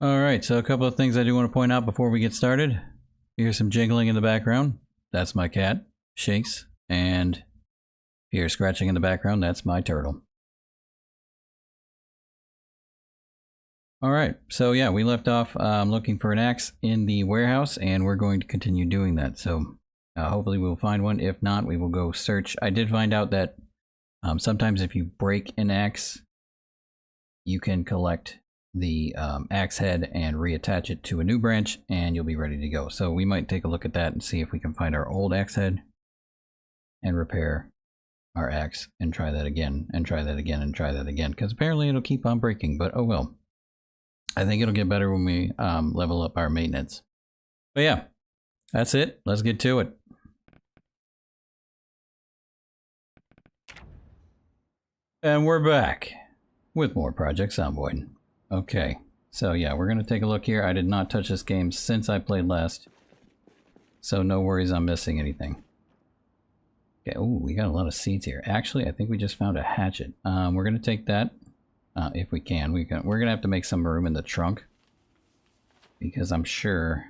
Alright, so a couple of things I do want to point out before we get started. Here's some jingling in the background. That's my cat, Shakes. And here's scratching in the background. That's my turtle. Alright, so yeah, we left off looking for an axe in the warehouse, and we're going to continue doing that. So hopefully we'll find one. If not, we will go search. I did find out that sometimes if you break an axe, you can collect the axe head and reattach it to a new branch, and you'll be ready to go. So we might take a look at that and see if we can find our old axe head and repair our axe and try that again and try that again and try that again, because apparently it'll keep on breaking, but oh well. I think it'll get better when we level up our maintenance. But yeah, that's it. Let's get to it. And we're back with more Project Zomboid. Okay, so yeah, we're going to take a look here. I did not touch this game since I played last, so no worries I'm missing anything. Okay, ooh, we got a lot of seeds here. Actually, I think we just found a hatchet. We're going to take that. If we can. We're going to have to make some room in the trunk, because I'm sure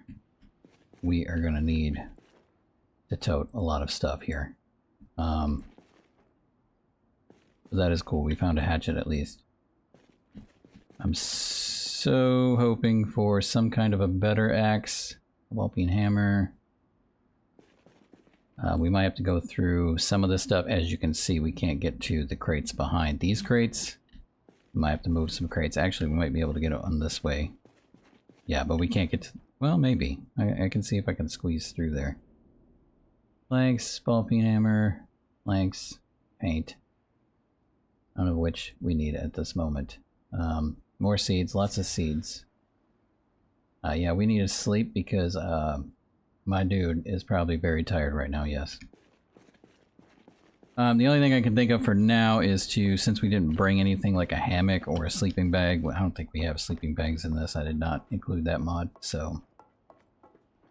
we are going to need to tote a lot of stuff here. That is cool. We found a hatchet at least. I'm so hoping for some kind of a better axe. Whelping hammer. We might have to go through some of this stuff. As you can see, we can't get to the crates behind these crates. We might have to move some crates. Actually, we might be able to get it on this way. Yeah, but we can't get to... Well, maybe. I can see if I can squeeze through there. Planks, ball peen hammer, planks, paint. None of which we need at this moment. More seeds, lots of seeds. Yeah, we need to sleep because my dude is probably very tired right now, yes. The only thing I can think of for now is to, since we didn't bring anything like a hammock or a sleeping bag, well, I don't think we have sleeping bags in this, I did not include that mod, so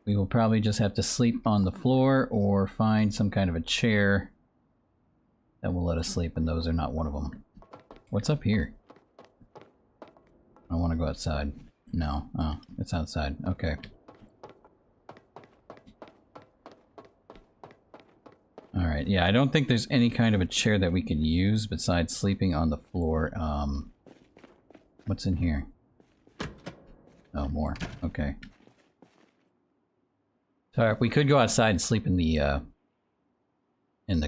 we will probably just have to sleep on the floor or find some kind of a chair that will let us sleep, and those are not one of them. What's up here? I want to go outside. No. Oh, it's outside. Okay. Alright, yeah, I don't think there's any kind of a chair that we could use besides sleeping on the floor. What's in here? Oh, more. Okay. So we could go outside and sleep in the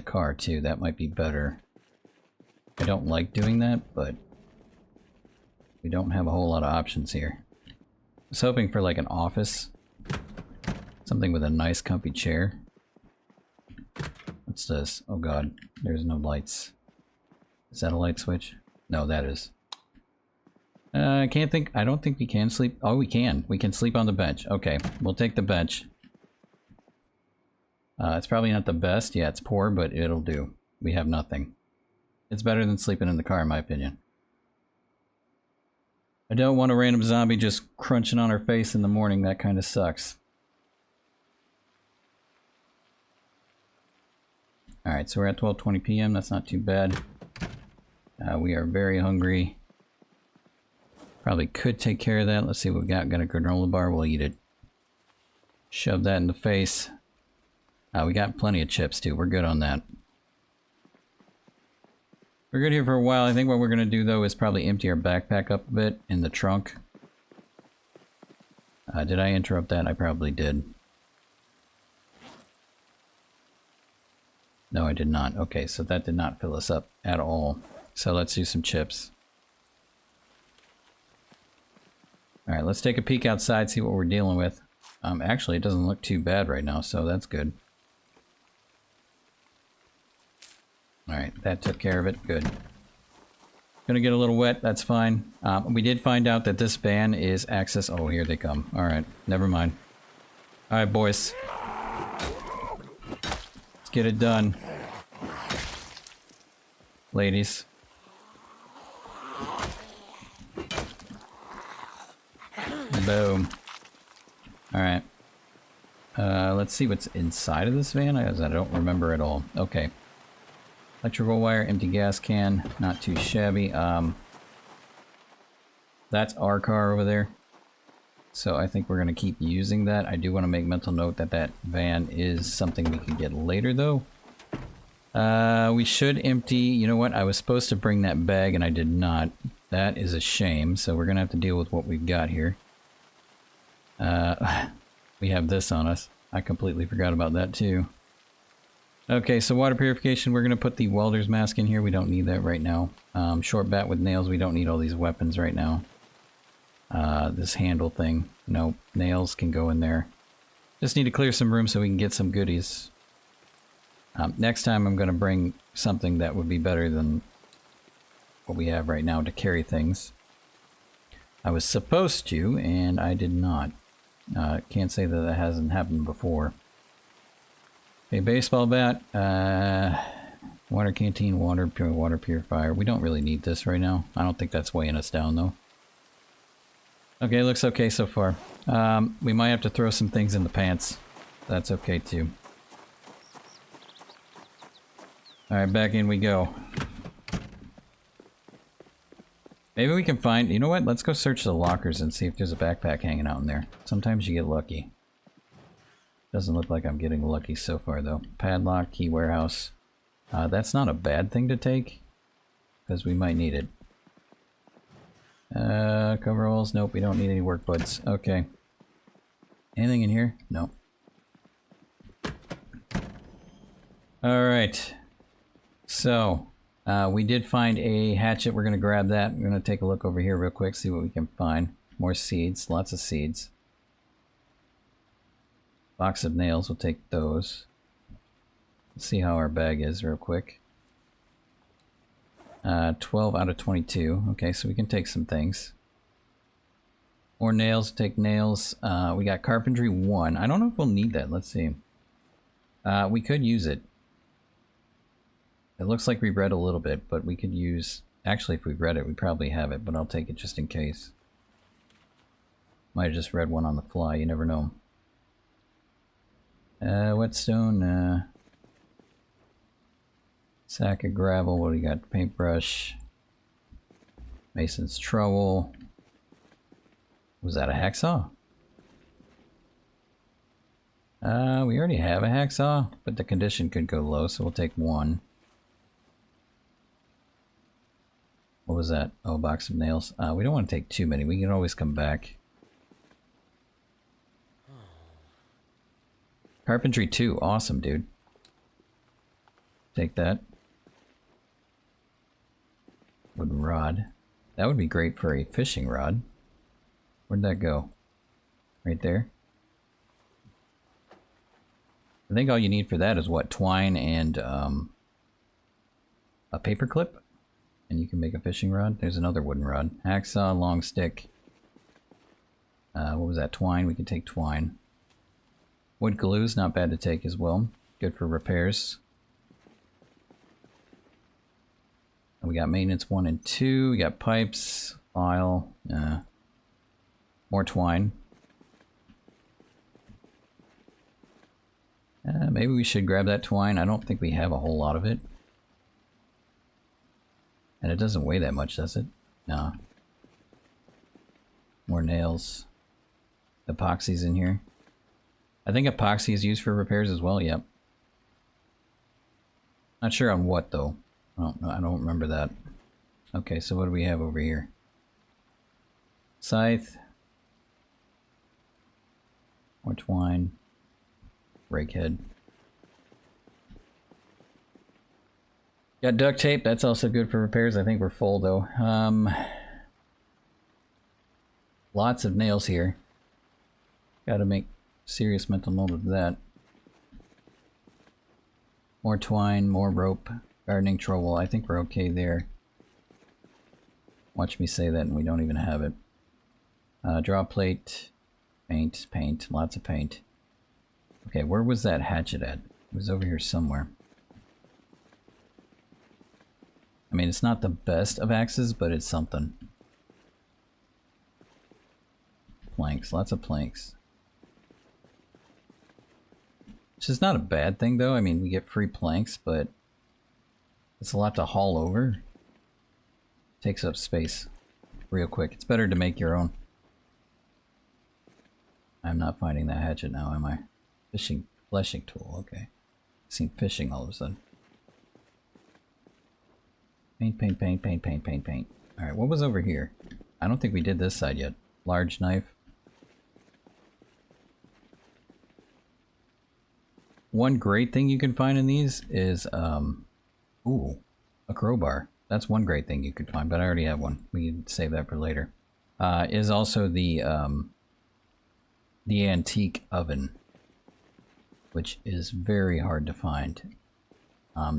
car too. That might be better. I don't like doing that, but we don't have a whole lot of options here. I was hoping for like an office. Something with a nice comfy chair. What's this? Oh god, there's no lights. Is that a light switch? No, that is. I don't think we can sleep. Oh, we can. We can sleep on the bench. Okay, we'll take the bench. It's probably not the best. Yeah, it's poor, but it'll do. We have nothing. It's better than sleeping in the car, in my opinion. I don't want a random zombie just crunching on our face in the morning. That kind of sucks. Alright, so we're at 12:20 p.m. That's not too bad. We are very hungry. Probably could take care of that. Let's see what we got. Got a granola bar. We'll eat it. Shove that in the face. We got plenty of chips too. We're good on that. We're good here for a while. I think what we're going to do though is probably empty our backpack up a bit in the trunk. Did I interrupt that? I probably did. No, I did not. Okay, so that did not fill us up at all. So let's do some chips. Alright, let's take a peek outside, see what we're dealing with. Actually, it doesn't look too bad right now, so that's good. Alright, that took care of it. Good. Gonna get a little wet, that's fine. We did find out that this van is access... Oh, here they come. Alright, never mind. Alright, boys. Let's get it done. Ladies. Boom. Alright. Let's see what's inside of this van, as I don't remember at all. Okay. Electrical wire, empty gas can, not too shabby. That's our car over there. So I think we're going to keep using that. I do want to make mental note that that van is something we can get later though. We should empty, you know what, I was supposed to bring that bag and I did not. That is a shame, so we're going to have to deal with what we've got here. We have this on us. I completely forgot about that too. Okay, so water purification, we're going to put the welder's mask in here. We don't need that right now. Short bat with nails, we don't need all these weapons right now. This handle thing, no, nails can go in there. Just need to clear some room so we can get some goodies. Next time I'm going to bring something that would be better than what we have right now to carry things. I was supposed to, and I did not. Can't say that that hasn't happened before. Okay, baseball bat, water canteen, water purifier. We don't really need this right now. I don't think that's weighing us down though. Okay, looks okay so far. We might have to throw some things in the pants. That's okay too. Alright, back in we go. Maybe we can find... You know what? Let's go search the lockers and see if there's a backpack hanging out in there. Sometimes you get lucky. Doesn't look like I'm getting lucky so far, though. Padlock, key warehouse. That's not a bad thing to take, because we might need it. Coveralls. Nope, we don't need any work buds. Okay. Anything in here? No. Alright. So, we did find a hatchet. We're going to grab that. We're going to take a look over here real quick, see what we can find. More seeds. Lots of seeds. Box of nails. We'll take those. Let's see how our bag is real quick. 12 out of 22. Okay, so we can take some things. More nails. Take nails. We got carpentry 1. I don't know if we'll need that. Let's see. We could use it. It looks like we read a little bit, but we could use... Actually, if we read it, we probably have it, but I'll take it just in case. Might have just read one on the fly, you never know. Whetstone, sack of gravel, what do we got? Paintbrush. Mason's trowel. Was that a hacksaw? We already have a hacksaw, but the condition could go low, so we'll take 1. What was that? Oh, a box of nails. We don't want to take too many. We can always come back. Carpentry 2. Awesome, dude. Take that. Wooden rod. That would be great for a fishing rod. Where'd that go? Right there. I think all you need for that is what? Twine and a paper clip? And you can make a fishing rod. There's another wooden rod. Hacksaw, long stick. What was that? Twine. We can take twine. Wood glue's not bad to take as well. Good for repairs. And we got maintenance 1 and 2. We got pipes, file, more twine. Maybe we should grab that twine. I don't think we have a whole lot of it. And it doesn't weigh that much, does it? No. More nails. Epoxy's in here. I think epoxy is used for repairs as well, yep. Not sure on what though. I don't remember that. Okay, so what do we have over here? Scythe. More twine. Rake head. Got duct tape, that's also good for repairs. I think we're full though. Lots of nails here. Gotta make serious mental note of that. More twine, more rope, gardening trowel. I think we're okay there. Watch me say that and we don't even have it. Draw plate, paint, lots of paint. Okay, where was that hatchet at? It was over here somewhere. I mean, it's not the best of axes, but it's something. Planks, lots of planks. Which is not a bad thing, though. I mean, we get free planks, but it's a lot to haul over. Takes up space real quick. It's better to make your own. I'm not finding that hatchet now, am I? Fleshing tool, okay. I seen fishing all of a sudden. Paint, paint, paint, paint, paint, paint, paint. Alright, what was over here? I don't think we did this side yet. Large knife. One great thing you can find in these is, ooh, a crowbar. That's one great thing you could find, but I already have one. We can save that for later. Is also the antique oven, which is very hard to find.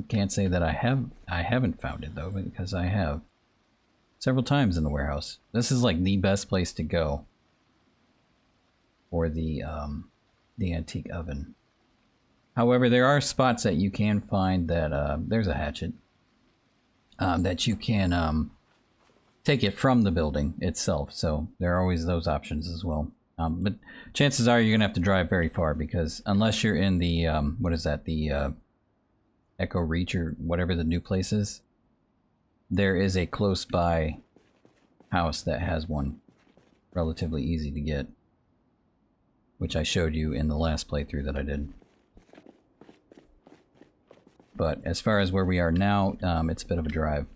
Can't say that I haven't found it though, because I have several times in the warehouse. This is like the best place to go for the antique oven. However, there are spots that you can find that there's a hatchet that you can take it from the building itself. So there are always those options as well. But chances are you're gonna have to drive very far, because unless you're in the what is that, the Echo Reach or whatever the new place is, there is a close by house that has one, relatively easy to get, which I showed you in the last playthrough that I did. But as far as where we are now, it's a bit of a drive.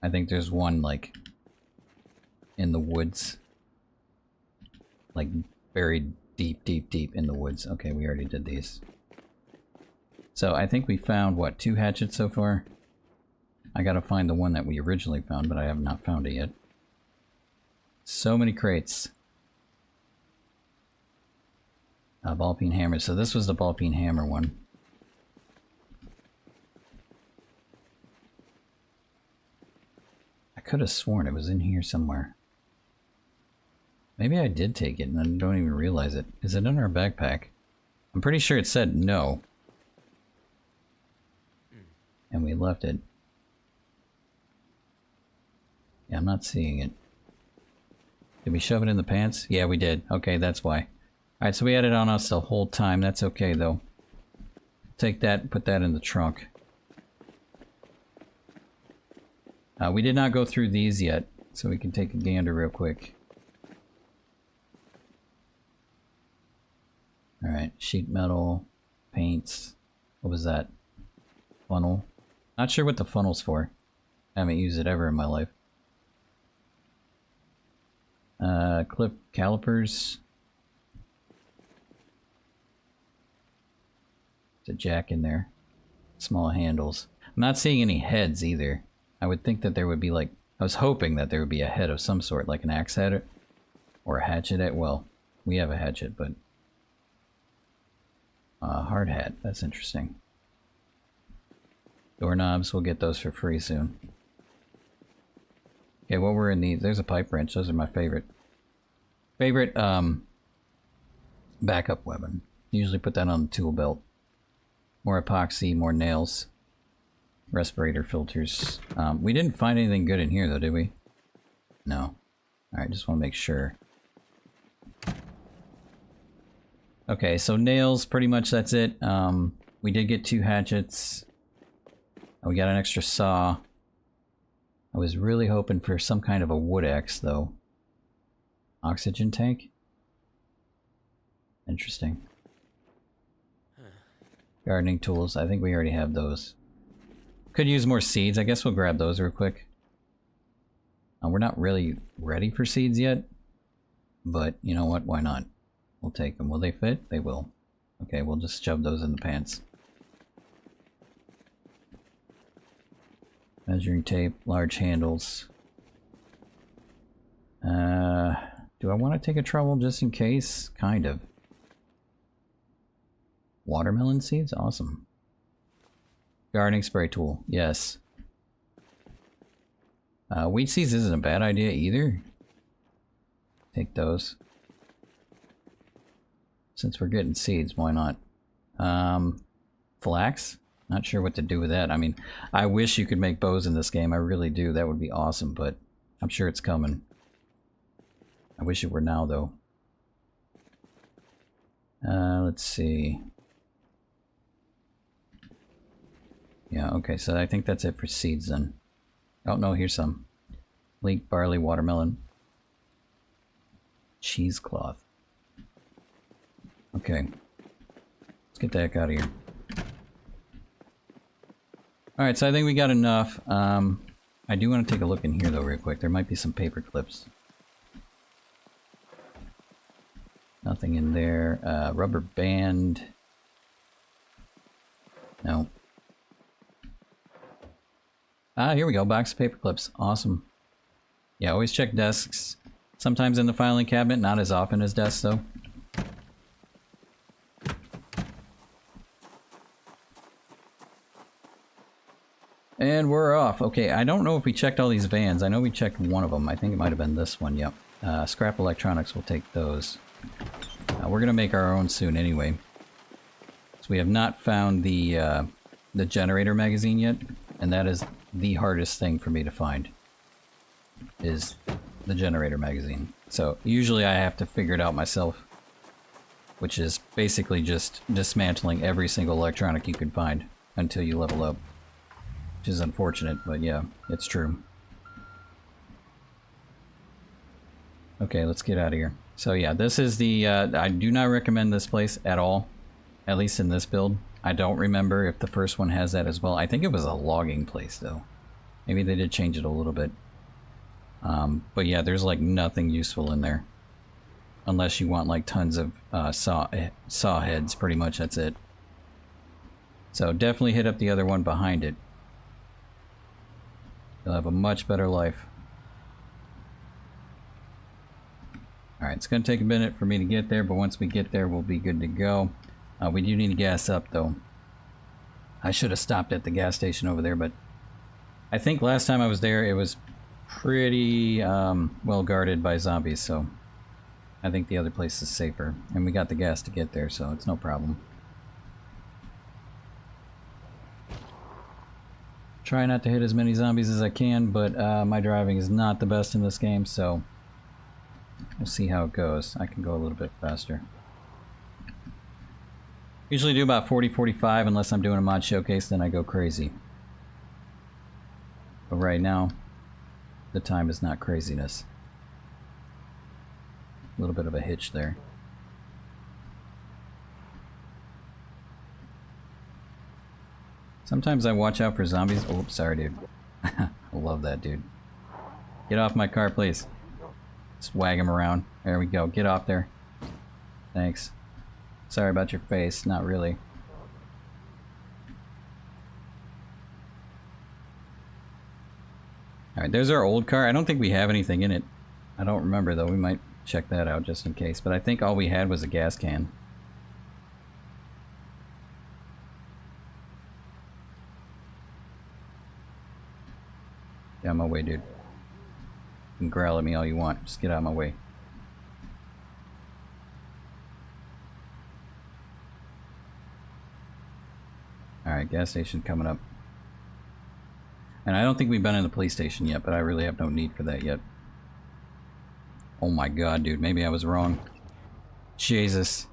I think there's one like in the woods, like buried deep, deep, deep in the woods. Okay, we already did these. So I think we found, what, 2 hatchets so far? I gotta find the one that we originally found, but I have not found it yet. So many crates. Ball peen hammer. So this was the ball peen hammer one. I could have sworn it was in here somewhere. Maybe I did take it and I don't even realize it. Is it in our backpack? I'm pretty sure it said no. And we left it. Yeah, I'm not seeing it. Did we shove it in the pants? Yeah, we did. Okay, that's why. Alright, so we had it on us the whole time. That's okay, though. Take that and put that in the trunk. We did not go through these yet, so we can take a gander real quick. Alright, sheet metal, paints. What was that? Funnel. Not sure what the funnel's for. I haven't used it ever in my life. Clip calipers. There's a jack in there. Small handles. I'm not seeing any heads either. I would think that there would be like... I was hoping that there would be a head of some sort, like an axe head or a hatchet head. Well, we have a hatchet, but... hard hat. That's interesting. Doorknobs, we'll get those for free soon. Okay, what were in these? There's a pipe wrench. Those are my favorite. Backup weapon. Usually put that on the tool belt. More epoxy, more nails. Respirator filters. We didn't find anything good in here though, did we? No. Alright, just want to make sure. Okay, so nails, pretty much that's it. We did get 2 hatchets. We got an extra saw. I was really hoping for some kind of a wood axe, though. Oxygen tank? Interesting. Gardening tools. I think we already have those. Could use more seeds. I guess we'll grab those real quick. We're not really ready for seeds yet. But, you know what? Why not? We'll take them. Will they fit? They will. Okay, we'll just shove those in the pants. Measuring tape, large handles. Do I want to take a trowel just in case? Kind of. Watermelon seeds? Awesome. Gardening spray tool. Yes. Wheat seeds isn't a bad idea either. Take those. Since we're getting seeds, why not? Flax? Not sure what to do with that. I mean, I wish you could make bows in this game. I really do. That would be awesome, but I'm sure it's coming. I wish it were now, though. Let's see. Yeah, okay, so I think that's it for seeds then. Oh, no, here's some. Leek, barley, watermelon. Cheesecloth. Okay. Let's get the heck out of here. Alright, so I think we got enough. I do want to take a look in here though real quick. There might be some paper clips. Nothing in there. Rubber band. No. Ah, here we go. Box of paper clips. Awesome. Yeah, always check desks. Sometimes in the filing cabinet, not as often as desks though. And we're off. Okay, I don't know if we checked all these vans. I know we checked one of them. I think it might have been this one, yep. Scrap electronics, we'll take those. We're gonna make our own soon anyway. So we have not found the generator magazine yet, and that is the hardest thing for me to find, is the generator magazine. So usually I have to figure it out myself, which is basically just dismantling every single electronic you can find until you level up. Which is unfortunate, but yeah, it's true. Okay, let's get out of here. So yeah, this is the, I do not recommend this place at all, at least in this build. I don't remember if the first one has that as well. I think it was a logging place though. Maybe they did change it a little bit. But yeah, there's like nothing useful in there. Unless you want like tons of saw heads, pretty much that's it. So definitely hit up the other one behind it. You'll have a much better life. Alright, it's going to take a minute for me to get there, but once we get there, we'll be good to go. We do need to gas up, though. I should have stopped at the gas station over there, but I think last time I was there, it was pretty well guarded by zombies, so I think the other place is safer. And we got the gas to get there, so it's no problem. Try not to hit as many zombies as I can, but my driving is not the best in this game, so we'll see how it goes. I can go a little bit faster. Usually do about 40-45 unless I'm doing a mod showcase, then I go crazy. But right now, the time is not craziness. A little bit of a hitch there. Sometimes I watch out for zombies. Oh, sorry, dude. I love that, dude. Get off my car, please. Just wag him around. There we go. Get off there. Thanks. Sorry about your face. Not really. Alright, there's our old car. I don't think we have anything in it. I don't remember, though. We might check that out just in case. But I think all we had was a gas can. Get out of my way, dude. You can growl at me all you want. Just get out of my way. Alright, gas station coming up. And I don't think we've been in the police station yet, but I really have no need for that yet. Oh my god, dude. Maybe I was wrong. Jesus.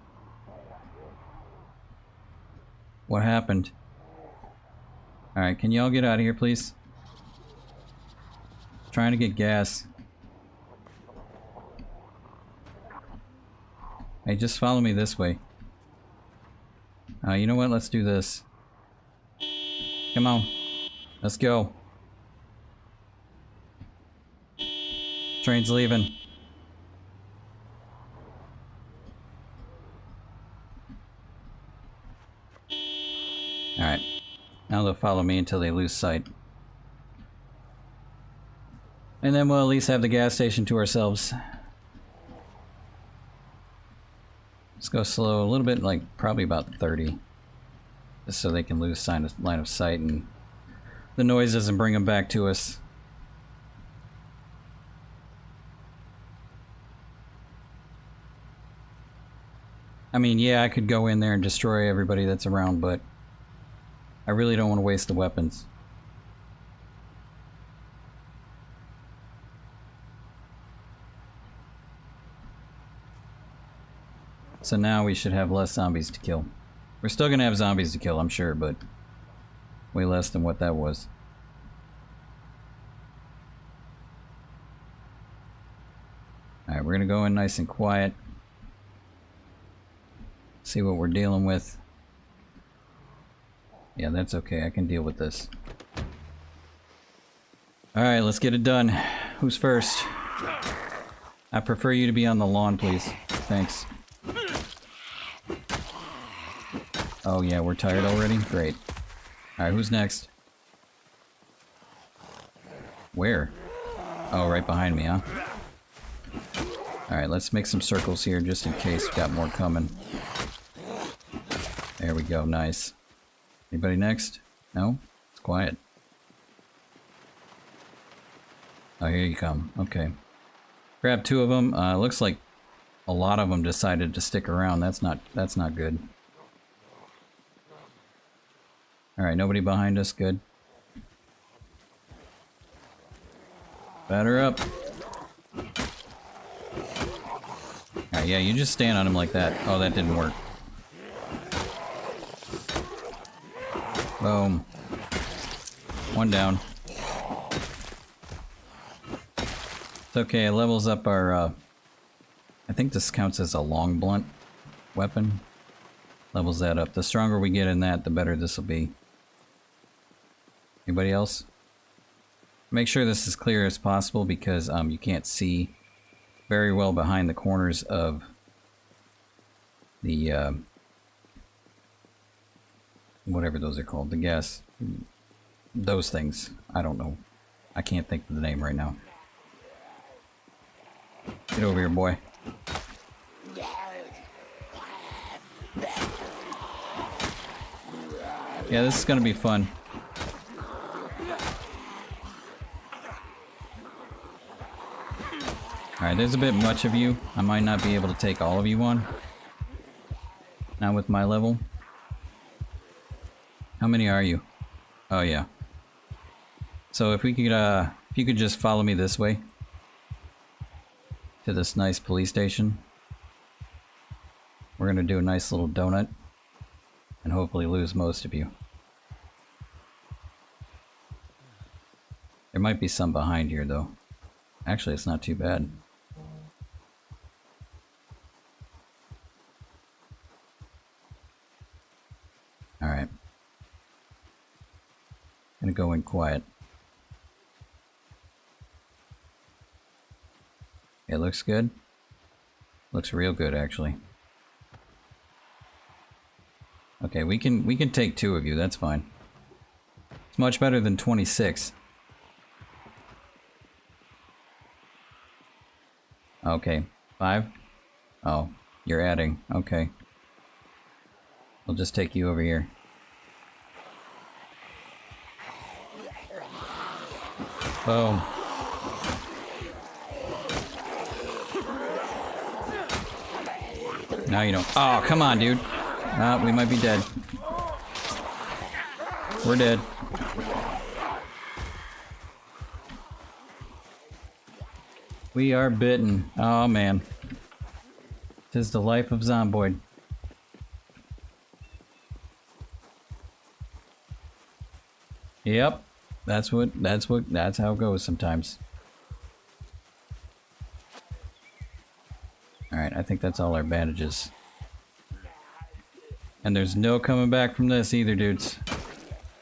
What happened? Alright, can y'all get out of here, please? Trying to get gas. Hey, just follow me this way. You know what? Let's do this. Come on. Let's go. Train's leaving. Alright. Now they'll follow me until they lose sight. And then we'll at least have the gas station to ourselves. Let's go slow a little bit, like probably about 30. Just so they can lose line of sight and the noise doesn't bring them back to us. I mean, yeah, I could go in there and destroy everybody that's around, but I really don't want to waste the weapons. So now we should have less zombies to kill. We're still gonna have zombies to kill, I'm sure, but way less than what that was. Alright, we're gonna go in nice and quiet. See what we're dealing with. Yeah, that's okay. I can deal with this. Alright, let's get it done. Who's first? I prefer you to be on the lawn, please. Thanks. Oh yeah, we're tired already? Great. Alright, who's next? Where? Oh, right behind me, huh? Alright, let's make some circles here just in case we've got more coming. There we go, nice. Anybody next? No? It's quiet. Oh, here you come. Okay. Grab 2 of them. Looks like a lot of them decided to stick around. That's not good. Alright, nobody behind us. Good. Batter up. Alright, yeah, you just stand on him like that. Oh, that didn't work. Boom. 1 down. It's okay, it levels up our, I think this counts as a long blunt weapon. Levels that up. The stronger we get in that, the better this will be. Anybody else? Make sure this is clear as possible because you can't see very well behind the corners of the, whatever those are called, the gas. Those things. I don't know. I can't think of the name right now. Get over here, boy. Yeah, this is gonna be fun. Alright, there's a bit much of you. I might not be able to take all of you on. Not with my level. How many are you? Oh yeah. So if we could, if you could just follow me this way. To this nice police station. We're gonna do a nice little donut. And hopefully lose most of you. There might be some behind here though. Actually, it's not too bad. Alright. Gonna go in quiet. It looks good. Looks real good, actually. Okay, we can take 2 of you. That's fine. It's much better than 26. Okay, 5. Oh, you're adding. Okay, we'll just take you over here. Boom. Now you don't. Oh, come on, dude. We might be dead. We're dead. We are bitten. Oh, man. 'Tis the life of Zomboid. Yep. That's how it goes sometimes. Alright, I think that's all our bandages. And there's no coming back from this either, dudes.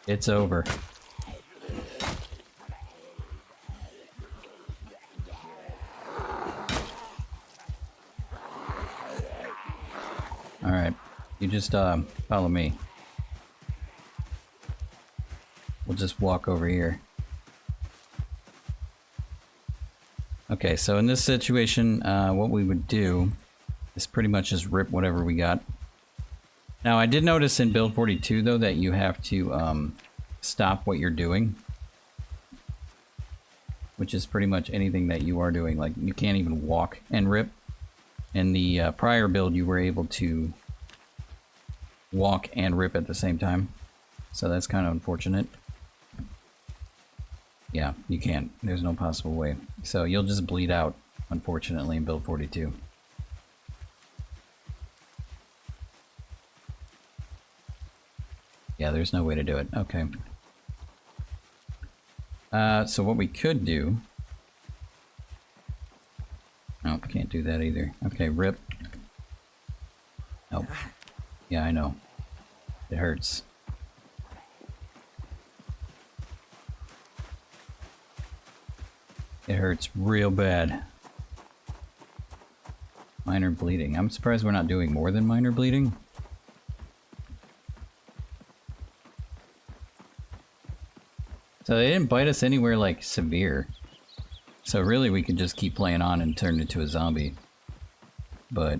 It's over. Alright, you just follow me. We'll just walk over here. Okay, so in this situation, what we would do is pretty much just rip whatever we got. Now, I did notice in build 42, though, that you have to stop what you're doing. Which is pretty much anything that you are doing. Like, you can't even walk and rip. In the prior build, you were able to walk and rip at the same time. So that's kind of unfortunate. Yeah, you can't. There's no possible way. So you'll just bleed out, unfortunately, in build 42. Yeah, there's no way to do it. Okay. So what we could do... Oh, can't do that either. Okay, rip. Nope. Yeah, I know. It hurts. It hurts real bad. Minor bleeding. I'm surprised we're not doing more than minor bleeding. So they didn't bite us anywhere like severe. So really we could just keep playing on and turn into a zombie. But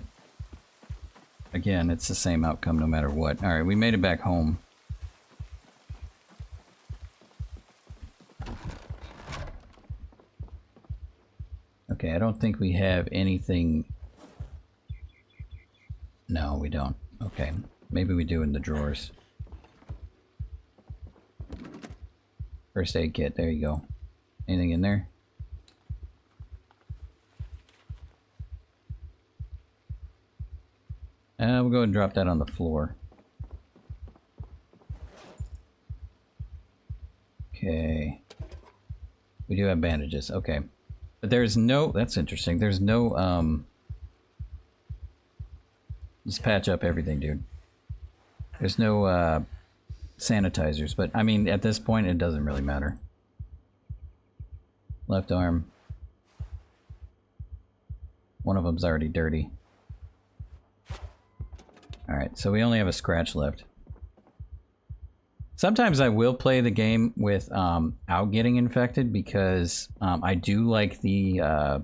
again, it's the same outcome no matter what. Alright, we made it back home. Okay, I don't think we have anything. No, we don't. Okay, maybe we do in the drawers. First aid kit, there you go. Anything in there? We'll go and drop that on the floor. Okay. We do have bandages, okay. But there's no, that's interesting, there's no, just patch up everything, dude. There's no, sanitizers, but I mean, at this point, it doesn't really matter. Left arm. One of them's already dirty. Alright, so we only have a scratch left. Sometimes I will play the game without getting infected because I do like the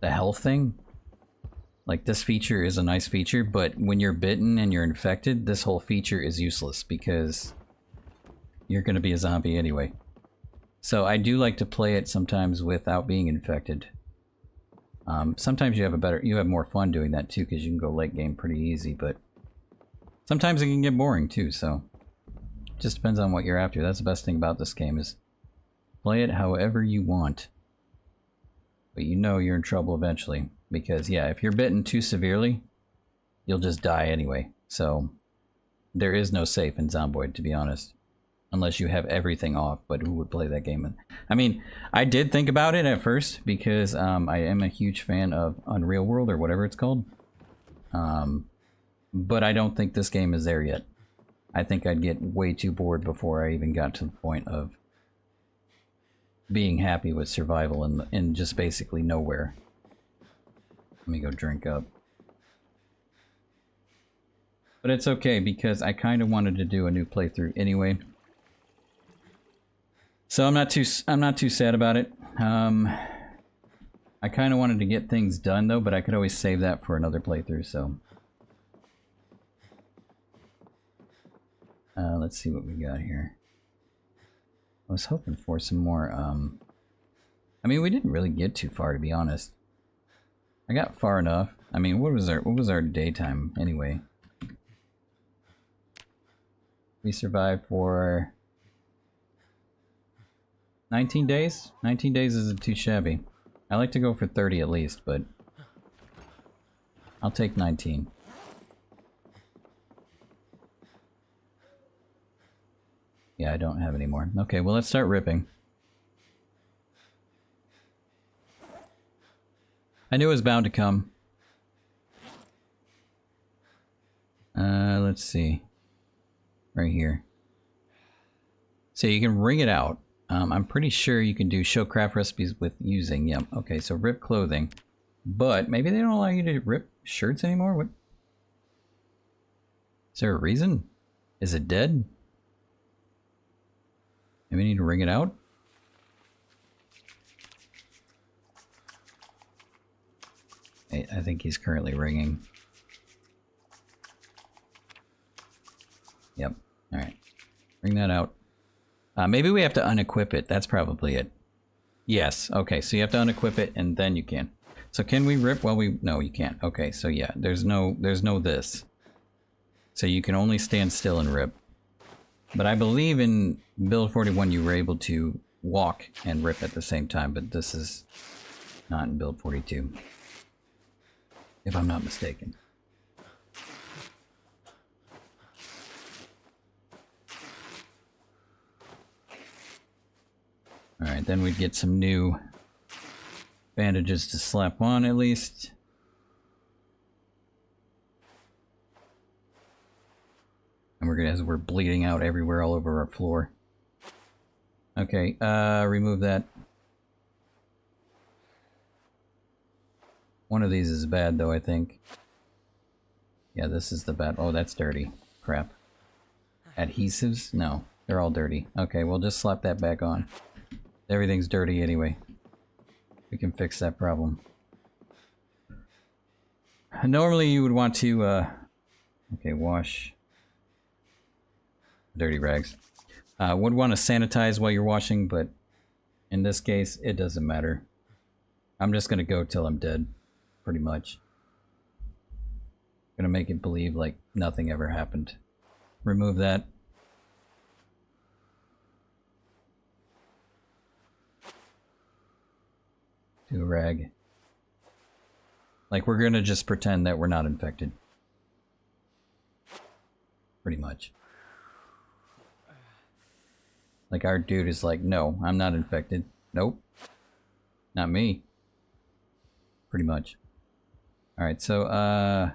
health thing. Like, this feature is a nice feature, but when you're bitten and you're infected, this whole feature is useless because you're going to be a zombie anyway. So I do like to play it sometimes without being infected. Sometimes you have more fun doing that too because you can go late game pretty easy, but sometimes it can get boring too, so it just depends on what you're after. That's the best thing about this game is play it however you want. But you know you're in trouble eventually. Because, yeah, if you're bitten too severely, you'll just die anyway. So, there is no safe in Zomboid, to be honest. Unless you have everything off, but who would play that game? I mean, I did think about it at first, because I am a huge fan of Unreal World, or whatever it's called. But I don't think this game is there yet. I think I'd get way too bored before I even got to the point of being happy with survival in just basically nowhere. Let me go drink up. But it's okay because I kind of wanted to do a new playthrough anyway. So I'm not too sad about it. I kind of wanted to get things done though, but I could always save that for another playthrough, so. Let's see what we got here. I was hoping for some more, I mean, we didn't really get too far, to be honest. I got far enough. I mean, what was our daytime anyway? We survived for 19 days? 19 days isn't too shabby. I like to go for 30 at least, but I'll take 19. Yeah, I don't have any more. Okay, well, let's start ripping. I knew it was bound to come. Let's see. Right here. So you can wring it out. I'm pretty sure you can do show craft recipes with using, yep. Okay, so rip clothing. But maybe they don't allow you to rip shirts anymore? What? Is there a reason? Is it dead? Maybe we need to wring it out? I think he's currently ringing. Yep. Alright. Bring that out. Maybe we have to unequip it. That's probably it. Yes. Okay, so you have to unequip it and then you can. So can we rip while we... No, you can't. Okay, so yeah, there's no this. So you can only stand still and rip. But I believe in build 41 you were able to walk and rip at the same time, but this is not in build 42. If I'm not mistaken. Alright, then we'd get some new bandages to slap on at least. as we're bleeding out everywhere all over our floor. Okay, remove that. One of these is bad though, I think. Yeah, this is the bad. Oh, that's dirty. Crap. Adhesives? No, they're all dirty. Okay, we'll just slap that back on. Everything's dirty anyway. We can fix that problem. Normally you would want to, okay, wash dirty rags. Would want to sanitize while you're washing, but in this case, it doesn't matter. I'm just gonna go till I'm dead, pretty much. Gonna make it believe like nothing ever happened. Remove that. Do a rag. Like we're gonna just pretend that we're not infected. Pretty much. Like our dude is like, no, I'm not infected. Nope. Not me. Pretty much. Alright, so,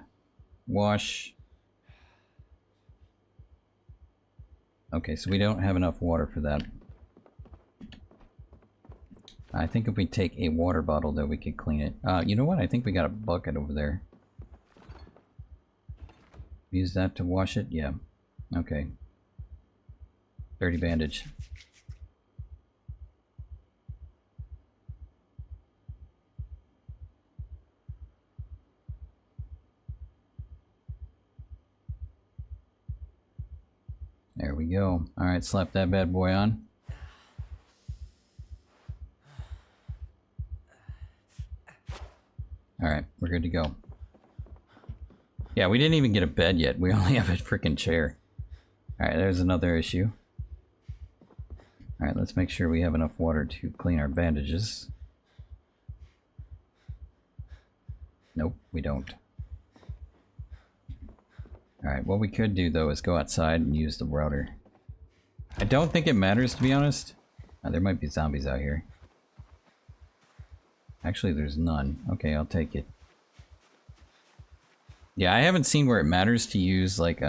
wash. Okay, so we don't have enough water for that. I think if we take a water bottle, though, we could clean it. You know what? I think we got a bucket over there. Use that to wash it? Yeah. Okay. Dirty bandage. There we go. Alright, slap that bad boy on. Alright, we're good to go. Yeah, we didn't even get a bed yet. We only have a freaking chair. Alright, there's another issue. Alright, let's make sure we have enough water to clean our bandages. Nope, we don't. Alright, what we could do though is go outside and use the router. I don't think it matters, to be honest. There might be zombies out here. Actually, there's none. Okay, I'll take it. Yeah, I haven't seen where it matters to use, like,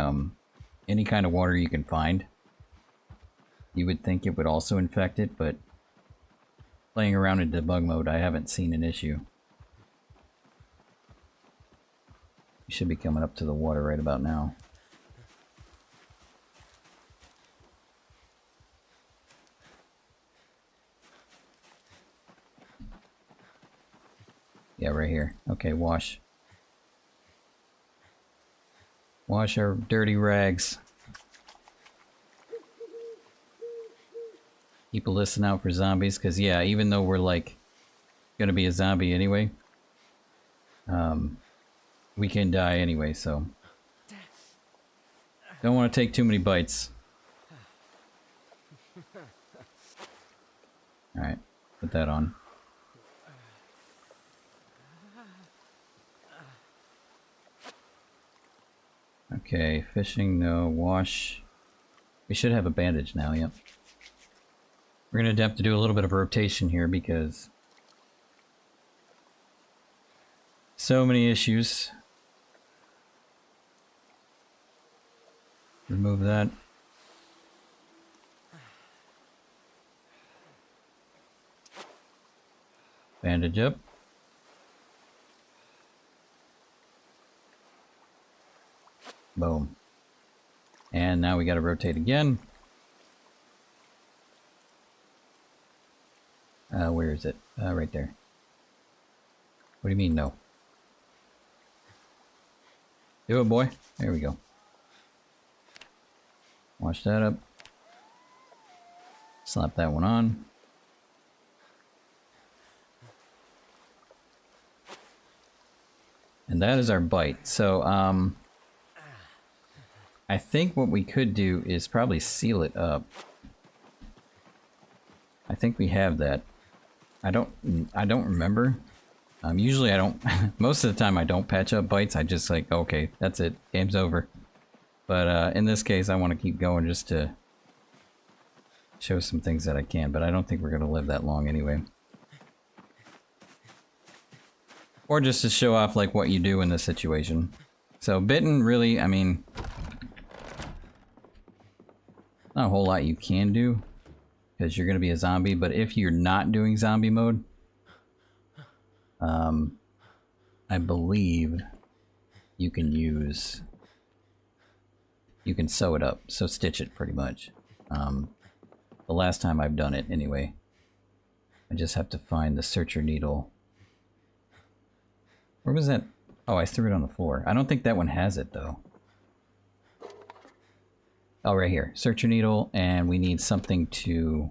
any kind of water you can find. You would think it would also infect it, but playing around in debug mode, I haven't seen an issue. You should be coming up to the water right about now. Yeah, right here. Okay, wash. Wash our dirty rags. Keep a listen out for zombies, because yeah, even though we're like gonna be a zombie anyway, we can die anyway, so don't want to take too many bites. Alright, put that on. Okay, fishing, no. Wash. We should have a bandage now, yep. We're gonna have to do a little bit of rotation here because so many issues. Remove that. Bandage up. Boom. And now we gotta rotate again. Where is it? Right there. What do you mean, no? Do it, boy. There we go. Wash that up. Slap that one on. And that is our bite. So, I think what we could do is probably seal it up. I think we have that. I don't remember. Usually I don't, most of the time I don't patch up bites. I just like, okay, that's it. Game's over. But in this case, I want to keep going just to show some things that I can. But I don't think we're going to live that long anyway. Or just to show off like what you do in this situation. So bitten, really, I mean, Not a whole lot you can do because you're going to be a zombie, but if you're not doing zombie mode, I believe you can sew it up, so stitch it pretty much. The last time I've done it anyway. I just have to find the searcher needle. Where was that? Oh, I threw it on the floor. I don't think that one has it though. Oh, right here. Searcher needle, and we need something to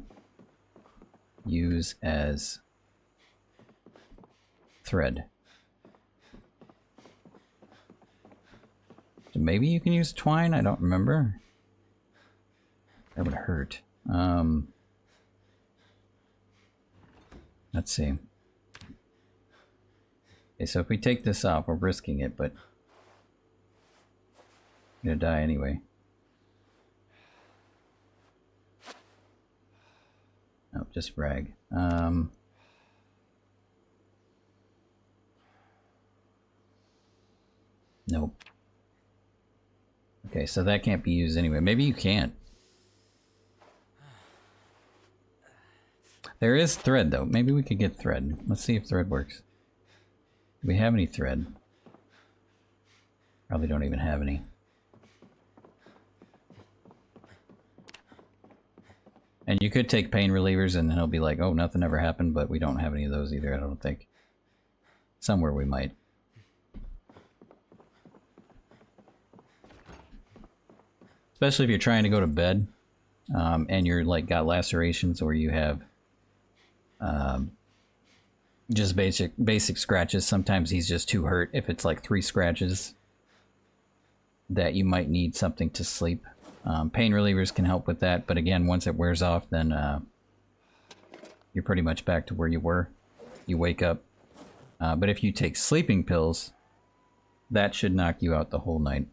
use as thread. So maybe you can use twine? I don't remember. That would hurt. Let's see. Okay, so if we take this off, we're risking it, but I'm gonna die anyway. Oh, just rag. Nope. Okay, so that can't be used anyway. Maybe you can't. There is thread though. Maybe we could get thread. Let's see if thread works. Do we have any thread? Probably don't even have any. And you could take pain relievers and then it'll be like, oh, nothing ever happened, but we don't have any of those either, I don't think. Somewhere we might. Especially if you're trying to go to bed, and you're like got lacerations or you have just basic scratches. Sometimes he's just too hurt. If it's like 3 scratches, that you might need something to sleep. Pain relievers can help with that, but again, once it wears off, then you're pretty much back to where you were. You wake up. But if you take sleeping pills, that should knock you out the whole night.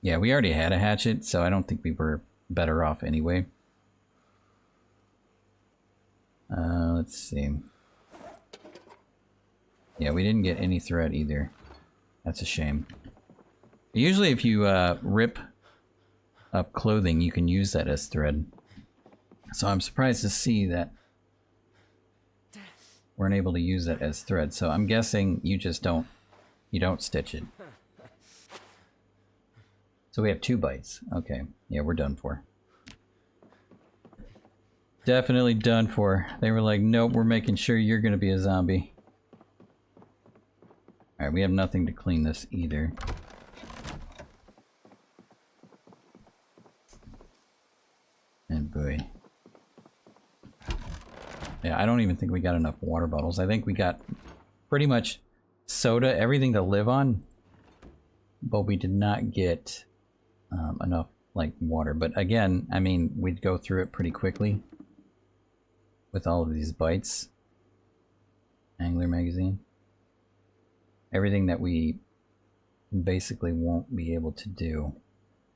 Yeah, we already had a hatchet, so I don't think we were better off anyway. Let's see. Yeah, we didn't get any thread either. That's a shame. Usually if you rip up clothing, you can use that as thread. So I'm surprised to see that we're unable to use that as thread. So I'm guessing you just don't stitch it. So we have 2 bites. Okay, yeah, we're done for. Definitely done for. They were like, nope, we're making sure you're gonna be a zombie. Alright, we have nothing to clean this either. And boy. Yeah, I don't even think we got enough water bottles. I think we got pretty much soda, everything to live on. But we did not get enough, like, water. But again, I mean, we'd go through it pretty quickly with all of these bites. Angler magazine. Everything that we basically won't be able to do.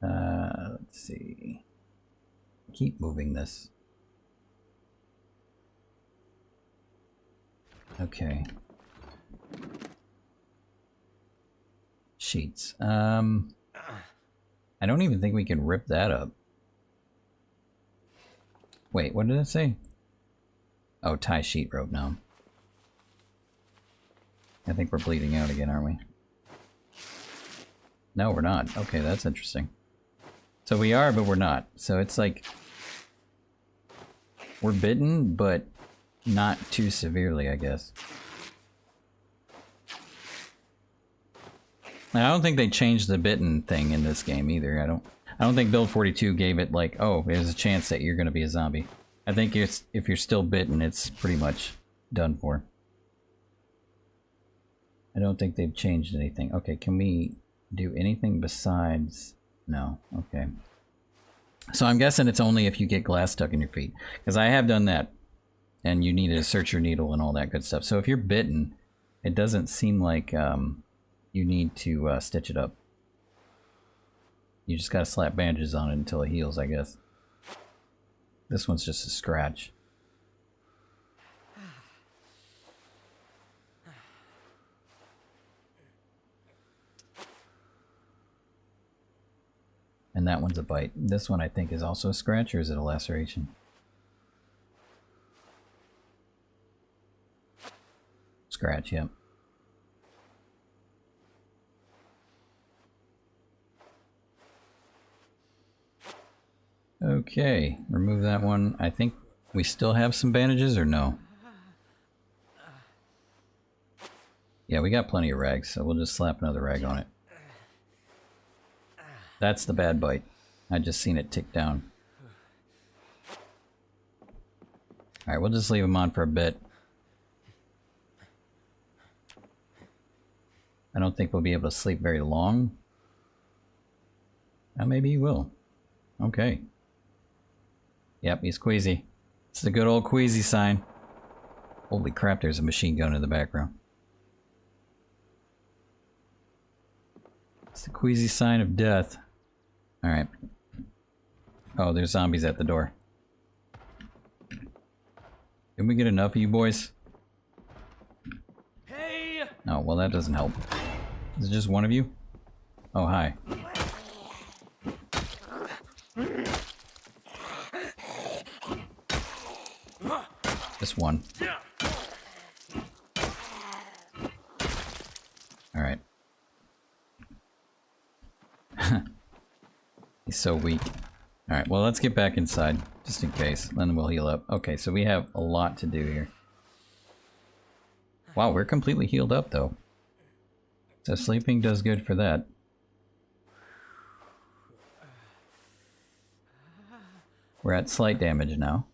Let's see. Keep moving this. Okay. Sheets. I don't even think we can rip that up. Wait, what did it say? Oh, tie sheet rope now. I think we're bleeding out again, aren't we? No, we're not. Okay, that's interesting. So we are, but we're not. So it's like we're bitten, but not too severely, I guess. And I don't think they changed the bitten thing in this game either. I don't think Build 42 gave it like, oh, there's a chance that you're going to be a zombie. I think if you're still bitten, it's pretty much done for. I don't think they've changed anything. Okay, can we do anything besides... No, okay. So I'm guessing it's only if you get glass stuck in your feet. Because I have done that. And you need to search your needle and all that good stuff. So if you're bitten, it doesn't seem like you need to stitch it up. You just gotta slap bandages on it until it heals, I guess. This one's just a scratch. And And that one's a bite. This one I think is also a scratch, or is it a laceration? Scratch, yep. Okay, remove that one. I think we still have some bandages, or no? Yeah, we got plenty of rags, so we'll just slap another rag on it. That's the bad bite. I just seen it tick down. Alright, we'll just leave him on for a bit. I don't think we'll be able to sleep very long. Maybe he will. Okay. Yep, he's queasy. It's the good old queasy sign. Holy crap, there's a machine gun in the background. It's the queasy sign of death. Alright. Oh, there's zombies at the door. Can we get enough of you boys? Hey! Oh, well that doesn't help. Is it just one of you? Oh, hi. Just one. Alright. He's so weak. Alright, well let's get back inside, just in case. Then we'll heal up. Okay, so we have a lot to do here. Wow, we're completely healed up though. So sleeping does good for that. We're at slight damage now.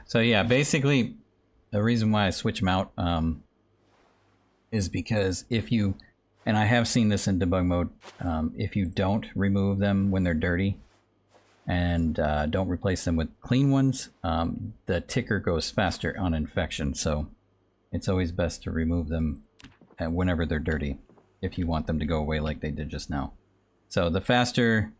So yeah, basically the reason why I switch them out is because if you, and I have seen this in debug mode, if you don't remove them when they're dirty and don't replace them with clean ones, the ticker goes faster on infection. So it's always best to remove them whenever they're dirty if you want them to go away like they did just now. So the faster,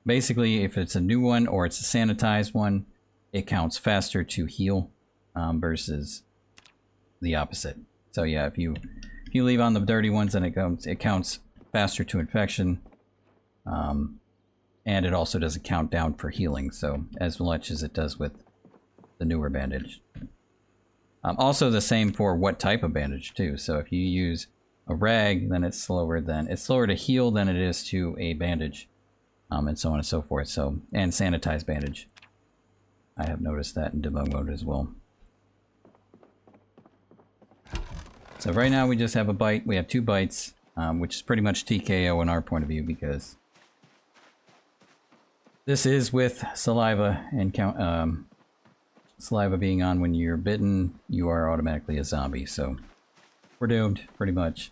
basically if it's a new one or it's a sanitized one, it counts faster to heal versus the opposite. So yeah, if you leave on the dirty ones, then it counts faster to infection, and it also doesn't count down for healing. So as much as it does with the newer bandage. Also the same for what type of bandage too. So if you use a rag, then it's slower to heal than it is to a bandage, and so on and so forth. So, and sanitized bandage. I have noticed that in debug mode as well. So right now we just have a bite. We have 2 bites, which is pretty much TKO in our point of view because this is with saliva and saliva being on. When you're bitten, you are automatically a zombie. So we're doomed, pretty much.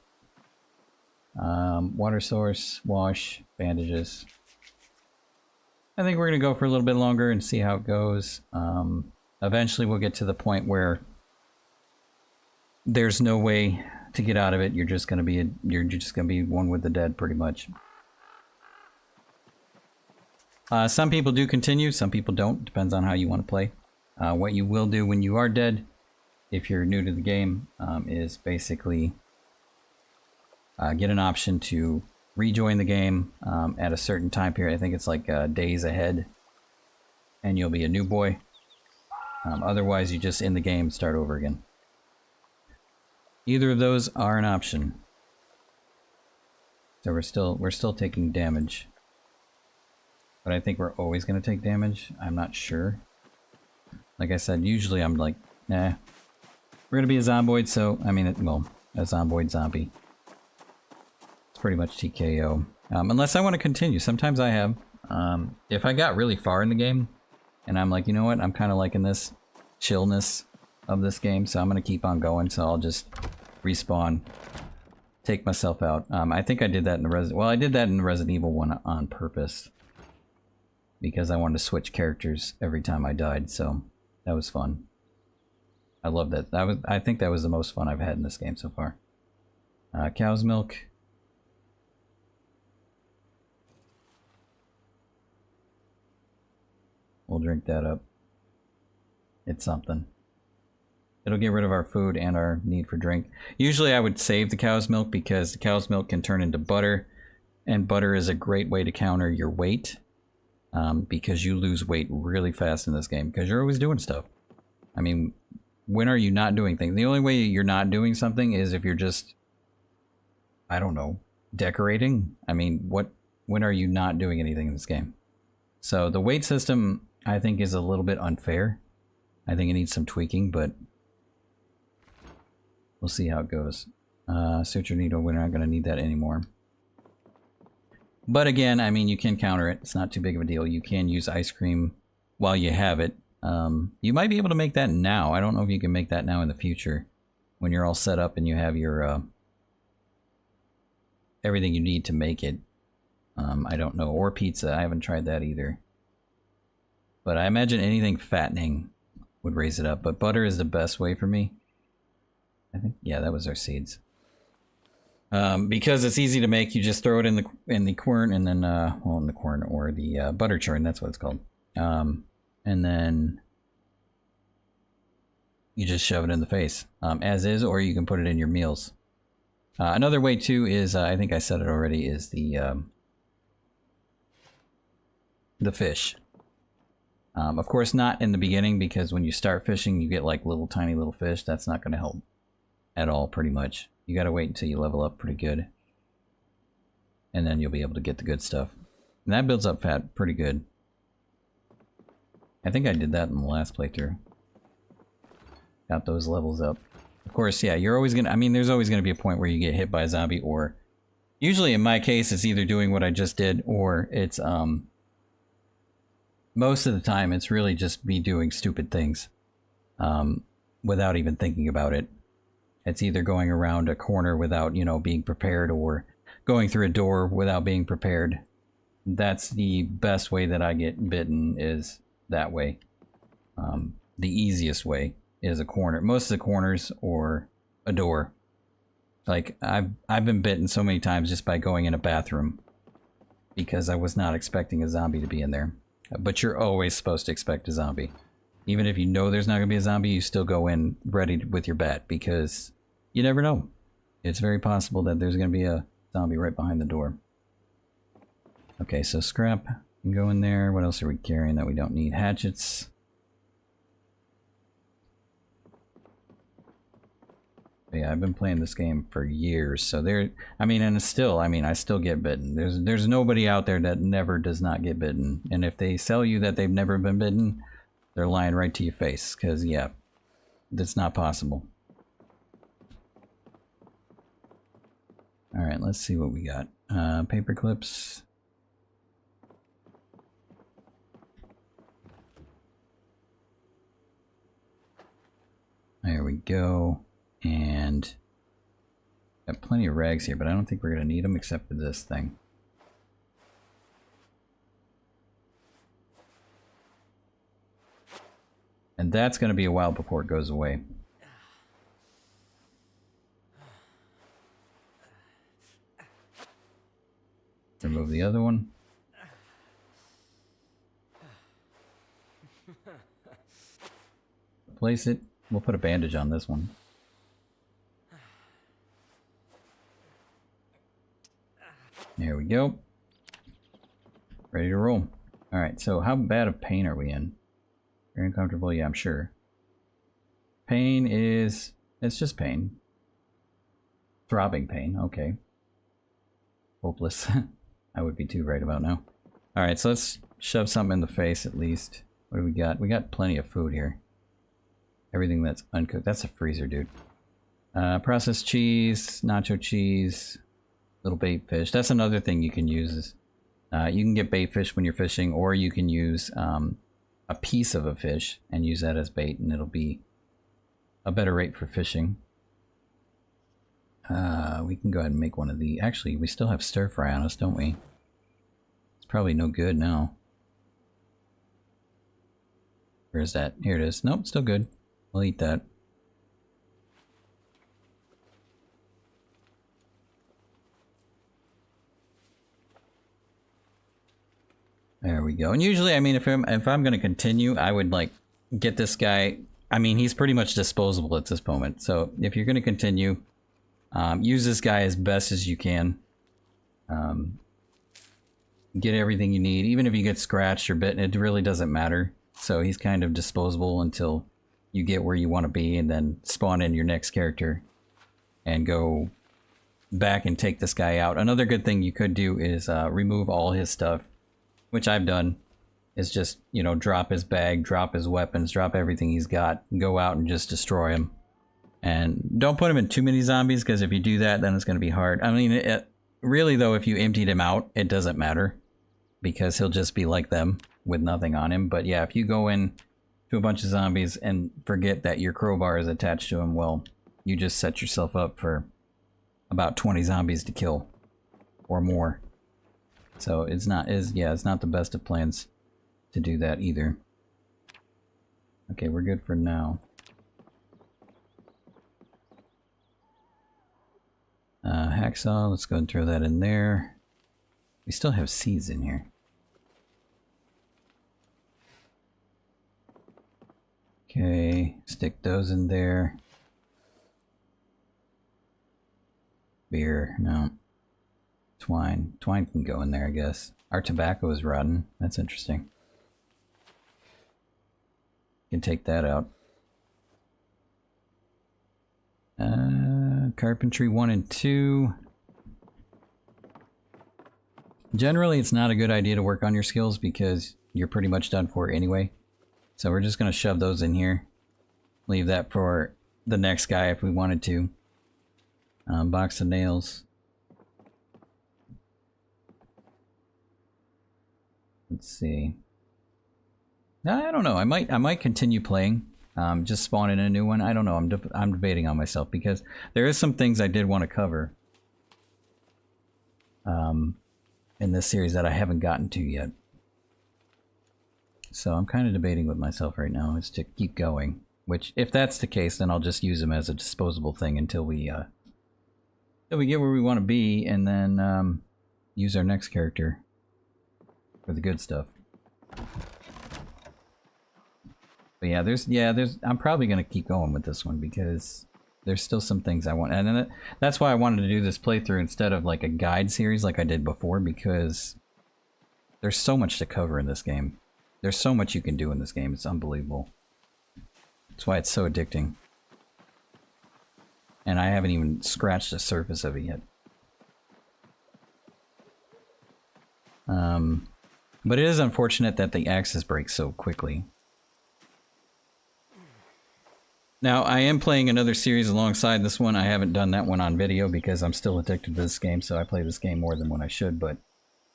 Water source, wash, bandages. I think we're going to go for a little bit longer and see how it goes. Eventually we'll get to the point where there's no way to get out of it. You're just going to be one with the dead pretty much. Some people do continue, some people don't. Depends on how you want to play. What you will do when you are dead, if you're new to the game, is basically get an option to rejoin the game at a certain time period. I think it's like days ahead, and you'll be a new boy. Otherwise, you just end the game, start over again. Either of those are an option. So we're still taking damage, but I think we're always going to take damage. I'm not sure. Like I said, usually I'm like, nah. We're going to be a zomboid, so I mean, well, a zomboid zombie. Pretty much TKO. Unless I want to continue. Sometimes I have. If I got really far in the game and I'm like, you know what, I'm kind of liking this chillness of this game, so I'm going to keep on going. So I'll just respawn, take myself out. I think I did that in the I did that in the Resident Evil one on purpose because I wanted to switch characters every time I died. So that was fun. I love that. I think that was the most fun I've had in this game so far. Cow's milk. We'll drink that up. It's something. It'll get rid of our food and our need for drink. Usually I would save the cow's milk because the cow's milk can turn into butter. And butter is a great way to counter your weight. Because you lose weight really fast in this game. Because you're always doing stuff. I mean, when are you not doing things? The only way you're not doing something is if you're just, I don't know, decorating. I mean, when are you not doing anything in this game? So the weight system, I think, is a little bit unfair. I think it needs some tweaking, but we'll see how it goes. Suture needle, we're not going to need that anymore. But again, I mean, you can counter it. It's not too big of a deal. You can use ice cream while you have it. You might be able to make that now. I don't know if you can make that now in the future when you're all set up and you have your everything you need to make it. I don't know. Or pizza. I haven't tried that either. But I imagine anything fattening would raise it up. But butter is the best way for me. I think, yeah, that was our seeds. Because it's easy to make, you just throw it in the quern and then, well, in the quern or the butter churn, that's what it's called. And then you just shove it in the face, as is, or you can put it in your meals. Another way too is, I think I said it already, is the fish. Of course not in the beginning, because when you start fishing you get like tiny little fish. That's not going to help at all, pretty much. You gotta wait until you level up pretty good. And then you'll be able to get the good stuff. And that builds up fat pretty good. I think I did that in the last playthrough. Got those levels up. Of course, yeah, you're always gonna, I mean, there's always gonna be a point where you get hit by a zombie, or usually in my case it's either doing what I just did, or it's most of the time it's really just me doing stupid things without even thinking about it. It's either going around a corner without, you know, being prepared, or going through a door without being prepared. That's the best way that I get bitten, is that way. The easiest way is a corner. Most of the corners or a door. Like, I've been bitten so many times just by going in a bathroom because I was not expecting a zombie to be in there. But you're always supposed to expect a zombie. Even if you know there's not going to be a zombie, you still go in ready with your bat, because you never know. It's very possible that there's going to be a zombie right behind the door. Okay, so scrap can go in there. What else are we carrying that we don't need? Hatchets. But yeah, I've been playing this game for years, so there. I mean, and still, I mean, I still get bitten. There's nobody out there that never does not get bitten. And if they sell you that they've never been bitten, they're lying right to your face. Because yeah, that's not possible. All right, let's see what we got. Paper clips. There we go. And got plenty of rags here, but I don't think we're going to need them except for this thing. And that's going to be a while before it goes away. Remove the other one. Place it. We'll put a bandage on this one. There we go. Ready to roll. Alright, so how bad of pain are we in? Very uncomfortable? Yeah, I'm sure. Pain is... it's just pain. Throbbing pain, okay. Hopeless. I would be too right about now. Alright, so let's shove something in the face at least. What do we got? We got plenty of food here. Everything that's uncooked. That's a freezer, dude. Processed cheese, nacho cheese, little bait fish. That's another thing you can use. Is, you can get bait fish when you're fishing, or you can use a piece of a fish and use that as bait, and it'll be a better rate for fishing. We can go ahead and make one of the... actually, we still have stir fry on us, don't we? It's probably no good now. Where is that? Here it is. Nope, still good. We'll eat that. There we go. And usually, I mean, if I'm going to continue, I would like get this guy. I mean, he's pretty much disposable at this moment. So if you're going to continue, use this guy as best as you can. Get everything you need. Even if you get scratched or bitten, it really doesn't matter. So he's kind of disposable until you get where you want to be, and then spawn in your next character and go back and take this guy out. Another good thing you could do is remove all his stuff, which I've done, is just, you know, drop his bag, drop his weapons, drop everything he's got, go out and just destroy him. And don't put him in too many zombies, because if you do that, then it's going to be hard. I mean, really though, if you emptied him out, it doesn't matter, because he'll just be like them with nothing on him. But yeah, if you go in to a bunch of zombies and forget that your crowbar is attached to him, well, you just set yourself up for about 20 zombies to kill or more. So it's not the best of plans to do that either. Okay, we're good for now. Hacksaw, let's go and throw that in there. We still have seeds in here. Okay, stick those in there. Beer, no. Twine. Twine can go in there, I guess. Our tobacco is rotten. That's interesting. Can take that out. Carpentry 1 and 2. Generally, it's not a good idea to work on your skills because you're pretty much done for anyway. So we're just going to shove those in here. Leave that for the next guy if we wanted to. Box of nails. Let's see. I don't know. I might continue playing. Just spawn in a new one. I don't know. I'm debating on myself because there is some things I did want to cover in this series that I haven't gotten to yet. So I'm kind of debating with myself right now is to keep going. Which, if that's the case, then I'll just use them as a disposable thing until we get where we want to be, and then use our next character for the good stuff. But yeah, I'm probably gonna keep going with this one because there's still some things I want, and then that's why I wanted to do this playthrough instead of like a guide series like I did before, because there's so much to cover in this game. There's so much you can do in this game. It's unbelievable. That's why it's so addicting. And I haven't even scratched the surface of it yet. But it is unfortunate that the axes break so quickly. Now, I am playing another series alongside this one. I haven't done that one on video because I'm still addicted to this game, so I play this game more than when I should, but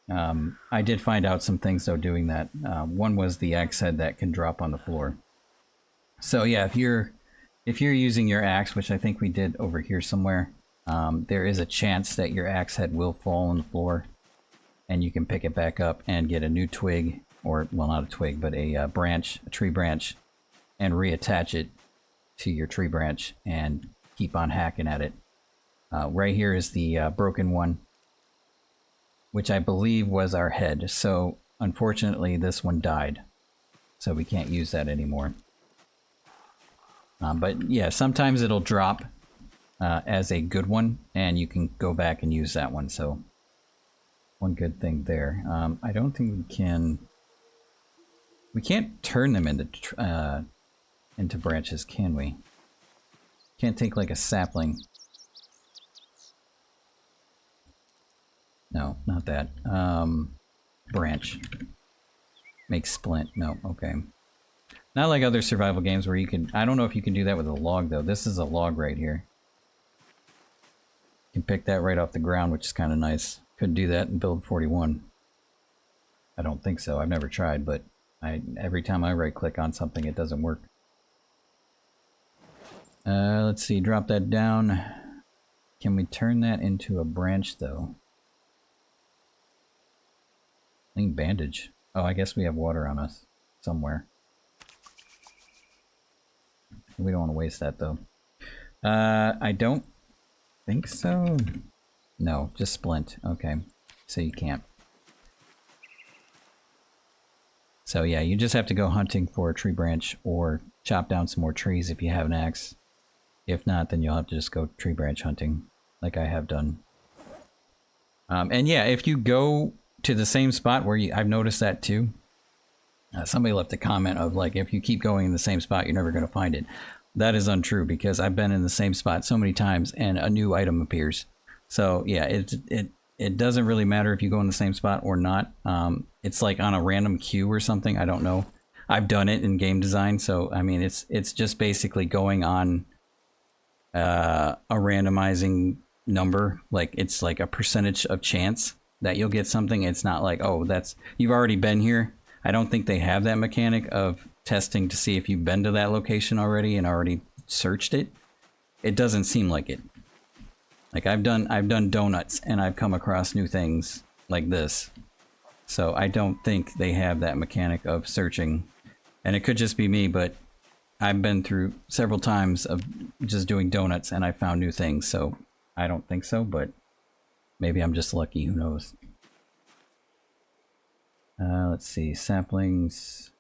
I did find out some things though doing that. One was the axe head that can drop on the floor. So yeah, if you're using your axe, which I think we did over here somewhere, there is a chance that your axe head will fall on the floor, and you can pick it back up and get a new twig, or well, not a twig, but a branch, a tree branch, and reattach it to your tree branch and keep on hacking at it. Right here is the broken one, which I believe was our head. So unfortunately, this one died, so we can't use that anymore. But yeah, sometimes it'll drop as a good one, and you can go back and use that one. So one good thing there. I don't think we can. We can't turn them into branches, can we? Can't take like a sapling. No, not that. Branch. Make splint. No, okay. Not like other survival games where you can... I don't know if you can do that with a log, though. This is a log right here. You can pick that right off the ground, which is kind of nice. Couldn't do that in build 41. I don't think so. I've never tried, but every time I right-click on something, it doesn't work. Let's see. Drop that down. Can we turn that into a branch, though? I think bandage. Oh, I guess we have water on us somewhere. We don't want to waste that, though. I don't think so. No, just splint. Okay, so you can't. So yeah, you just have to go hunting for a tree branch or chop down some more trees if you have an axe. If not, then you'll have to just go tree branch hunting, like I have done. And yeah, if you go to the same spot where I've noticed that too. Somebody left a comment of like, if you keep going in the same spot, you're never going to find it. That is untrue, because I've been in the same spot so many times and a new item appears. So yeah, it doesn't really matter if you go in the same spot or not. It's like on a random queue or something. I don't know. I've done it in game design, so I mean, it's just basically going on a randomizing number. Like it's like a percentage of chance that you'll get something. It's not like, oh, that's, you've already been here. I don't think they have that mechanic of testing to see if you've been to that location already and already searched it. It doesn't seem like it. Like I've done donuts and I've come across new things like this. So I don't think they have that mechanic of searching. And it could just be me, but I've been through several times of just doing donuts and I found new things. So I don't think so, but maybe I'm just lucky, who knows. Let's see, saplings.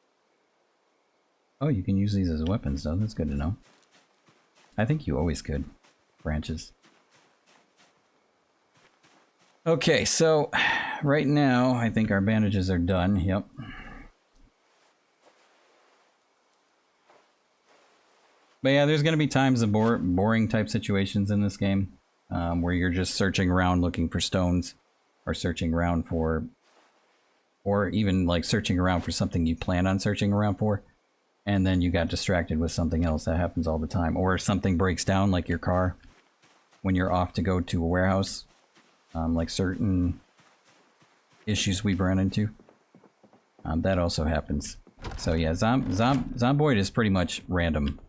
Oh, you can use these as weapons though, that's good to know. I think you always could. Branches. Okay, so right now I think our bandages are done, yep. But yeah, there's going to be times of boring type situations in this game where you're just searching around looking for stones, or searching around for, or even like searching around for something you plan on searching around for, and then you got distracted with something else. That happens all the time. Or something breaks down, like your car, when you're off to go to a warehouse, like certain issues we've run into. That also happens. So yeah, Zomboid is pretty much random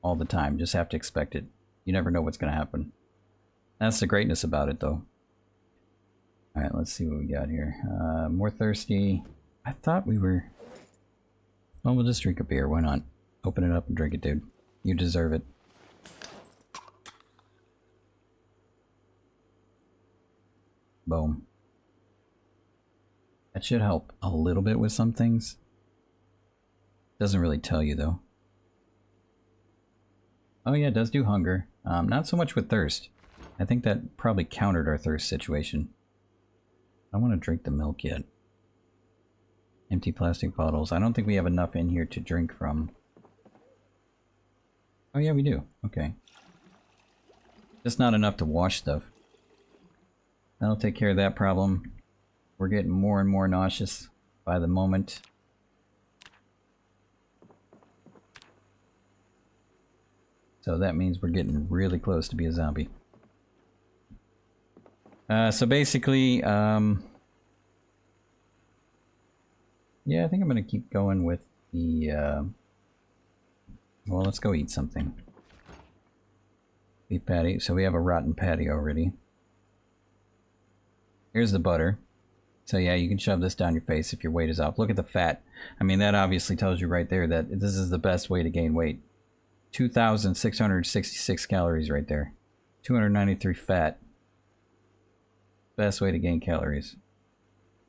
all the time. Just have to expect it. You never know what's going to happen. That's the greatness about it, though. Alright, let's see what we got here. More thirsty. I thought we were... Well, we'll just drink a beer. Why not? Open it up and drink it, dude. You deserve it. Boom. That should help a little bit with some things. Doesn't really tell you, though. Oh yeah, it does do hunger. Not so much with thirst. I think that probably countered our thirst situation. I don't want to drink the milk yet. Empty plastic bottles. I don't think we have enough in here to drink from. Oh yeah, we do. Okay. Just not enough to wash stuff. That'll take care of that problem. We're getting more and more nauseous by the moment. So that means we're getting really close to be a zombie. So basically, yeah, I think I'm going to keep going with the, well, let's go eat something. Beef patty. So we have a rotten patty already. Here's the butter. So yeah, you can shove this down your face if your weight is off. Look at the fat. I mean, that obviously tells you right there that this is the best way to gain weight. 2,666 calories right there. 293 fat. Best way to gain calories.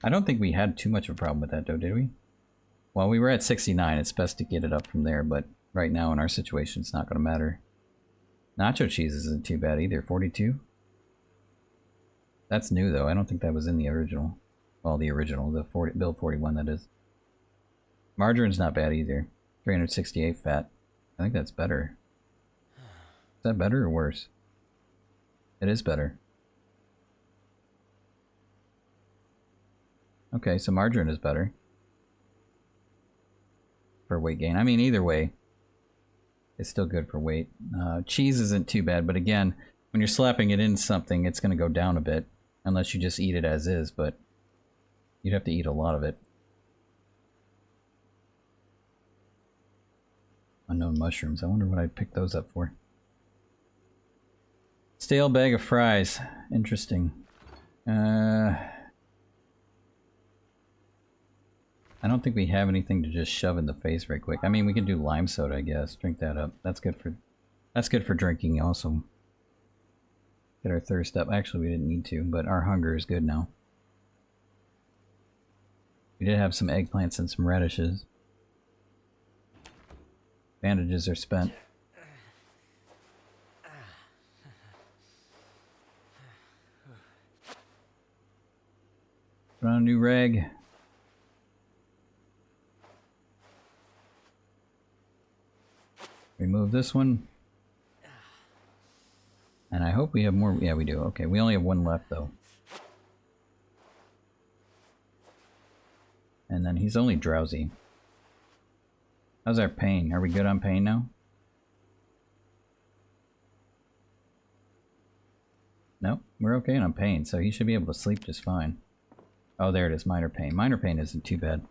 I don't think we had too much of a problem with that though, did we? Well, we were at 69. It's best to get it up from there, but right now in our situation, it's not going to matter. Nacho cheese isn't too bad either. 42. That's new though. I don't think that was in the original. Well, the original, the build 41, that is. Margarine's not bad either. 368 fat. I think that's better. Is that better or worse? It is better. Okay, so margarine is better. For weight gain. I mean, either way, it's still good for weight. Cheese isn't too bad, but again, when you're slapping it in something, it's going to go down a bit. Unless you just eat it as is, but you'd have to eat a lot of it. Unknown mushrooms. I wonder what I'd pick those up for. Stale bag of fries. Interesting. I don't think we have anything to just shove in the face right quick. I mean, we can do lime soda, I guess. Drink that up. That's good for drinking also. Get our thirst up. Actually, we didn't need to, but our hunger is good now. We did have some eggplants and some radishes. Bandages are spent. Put on a new rag. Remove this one. And I hope we have more. Yeah, we do. Okay, we only have one left though. And then he's only drowsy. How's our pain? Are we good on pain now? No, we're okay on pain, so he should be able to sleep just fine. Oh, there it is, minor pain. Minor pain isn't too bad.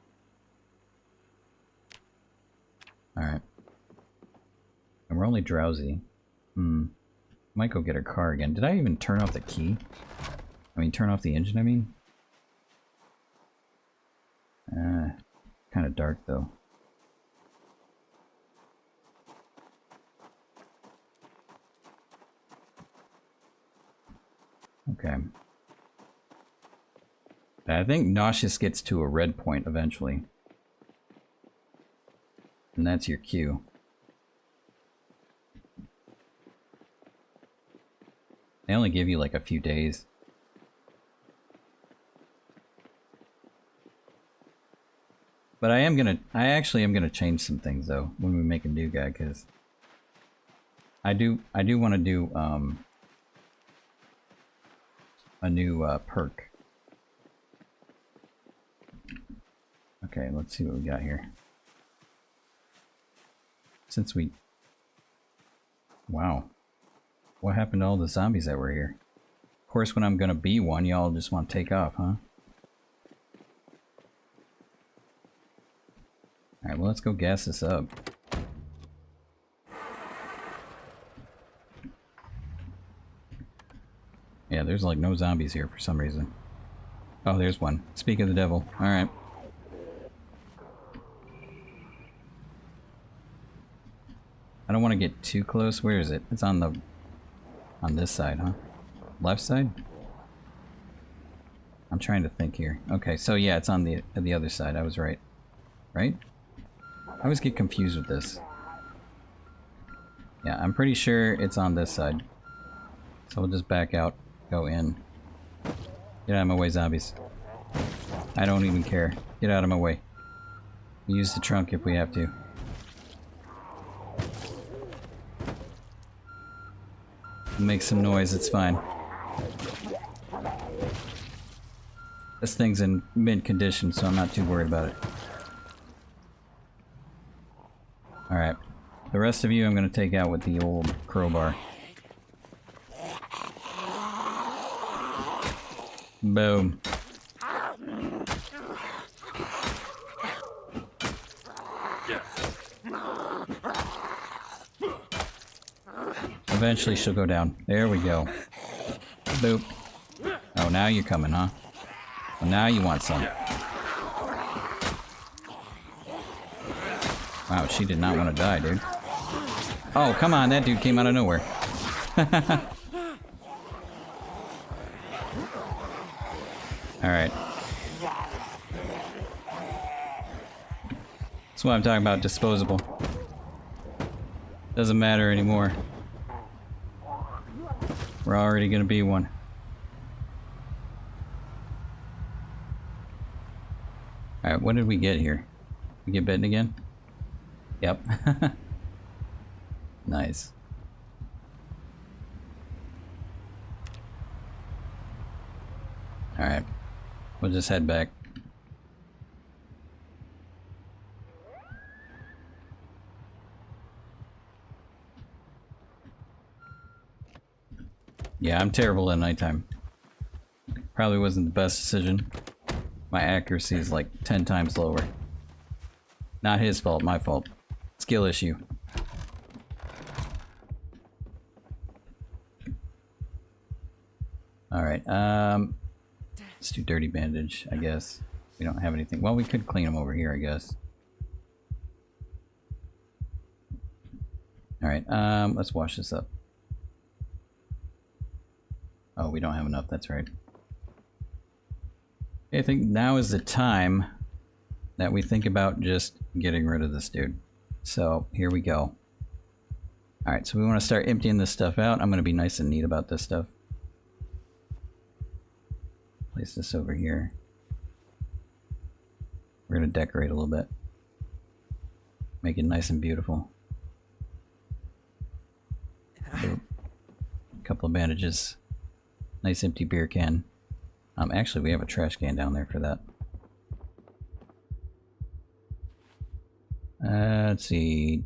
Alright. And we're only drowsy. Might go get our car again. Did I even turn off the key? I mean, turn off the engine, I mean? Kind of dark, though. Okay. I think nauseous gets to a red point eventually. And that's your cue. They only give you like a few days. But I actually am gonna change some things though when we make a new guy, because I do want to do a new perk. Okay, let's see what we got here. Since we... Wow. What happened to all the zombies that were here? Of course, when I'm gonna be one, y'all just want to take off, huh? Alright, well, let's go gas this up. Yeah, there's like no zombies here for some reason. Oh, there's one. Speak of the devil. Alright. I don't want to get too close. Where is it? It's on this side, huh? Left side? I'm trying to think here. Okay, so yeah, it's on the other side. I was right. Right? I always get confused with this. Yeah, I'm pretty sure it's on this side. So we'll just back out, go in. Get out of my way, zombies. I don't even care. Get out of my way. Use the trunk if we have to. Make some noise, it's fine. This thing's in mint condition, so I'm not too worried about it. Alright. The rest of you I'm going to take out with the old crowbar. Boom. Eventually she'll go down. There we go. Boop. Oh, now you're coming, huh? Well, now you want some. Wow, she did not want to die, dude. Oh, come on, that dude came out of nowhere. Alright. That's what I'm talking about, disposable. Doesn't matter anymore. We're already gonna be one. Alright, what did we get here? We get bitten again? Yep. Nice. Alright. We'll just head back. Yeah, I'm terrible at nighttime. Probably wasn't the best decision. My accuracy is like 10 times lower. Not his fault, my fault. Skill issue. Alright, let's do dirty bandage, I guess. We don't have anything. Well, we could clean them over here, I guess. Alright, let's wash this up. Oh, we don't have enough, that's right. I think now is the time that we think about just getting rid of this dude. So here we go. Alright, so we want to start emptying this stuff out. I'm going to be nice and neat about this stuff. Place this over here. We're going to decorate a little bit. Make it nice and beautiful. A couple of bandages. Nice empty beer can. Actually, we have a trash can down there for that. Let's see.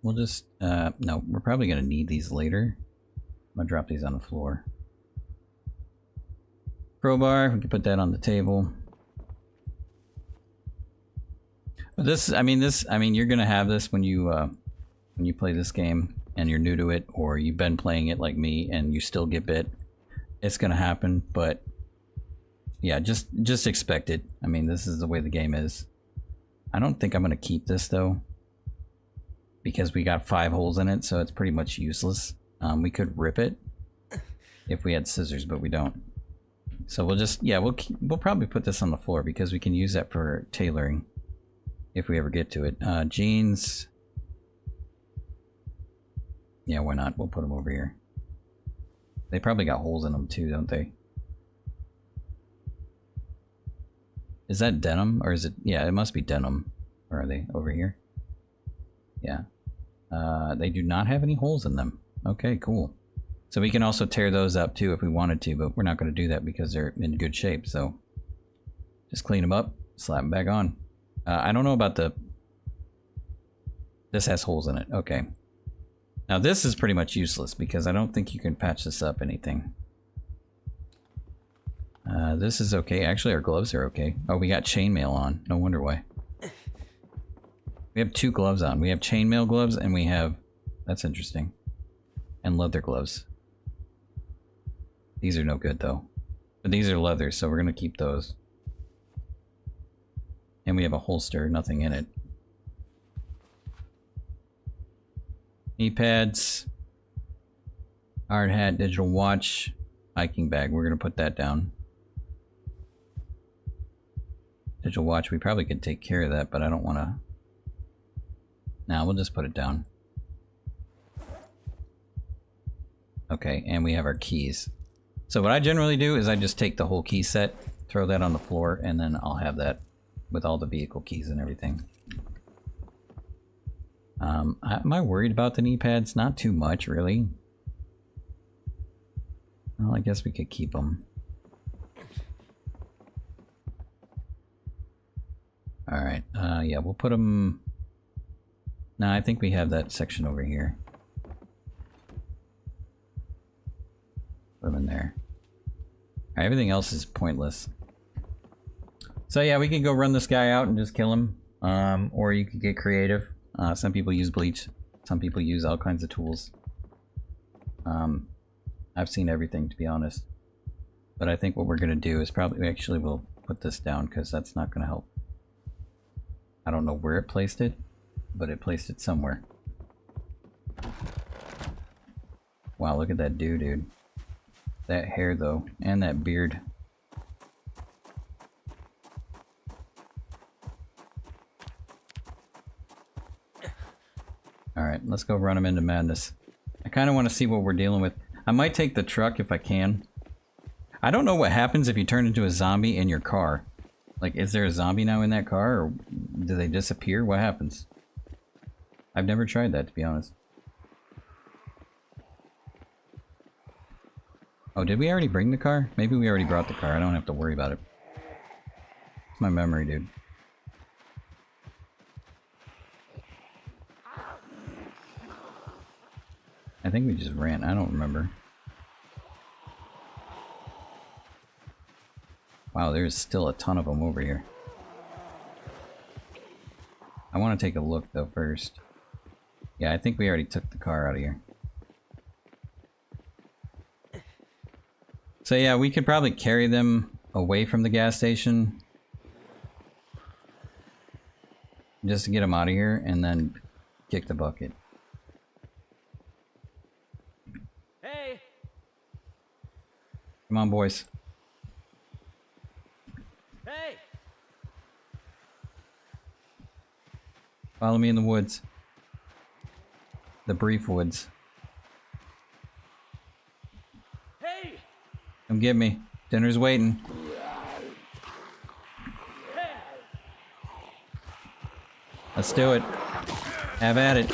We'll just, no, we're probably going to need these later. I'm going to drop these on the floor. Crowbar, we can put that on the table. This, I mean, you're going to have this when you play this game and you're new to it, or you've been playing it like me and you still get bit. It's going to happen, but yeah, just expect it. I mean, this is the way the game is. I don't think I'm going to keep this though, because we got 5 holes in it, so it's pretty much useless. We could rip it if we had scissors, but we don't. So we'll just, yeah, we'll probably put this on the floor because we can use that for tailoring if we ever get to it. Jeans. Yeah, why not? We'll put them over here. They probably got holes in them too, don't they? Is that denim? Or is it... Yeah, it must be denim. Or are they over here? Yeah. They do not have any holes in them. Okay, cool. So we can also tear those up too if we wanted to, but we're not going to do that because they're in good shape. So just clean them up, slap them back on. I don't know about the... This has holes in it. Okay. Now this is pretty much useless because I don't think you can patch this up anything. This is okay. Actually, our gloves are okay. Oh, we got chainmail on. No wonder why. We have 2 gloves on. We have chainmail gloves and we have... That's interesting. And leather gloves. These are no good though. But these are leather, so we're going to keep those. And we have a holster, nothing in it. Knee pads. Hard hat, digital watch, hiking bag. We're going to put that down. Digital watch, we probably could take care of that, but I don't want to... Nah, we'll just put it down. Okay, and we have our keys. So what I generally do is I just take the whole key set, throw that on the floor, and then I'll have that with all the vehicle keys and everything. Am I worried about the knee pads? Not too much, really. Well, I guess we could keep them. Alright, yeah, we'll put them... No, I think we have that section over here. Put them in there. Alright, everything else is pointless. So yeah, we can go run this guy out and just kill him. Or you could get creative. Some people use bleach. Some people use all kinds of tools. I've seen everything, to be honest. But I think what we're going to do is probably... Actually, we'll put this down because that's not going to help. I don't know where it placed it, but it placed it somewhere. Wow, look at that dude. That hair, though, and that beard. Alright, let's go run him into madness. I kind of want to see what we're dealing with. I might take the truck if I can. I don't know what happens if you turn into a zombie in your car. Like, is there a zombie now in that car, or do they disappear? What happens? I've never tried that, to be honest. Oh, did we already bring the car? Maybe we already brought the car. I don't have to worry about it. It's my memory, dude. I think we just ran. I don't remember. Wow, there's still a ton of them over here. I want to take a look, though, first. Yeah, I think we already took the car out of here. So yeah, we could probably carry them away from the gas station. Just to get them out of here, and then kick the bucket. Hey! Come on, boys. Hey! Follow me in the woods. The brief woods. Hey! Come get me. Dinner's waiting. Let's do it. Have at it.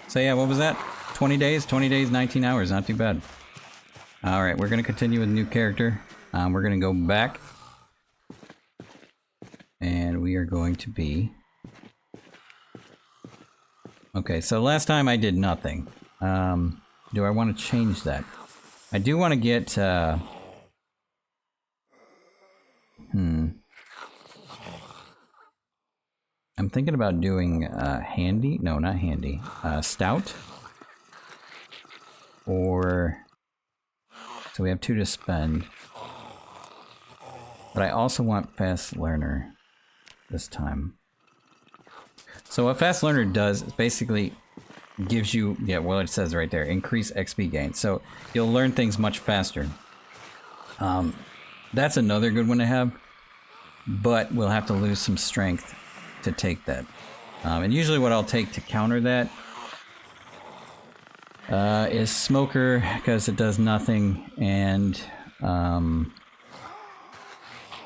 So yeah, what was that? 20 days? 20 days, 19 hours. Not too bad. Alright, we're going to continue with a new character. We're going to go back. And we are going to be... Okay, so last time I did nothing. Do I want to change that? I do want to get... I'm thinking about doing handy. No, not handy. Stout. Or... So we have 2 to spend. But I also want fast learner this time. So what fast learner does is basically gives you, yeah, well it says right there, increase XP gain. So you'll learn things much faster. That's another good one to have. But we'll have to lose some strength to take that. And usually what I'll take to counter that is Smoker, because it does nothing, and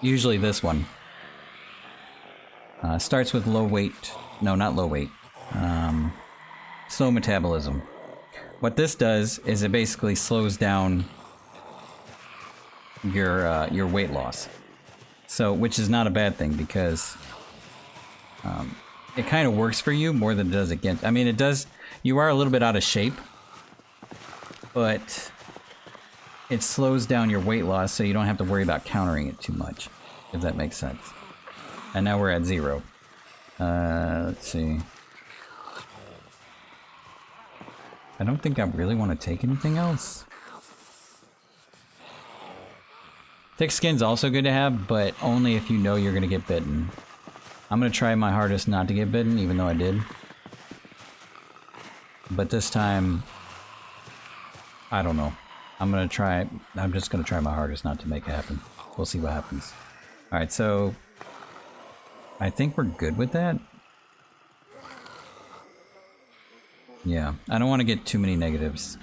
usually this one. Starts with low weight. No, not low weight. Slow metabolism. What this does is it basically slows down your weight loss. So, which is not a bad thing because it kind of works for you more than it does against. I mean, it does. You are a little bit out of shape, but it slows down your weight loss, so you don't have to worry about countering it too much, if that makes sense. And now we're at 0. Let's see. I don't think I really want to take anything else. Thick skin's also good to have, but only if you know you're going to get bitten. I'm going to try my hardest not to get bitten, even though I did. But this time, I don't know. I'm just going to try my hardest not to make it happen. We'll see what happens. Alright, so I think we're good with that. Yeah, I don't want to get too many negatives.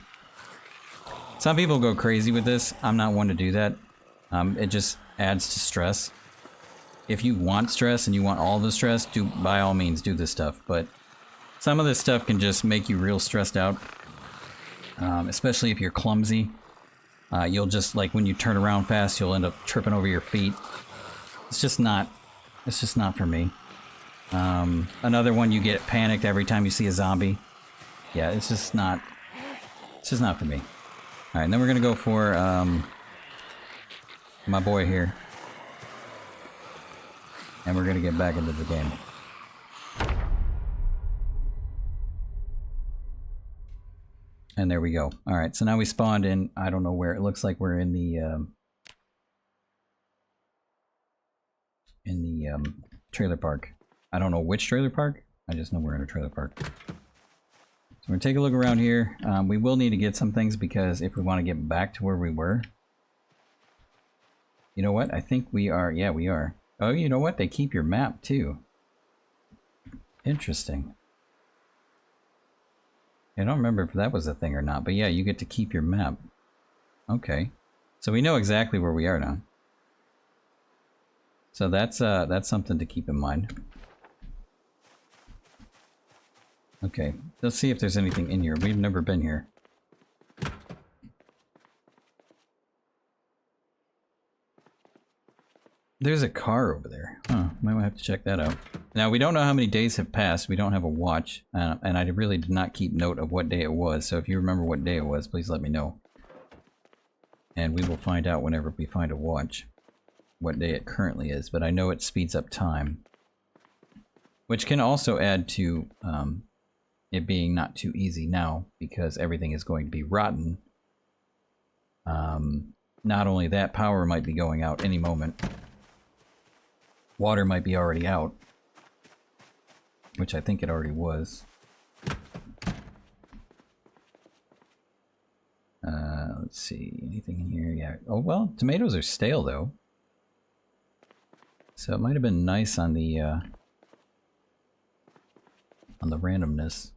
Some people go crazy with this. I'm not one to do that. It just adds to stress. If you want stress and you want all the stress, by all means do this stuff. But some of this stuff can just make you real stressed out. Especially if you're clumsy. You'll just, like, when you turn around fast, you'll end up tripping over your feet. It's just not for me. Another one, you get panicked every time you see a zombie. Yeah, it's just not for me. Alright, and then we're gonna go for, my boy here. And we're gonna get back into the game. And there we go. Alright, so now we spawned in, I don't know where, it looks like we're in the trailer park. I don't know which trailer park, I just know we're in a trailer park. So we're gonna take a look around here. We will need to get some things because if we want to get back to where we were. You know what? I think we are. Yeah, we are. Oh, you know what? They keep your map too. Interesting. I don't remember if that was a thing or not, but yeah, you get to keep your map. Okay. So we know exactly where we are now. So that's something to keep in mind. Okay, let's see if there's anything in here. We've never been here. There's a car over there. Huh, might have to check that out. Now, we don't know how many days have passed. We don't have a watch. And I really did not keep note of what day it was. So if you remember what day it was, please let me know. And we will find out whenever we find a watch what day it currently is. But I know it speeds up time. Which can also add to it being not too easy now. Because everything is going to be rotten. Not only that, power might be going out any moment. Water might be already out. Which I think it already was. Let's see. Anything in here? Yeah. Oh, well, tomatoes are stale, though. So it might have been nice on the randomness,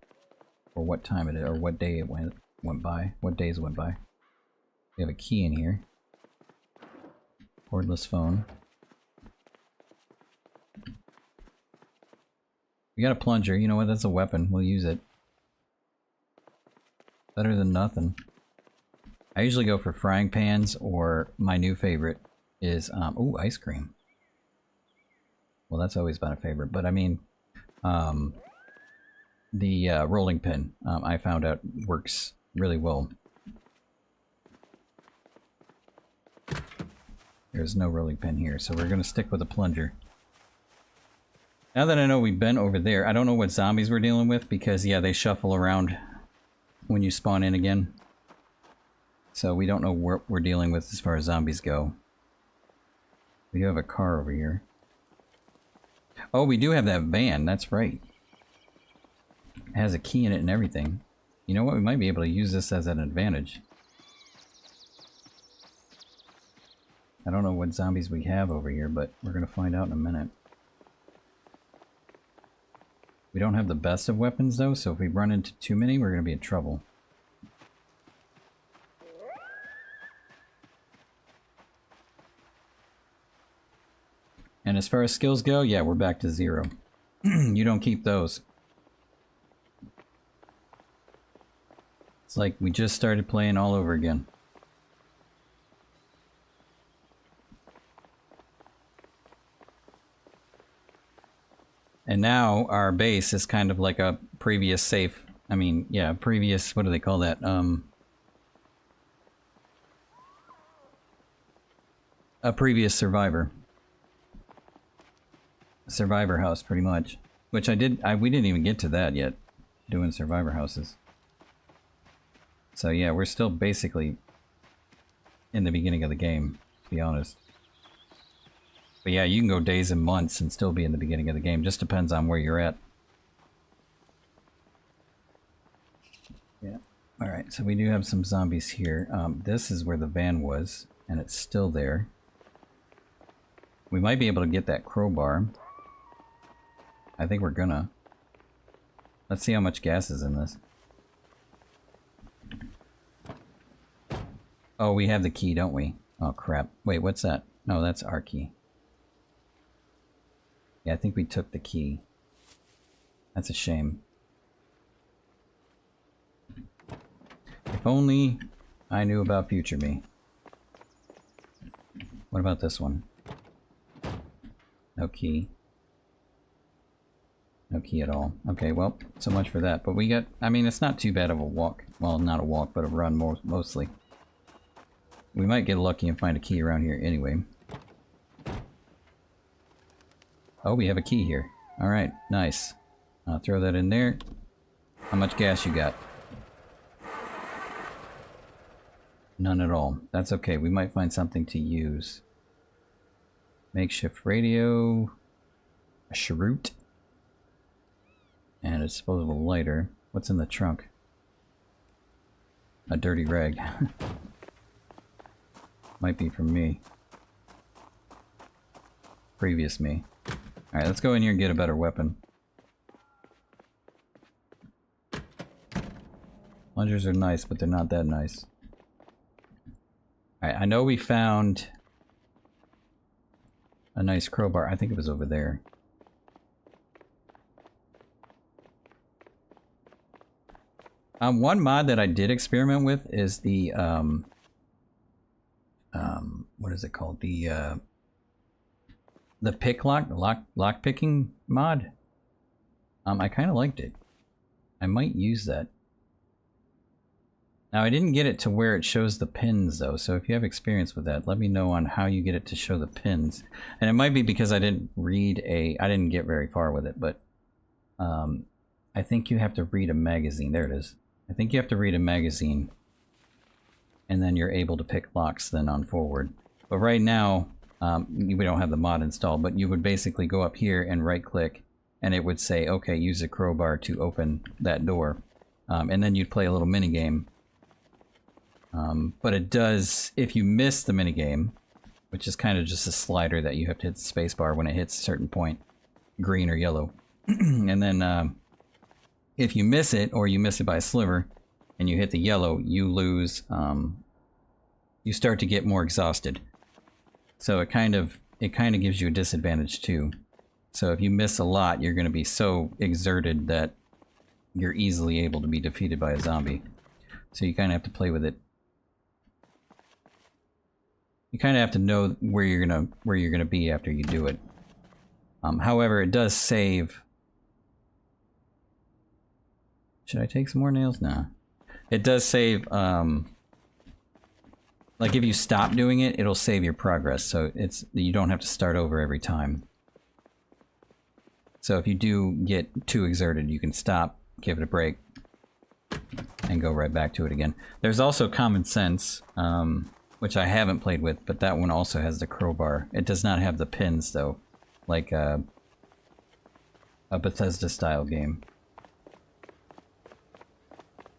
or what time it is, or what day it went by, what days went by. We have a key in here. Cordless phone. We got a plunger. You know what? That's a weapon. We'll use it. Better than nothing. I usually go for frying pans, or my new favorite is, ooh, ice cream. Well, that's always been a favorite, but I mean, the rolling pin, I found out works really well. There's no rolling pin here, so we're going to stick with a plunger. Now that I know we've been over there, I don't know what zombies we're dealing with, because, yeah, they shuffle around when you spawn in again. So we don't know what we're dealing with as far as zombies go. We do have a car over here. Oh, we do have that van, that's right. It has a key in it and everything. You know what, we might be able to use this as an advantage. I don't know what zombies we have over here, but we're going to find out in a minute. We don't have the best of weapons though, so if we run into too many, we're going to be in trouble. And as far as skills go, yeah, we're back to 0. You don't keep those. It's like we just started playing all over again. And now our base is kind of like a previous safe. I mean, yeah, previous, what do they call that? A previous survivor. Survivor house, pretty much. Which we didn't even get to that yet, doing survivor houses. So yeah, we're still basically in the beginning of the game, to be honest. But yeah, you can go days and months and still be in the beginning of the game. Just depends on where you're at. Yeah. Alright, so we do have some zombies here. This is where the van was, and it's still there. We might be able to get that crowbar. I think we're gonna. Let's see how much gas is in this. Oh, we have the key, don't we? Oh, crap. Wait, what's that? No, that's our key. Yeah, I think we took the key. That's a shame. If only I knew about future me. What about this one? No key. No key at all. Okay, well, so much for that. But we got, I mean, it's not too bad of a walk. Well, not a walk, but a run mostly. We might get lucky and find a key around here anyway. Oh, we have a key here. Alright, nice. I'll throw that in there. How much gas you got? None at all. That's okay. We might find something to use. Makeshift radio. A cheroot. And a disposable lighter. What's in the trunk? A dirty rag. Might be from me. Previous me. Alright, let's go in here and get a better weapon. Plungers are nice, but they're not that nice. Alright, I know we found a nice crowbar. I think it was over there. One mod that I did experiment with is the what is it called? The pick lock picking mod. I kind of liked it. I might use that. Now I didn't get it to where it shows the pins though, so if you have experience with that, let me know on how you get it to show the pins. And it might be because I didn't get very far with it, but I think you have to read a magazine. There it is. I think you have to read a magazine, and then you're able to pick locks then on forward. But right now, we don't have the mod installed, but you would basically go up here and right click, and it would say, okay, use a crowbar to open that door. And then you'd play a little mini game. But it does, if you miss the mini game, which is kind of just a slider that you have to hit the spacebar when it hits a certain point, green or yellow. And then if you miss it, or you miss it by a sliver, and you hit the yellow, you lose, you start to get more exhausted. So it kind of gives you a disadvantage too. So if you miss a lot, you're going to be so exerted that you're easily able to be defeated by a zombie. So you kind of have to play with it. You kind of have to know where you're gonna be after you do it. However, it does save. Should I take some more nails? Nah. It does save. Like if you stop doing it, it'll save your progress. So you don't have to start over every time. So if you do get too exerted, you can stop, give it a break, and go right back to it again. There's also Common Sense, which I haven't played with, but that one also has the crowbar. It does not have the pins though, like a Bethesda style game,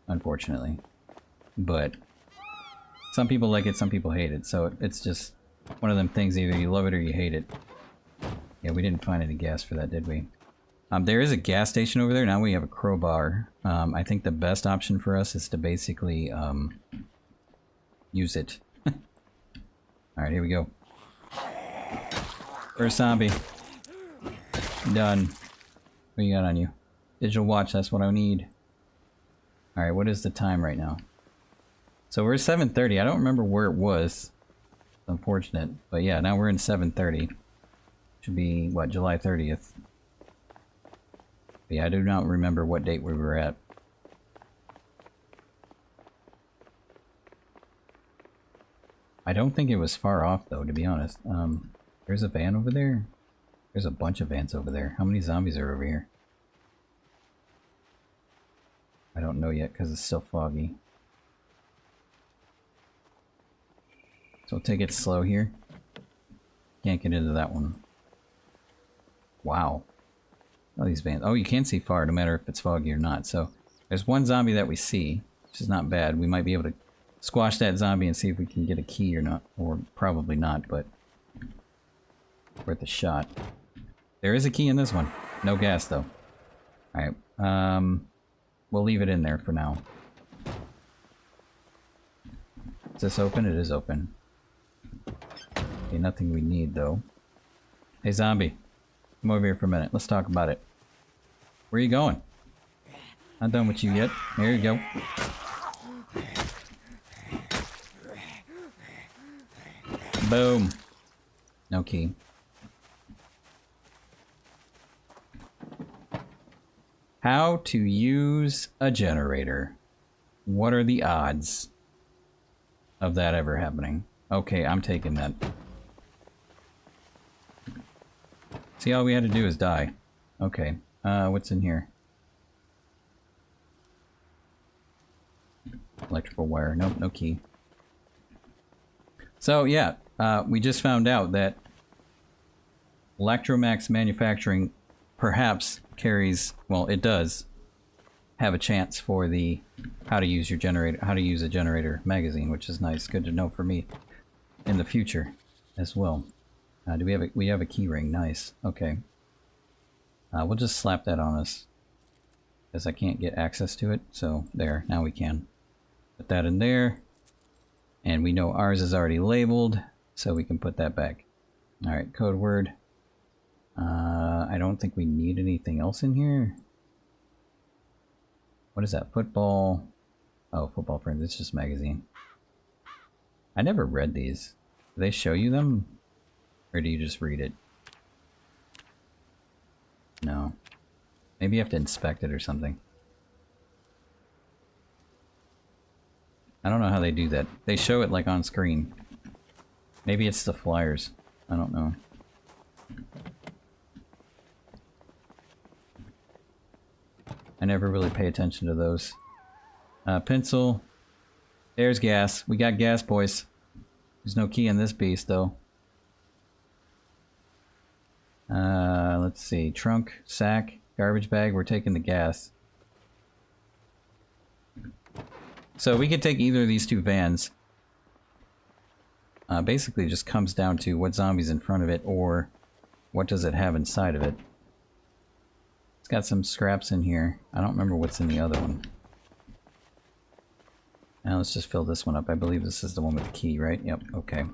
unfortunately. But some people like it, some people hate it, so it's just one of them things, either you love it or you hate it. Yeah, we didn't find any gas for that, did we? There is a gas station over there. Now we have a crowbar. I think the best option for us is to basically use it. Alright, here we go. First zombie. Done. What you got on you? Digital watch, that's what I need. Alright, what is the time right now? So we're 7:30. I don't remember where it was. It's unfortunate. But yeah, now we're in 7:30. Should be, what, July 30th. But yeah, I do not remember what date we were at. I don't think it was far off, though, to be honest. There's a van over there. There's a bunch of vans over there. How many zombies are over here? I don't know yet, because it's still foggy. So we'll take it slow here. Can't get into that one. Wow. Oh, these vans. Oh, you can see far, no matter if it's foggy or not. So there's one zombie that we see, which is not bad. We might be able to squash that zombie and see if we can get a key or not. Or probably not, but worth a shot. There is a key in this one. No gas, though. Alright. We'll leave it in there for now. Is this open? It is open. Okay, nothing we need, though. Hey, zombie. Come over here for a minute. Let's talk about it. Where are you going? Not done with you yet. There you go. Boom. No key. How to use a generator. What are the odds of that ever happening? Okay, I'm taking that. See, all we had to do is die. Okay, what's in here? Electrical wire. Nope, no key. So, yeah, we just found out that Electromax Manufacturing perhaps carries, well, it does have a chance for the how to use your generator, how to use a generator magazine, which is nice. Good to know for me in the future as well. Do we have a key ring? Nice. Okay. We'll just slap that on us because I can't get access to it. So there, now we can put that in there, and we know ours is already labeled, so we can put that back. All right, code word. I don't think we need anything else in here. What is that? Football. Oh, football friends. It's just magazine. I never read these. Do they show you them? Or do you just read it? No. Maybe you have to inspect it or something. I don't know how they do that. They show it like on screen. Maybe it's the flyers. I don't know. I never really pay attention to those. Pencil. There's gas. We got gas, boys. There's no key in this beast, though. Let's see. Trunk, sack, garbage bag. We're taking the gas. So we could take either of these two vans. basically just comes down to what zombie's in front of it or what does it have inside of it. It's got some scraps in here. I don't remember what's in the other one. Now let's just fill this one up. I believe this is the one with the key, right? Yep, okay.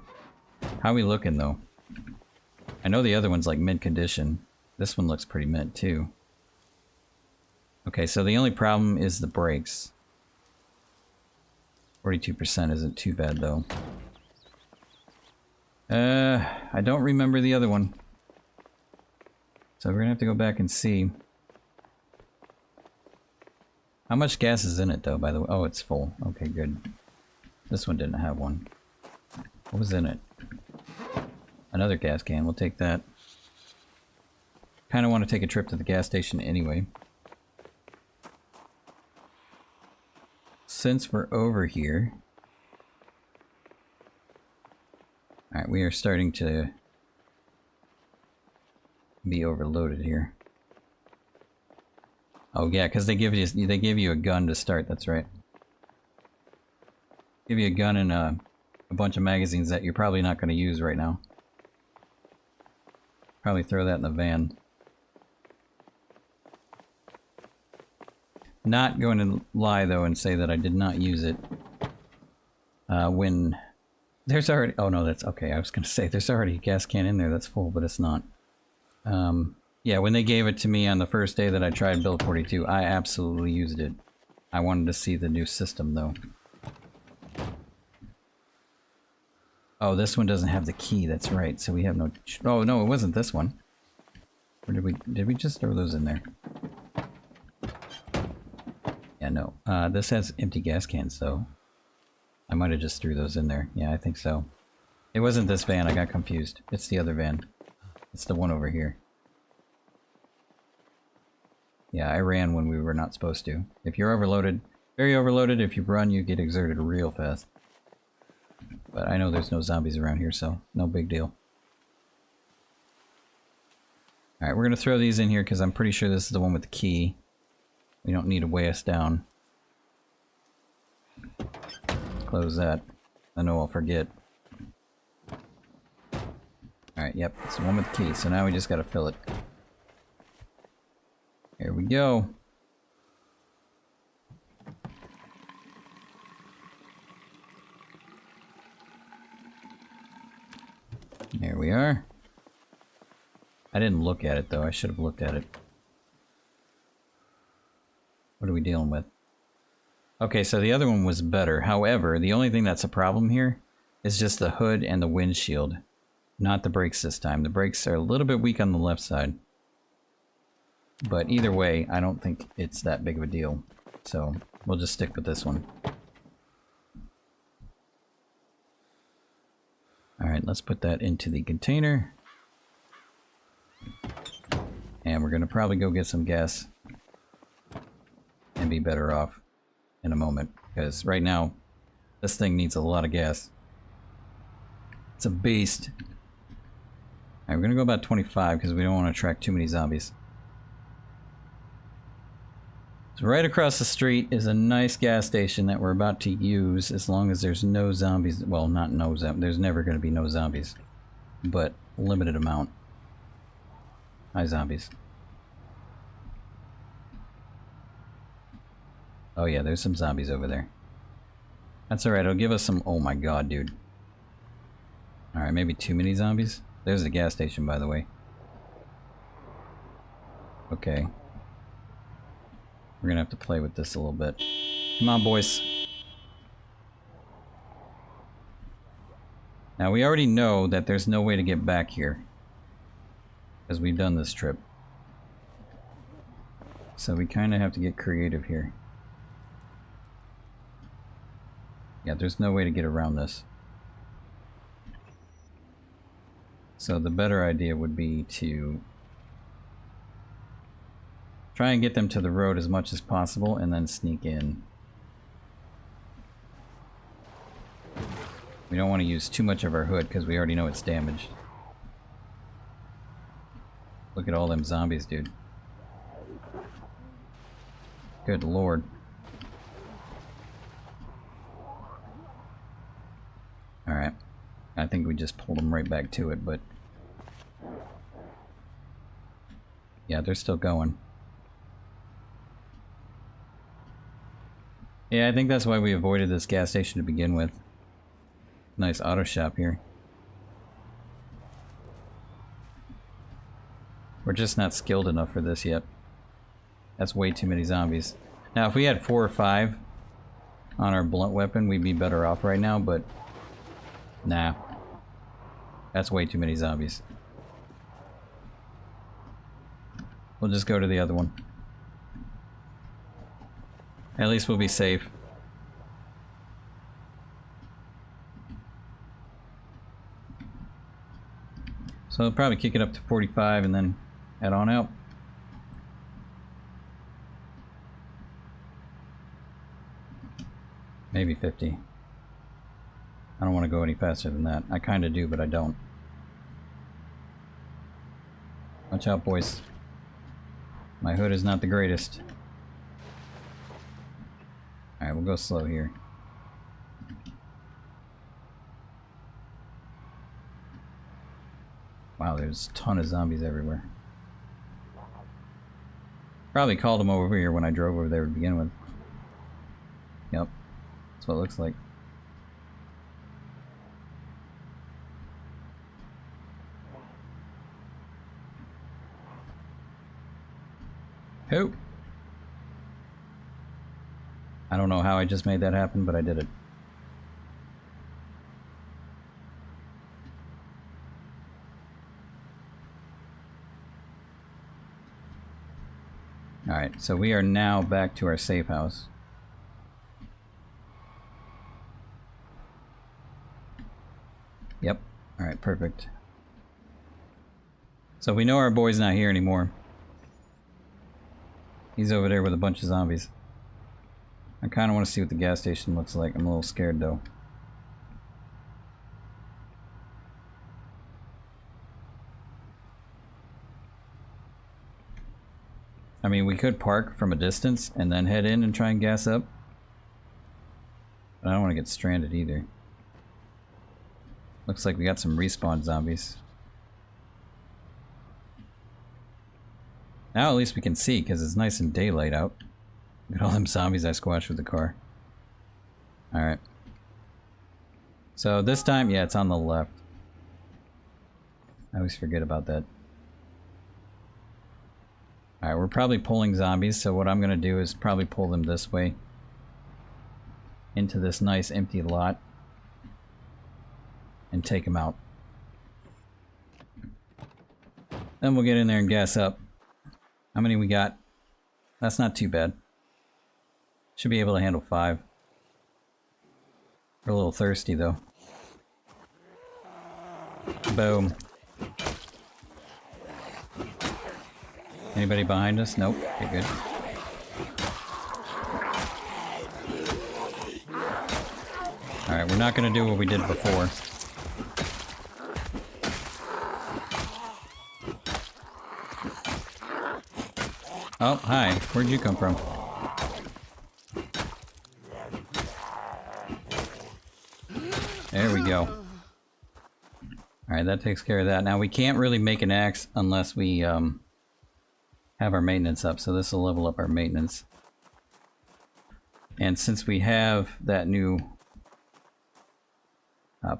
How are we looking though? I know the other one's like mint condition. This one looks pretty mint too. Okay, so the only problem is the brakes. 42% isn't too bad though. I don't remember the other one. So we're gonna have to go back and see. How much gas is in it though, by the way? Oh, it's full. Okay, good. This one didn't have one. What was in it? Another gas can. We'll take that. Kind of want to take a trip to the gas station anyway. Since we're over here... Alright, we are starting to be overloaded here. Oh yeah, because they give you a gun to start, that's right. Give you a gun and a bunch of magazines that you're probably not going to use right now. Probably throw that in the van. Not going to lie though and say that I did not use it when there's already... Oh no, that's okay. I was going to say there's already a gas can in there that's full, but it's not. Yeah, when they gave it to me on the first day that I tried Build 42, I absolutely used it. I wanted to see the new system though. Oh, this one doesn't have the key, that's right. So we have no... Oh no, it wasn't this one. Or did we just throw those in there? Yeah, no. This has empty gas cans though. I might have just threw those in there. Yeah, I think so. It wasn't this van, I got confused. It's the other van. It's the one over here. Yeah, I ran when we were not supposed to. If you're overloaded, very overloaded, if you run, you get exerted real fast. But I know there's no zombies around here, so no big deal. Alright, we're going to throw these in here because I'm pretty sure this is the one with the key. We don't need to weigh us down. Close that. I know I'll forget. Alright, yep, it's the one with the key, so now we just gotta fill it. Here we go. There we are. I didn't look at it though, I should have looked at it. What are we dealing with? Okay, so the other one was better. However, the only thing that's a problem here is just the hood and the windshield. Not the brakes this time. The brakes are a little bit weak on the left side. But either way, I don't think it's that big of a deal. So, we'll just stick with this one. Alright, let's put that into the container. And we're going to probably go get some gas. And be better off in a moment. Because right now, this thing needs a lot of gas. It's a beast. Alright, we're going to go about 25 because we don't want to attract too many zombies. So right across the street is a nice gas station that we're about to use as long as there's no zombies. Well, not no zombies. There's never going to be no zombies. But limited amount. Hi, zombies. Oh yeah, there's some zombies over there. That's alright, it'll give us some... Oh my god, dude. Alright, maybe too many zombies? There's the gas station, by the way. Okay. We're gonna have to play with this a little bit. Come on, boys. Now, we already know that there's no way to get back here. Because we've done this trip. So we kind of have to get creative here. Yeah, there's no way to get around this. So the better idea would be to try and get them to the road as much as possible and then sneak in. We don't want to use too much of our hood because we already know it's damaged. Look at all them zombies, dude. Good lord. Alright. I think we just pulled them right back to it, but... yeah, they're still going. Yeah, I think that's why we avoided this gas station to begin with. Nice auto shop here. We're just not skilled enough for this yet. That's way too many zombies. Now, if we had 4 or 5 on our blunt weapon, we'd be better off right now, but... nah. That's way too many zombies. We'll just go to the other one. At least we'll be safe. So I'll probably kick it up to 45 and then head on out. Maybe 50. I don't want to go any faster than that. I kind of do, but I don't. Watch out, boys. My hood is not the greatest. Alright, we'll go slow here. Wow, there's a ton of zombies everywhere. Probably called them over here when I drove over there to begin with. Yep, that's what it looks like. Who? I don't know how I just made that happen, but I did it. Alright, so we are now back to our safe house. Yep. Alright, perfect. So we know our boy's not here anymore. He's over there with a bunch of zombies. I kind of want to see what the gas station looks like. I'm a little scared though. I mean, we could park from a distance and then head in and try and gas up. But I don't want to get stranded either. Looks like we got some respawn zombies. Now at least we can see because it's nice and daylight out. Look at all them zombies I squashed with the car. Alright. So this time, yeah, it's on the left. I always forget about that. Alright, we're probably pulling zombies, so what I'm going to do is probably pull them this way. Into this nice empty lot. And take them out. Then we'll get in there and gas up. How many we got? That's not too bad. Should be able to handle 5. We're a little thirsty though. Boom. Anybody behind us? Nope. Okay, good. Alright, we're not gonna do what we did before. Oh, hi. Where'd you come from? There we go. Alright, that takes care of that. Now, we can't really make an axe unless we have our maintenance up, so this will level up our maintenance. And since we have that new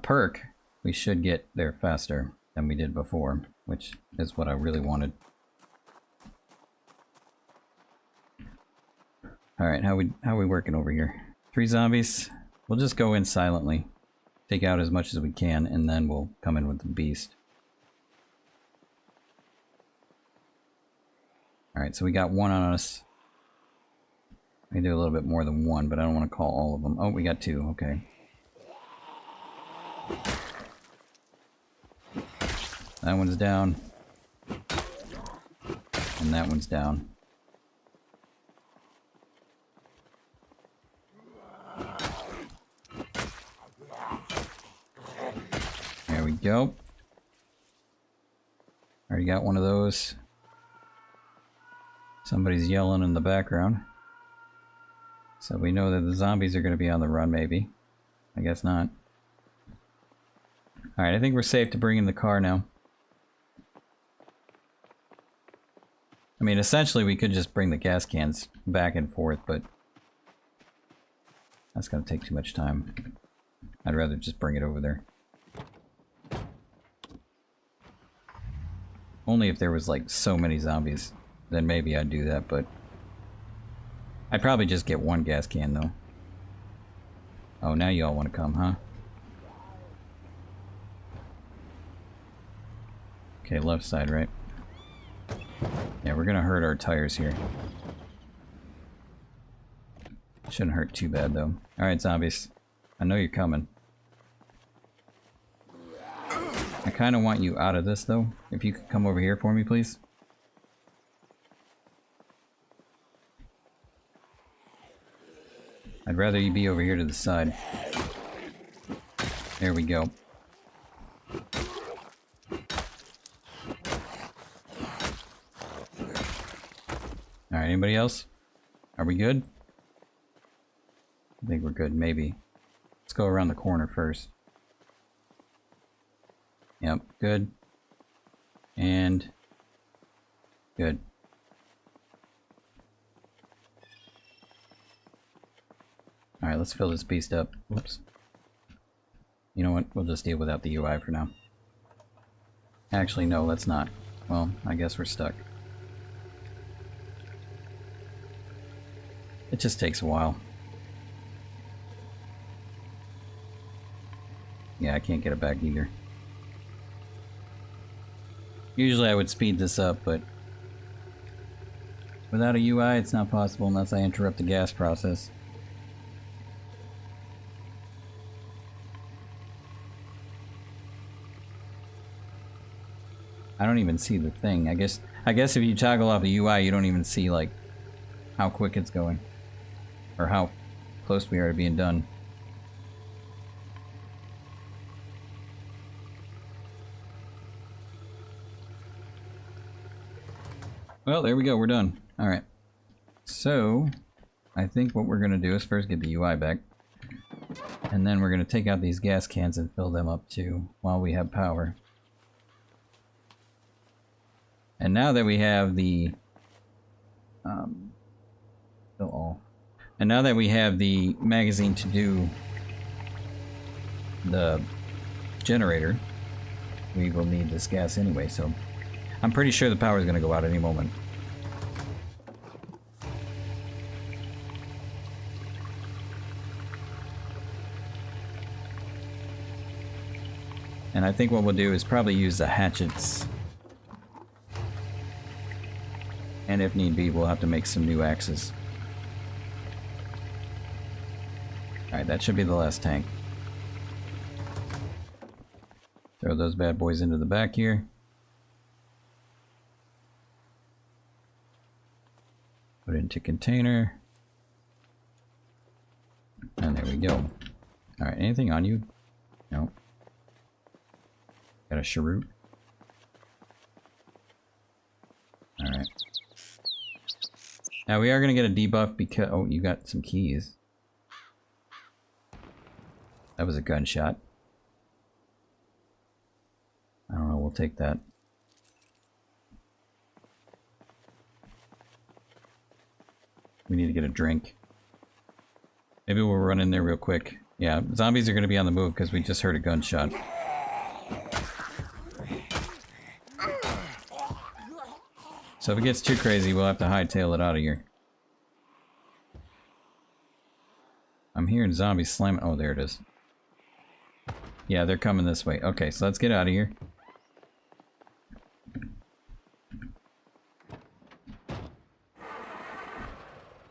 perk, we should get there faster than we did before, which is what I really wanted. Alright, how we working over here? 3 zombies. We'll just go in silently. Take out as much as we can, and then we'll come in with the beast. Alright, so we got 1 on us. I can do a little bit more than 1, but I don't want to call all of them. Oh, we got 2, okay. That one's down. And that one's down. There we go. Already got one of those. Somebody's yelling in the background. So we know that the zombies are going to be on the run, maybe. I guess not. Alright, I think we're safe to bring in the car now. I mean, essentially we could just bring the gas cans back and forth, but that's gonna take too much time. I'd rather just bring it over there. Only if there was like so many zombies, then maybe I'd do that, but I'd probably just get one gas can though. Oh, now you all want to come, huh? Okay, left side, right? Yeah, we're gonna hurt our tires here. Shouldn't hurt too bad though. Alright, zombies. I know you're coming. I kind of want you out of this though. If you could come over here for me, please. I'd rather you be over here to the side. There we go. Alright, anybody else? Are we good? I think we're good, maybe. Let's go around the corner first. Yep, good. And good. Alright, let's fill this beast up. Whoops. You know what? We'll just deal without the UI for now. Actually, no, let's not. Well, I guess we're stuck. It just takes a while. Yeah, I can't get it back either. Usually I would speed this up, but without a UI it's not possible unless I interrupt the gas process. I don't even see the thing. I guess if you toggle off the UI you don't even see like how quick it's going. Or how close we are to being done. Well, there we go, we're done. Alright. So, I think what we're going to do is first get the UI back. And then we're going to take out these gas cans and fill them up too, while we have power. And now that we have the... fill all. And now that we have the magazine to do the generator, we will need this gas anyway, so... I'm pretty sure the power is going to go out any moment. And I think what we'll do is probably use the hatchets. And if need be, we'll have to make some new axes. Alright, that should be the last tank. Throw those bad boys into the back here. Put it into container. And there we go. Alright, anything on you? No. Got a cheroot. Alright. Now we are going to get a debuff because... Oh, you got some keys. That was a gunshot. I don't know, we'll take that. We need to get a drink. Maybe we'll run in there real quick. Yeah, zombies are going to be on the move because we just heard a gunshot. So if it gets too crazy, we'll have to hightail it out of here. I'm hearing zombies slamming. Oh, there it is. Yeah, they're coming this way. Okay, so let's get out of here.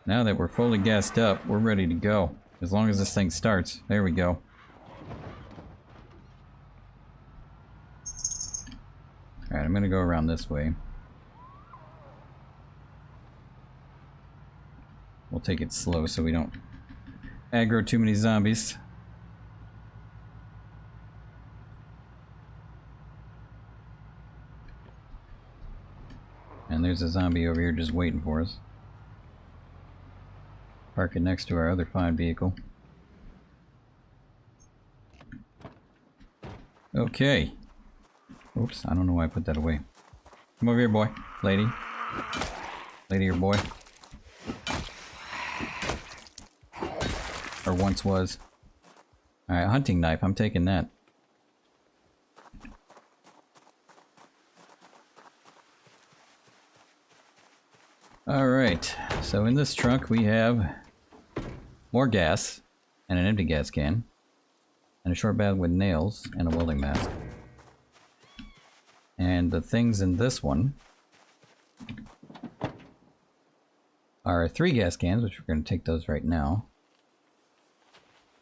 Now that we're fully gassed up, we're ready to go. As long as this thing starts. There we go. Alright, I'm gonna go around this way. We'll take it slow so we don't aggro too many zombies. And there's a zombie over here just waiting for us. Park it next to our other fine vehicle. Okay. Oops, I don't know why I put that away. Come over here, boy. Lady. Lady or boy. Or once was. Alright, hunting knife. I'm taking that. Alright, so in this trunk we have more gas and an empty gas can and a short bag with nails and a welding mask. And the things in this one are 3 gas cans, which we're going to take those right now.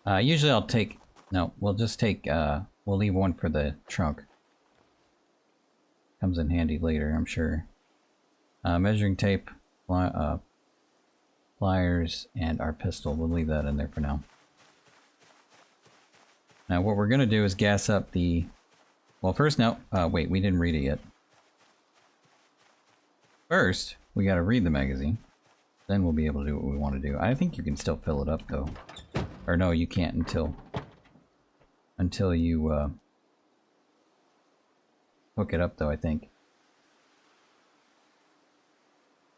Usually I'll take... No, we'll just take... we'll leave one for the trunk. Comes in handy later, I'm sure. Measuring tape, pliers, and our pistol. We'll leave that in there for now. Now what we're going to do is gas up the... Well, first now... wait, we didn't read it yet. First, we got to read the magazine. Then we'll be able to do what we want to do. I think you can still fill it up, though. Or no, you can't until you hook it up, though, I think.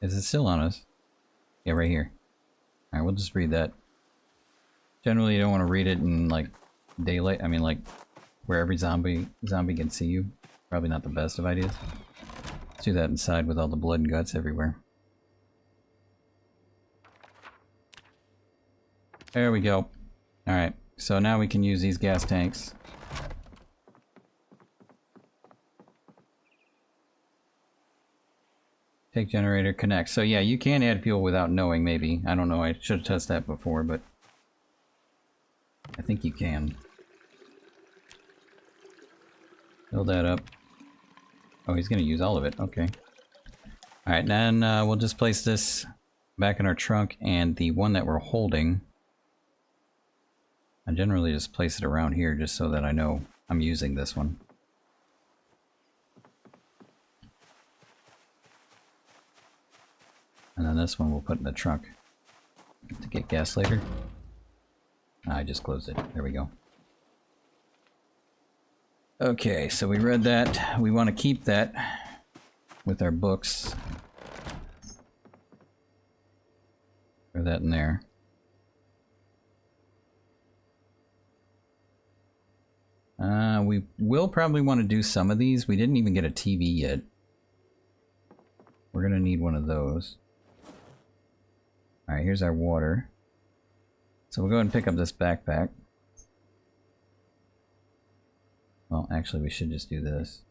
Is it still on us? Yeah, right here. Alright, we'll just read that. Generally, you don't want to read it in, like, daylight. I mean, like, where every zombie can see you. Probably not the best of ideas. Let's do that inside with all the blood and guts everywhere. There we go. Alright, so now we can use these gas tanks. Take generator, connect. So yeah, you can add fuel without knowing, maybe. I don't know, I should have tested that before, but I think you can. Fill that up. Oh, he's gonna use all of it, okay. Alright, then we'll just place this back in our trunk, and the one that we're holding, I generally just place it around here just so that I know I'm using this one. And then this one we'll put in the trunk to get gas later. I just closed it. There we go. Okay, so we read that. We want to keep that with our books. Throw that in there. We will probably want to do some of these. We didn't even get a TV yet. We're going to need one of those. Alright, here's our water. So we'll go ahead and pick up this backpack. Well, actually we should just do this.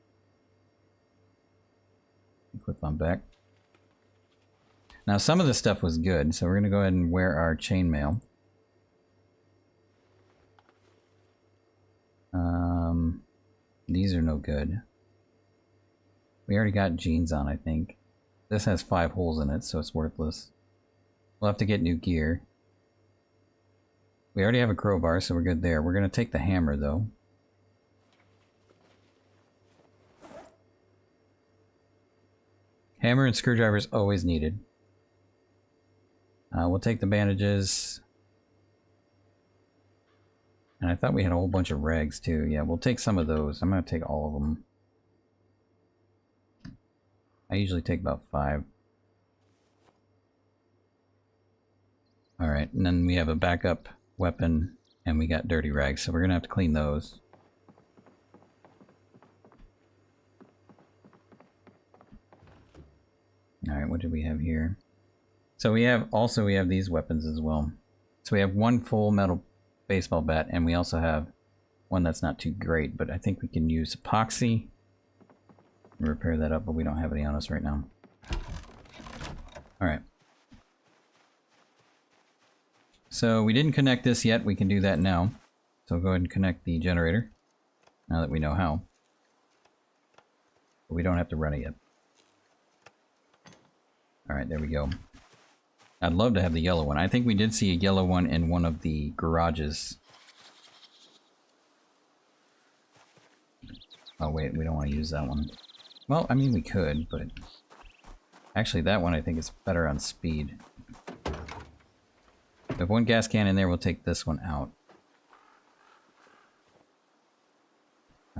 Clip on back. Now some of the stuff was good, so we're going to go ahead and wear our chainmail. These are no good. We already got jeans on, I think. This has 5 holes in it, so it's worthless. We'll have to get new gear. We already have a crowbar, so we're good there. We're going to take the hammer, though. Hammer and screwdrivers always needed. We'll take the bandages. And I thought we had a whole bunch of rags, too. Yeah, we'll take some of those. I'm going to take all of them. I usually take about 5. Alright, and then we have a backup weapon, and we got dirty rags, so we're going to have to clean those. Alright, what do we have here? So we have these weapons as well. So we have one full metal baseball bat, and we also have one that's not too great, but I think we can use epoxy and repair that up, but we don't have any on us right now. Alright. So we didn't connect this yet, we can do that now. So go ahead and connect the generator, now that we know how. But we don't have to run it yet. Alright, there we go. I'd love to have the yellow one. I think we did see a yellow one in one of the garages. Oh wait, we don't want to use that one. Well, I mean we could, but... Actually that one I think is better on speed. We have one gas can in there, we'll take this one out.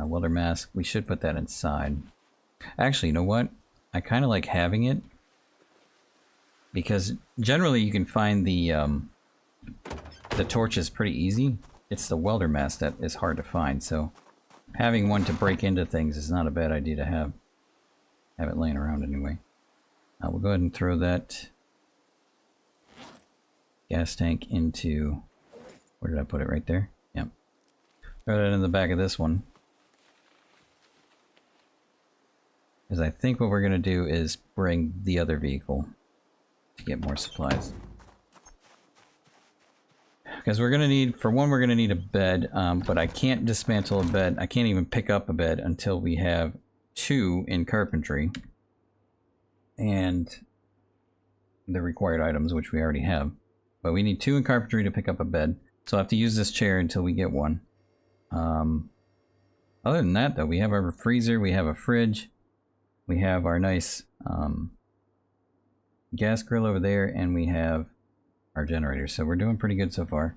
Welder mask. We should put that inside. Actually, you know what? I kind of like having it. Because generally you can find the torches pretty easy. It's the welder mask that is hard to find, so having one to break into things is not a bad idea to have. Have it laying around anyway. We'll go ahead and throw that gas tank into... Where did I put it? Right there? Yep. Throw that in the back of this one. Because I think what we're going to do is bring the other vehicle to get more supplies. Because we're going to need, for one, we're going to need a bed, but I can't dismantle a bed. I can't even pick up a bed until we have 2 in carpentry. And the required items, which we already have. But we need 2 in carpentry to pick up a bed. So I have to use this chair until we get one. Other than that, though, we have our freezer, we have a fridge, we have our nice gas grill over there, and we have our generator. So we're doing pretty good so far.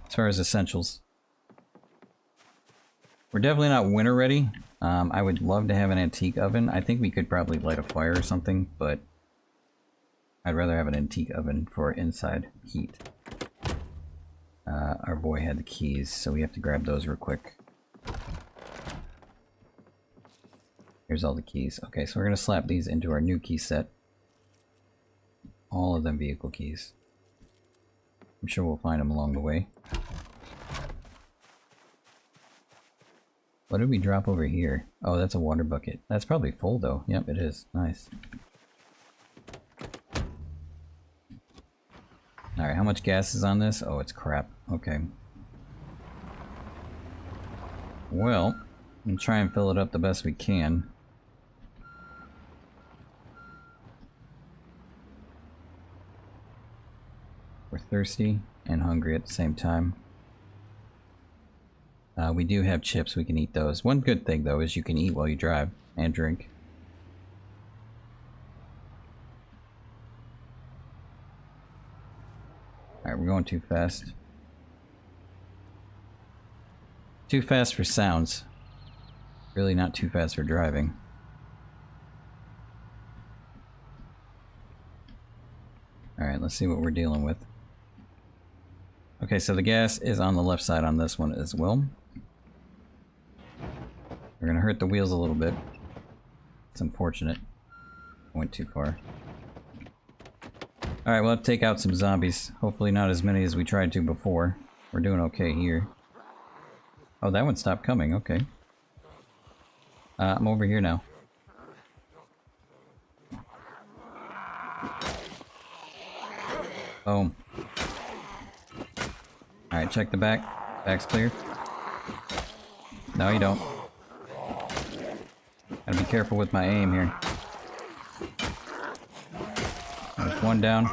As far as essentials. We're definitely not winter ready. I would love to have an antique oven. I think we could probably light a fire or something, but I'd rather have an antique oven for inside heat. Our boy had the keys, so we have to grab those real quick. Here's all the keys. Okay, so we're going to slap these into our new key set. All of them vehicle keys. I'm sure we'll find them along the way. What did we drop over here? Oh, that's a water bucket. That's probably full though. Yep, it is. Nice. Alright, how much gas is on this? Oh, it's crap. Okay. Well, we'll try and fill it up the best we can. We're thirsty and hungry at the same time. We do have chips, we can eat those. One good thing though is you can eat while you drive and drink. Alright, we're going too fast. Too fast for sounds. Really not too fast for driving. Alright, let's see what we're dealing with. Okay, so the gas is on the left side on this one as well. We're gonna hurt the wheels a little bit. It's unfortunate. I went too far. Alright, we'll have to take out some zombies. Hopefully not as many as we tried to before. We're doing okay here. Oh, that one stopped coming. Okay. I'm over here now. Boom. Alright, check the back. Back's clear. No, you don't. Gotta be careful with my aim here. There's one down.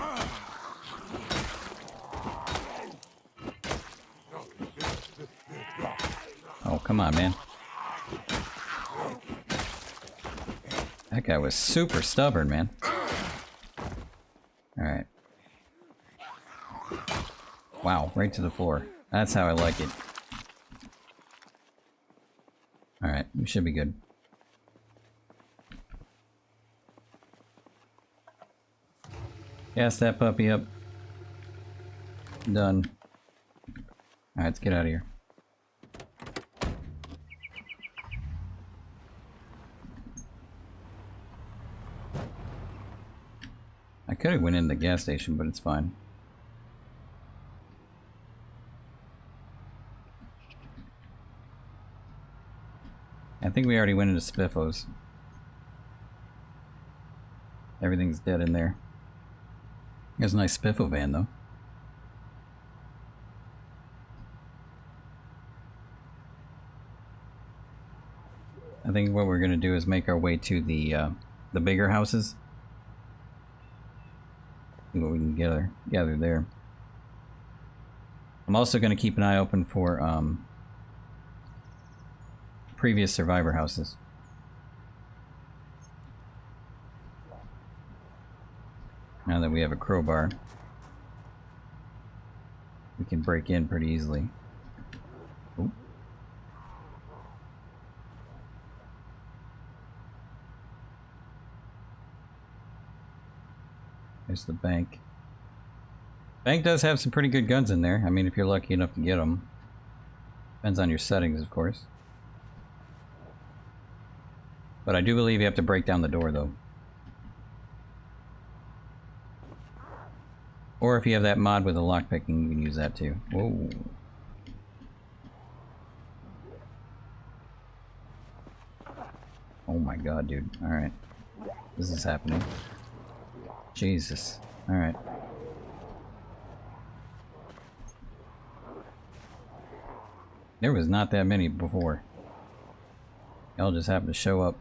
Oh, come on, man. That guy was super stubborn, man. Alright. Wow, right to the floor. That's how I like it. Alright, we should be good. Gas that puppy up. Done. Alright, let's get out of here. I could have went in the gas station, but it's fine. I think we already went into Spiffos. Everything's dead in there. There's a nice Spiffo van, though. I think what we're gonna do is make our way to the bigger houses. See what we can gather there. I'm also gonna keep an eye open for previous survivor houses. Now that we have a crowbar, we can break in pretty easily. Ooh. Here's the bank. Bank does have some pretty good guns in there. I mean, if you're lucky enough to get them. Depends on your settings, of course. But I do believe you have to break down the door, though. Or if you have that mod with the lockpicking, you can use that too. Whoa. Oh my god, dude. Alright. This is happening. Jesus. Alright. There was not that many before. Y'all just happened to show up.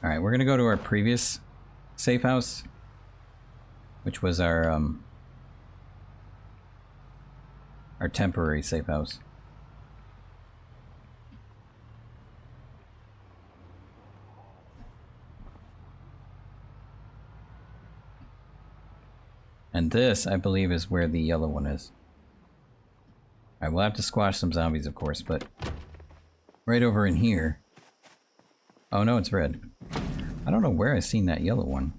Alright, we're gonna go to our previous safe house, which was our temporary safe house. And this, I believe, is where the yellow one is. Alright, we'll have to squash some zombies, of course, but right over in here... Oh no, it's red. I don't know where I've seen that yellow one.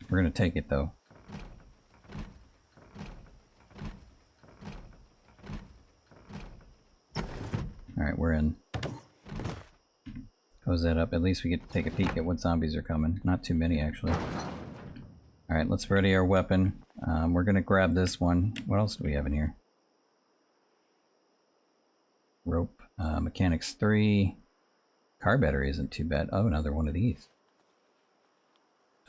We're gonna take it, though. Alright, we're in. Close that up. At least we get to take a peek at what zombies are coming. Not too many, actually. Alright, let's ready our weapon. We're gonna grab this one. What else do we have in here? Rope. Mechanics 3. Car battery isn't too bad. Oh, another one of these.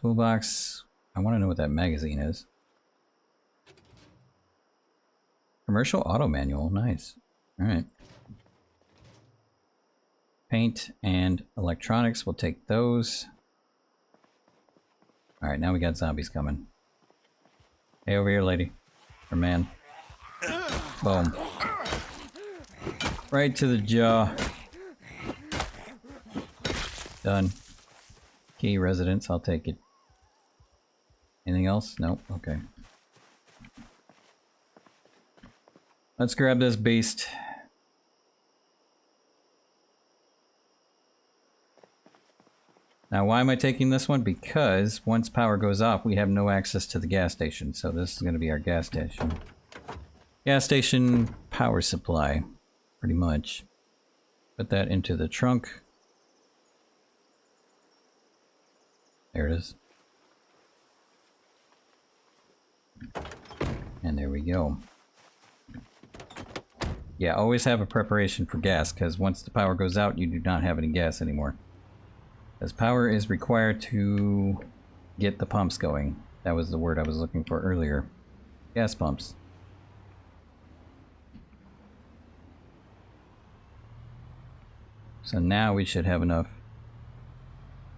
Toolbox. I want to know what that magazine is. Commercial auto manual. Nice. Alright. Paint and electronics. We'll take those. Alright, now we got zombies coming. Hey, over here, lady. Or man. Boom. Right to the jaw. Done. Key residence, I'll take it. Anything else? Nope, okay. Let's grab this beast. Now, why am I taking this one? Because once power goes off, we have no access to the gas station. So this is going to be our gas station. Gas station power supply, pretty much. Put that into the trunk. There it is. And there we go. Yeah, always have a preparation for gas, because once the power goes out, you do not have any gas anymore. Because power is required to get the pumps going. That was the word I was looking for earlier. Gas pumps. So now we should have enough.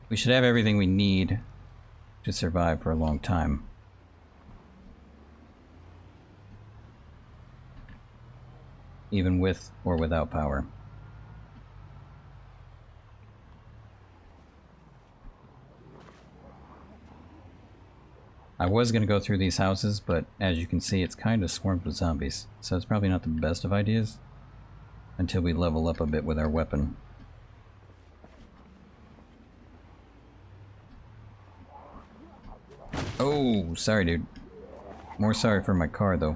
We should have everything we need to survive for a long time. Even with or without power. I was going to go through these houses, but as you can see, it's kind of swarmed with zombies. So it's probably not the best of ideas until we level up a bit with our weapon. Oh, sorry, dude. More sorry for my car, though.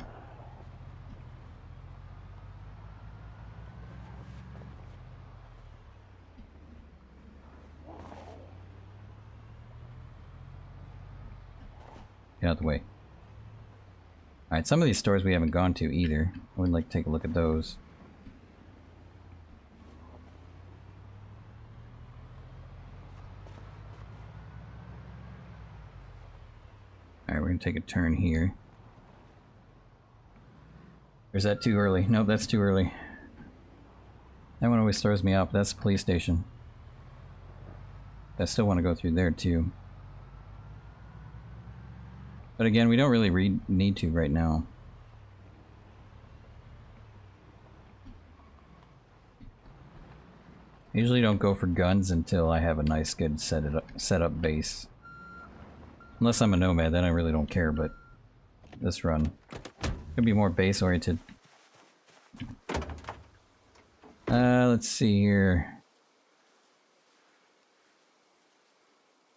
Get out of the way. Alright, some of these stores we haven't gone to either. I would like to take a look at those. Alright, we're gonna take a turn here. Or is that too early? Nope, that's too early. That one always throws me off. That's the police station. I still want to go through there too. But again, we don't really need to right now. I usually don't go for guns until I have a nice good set up base. Unless I'm a nomad, then I really don't care, but this run could be more base oriented. Let's see here.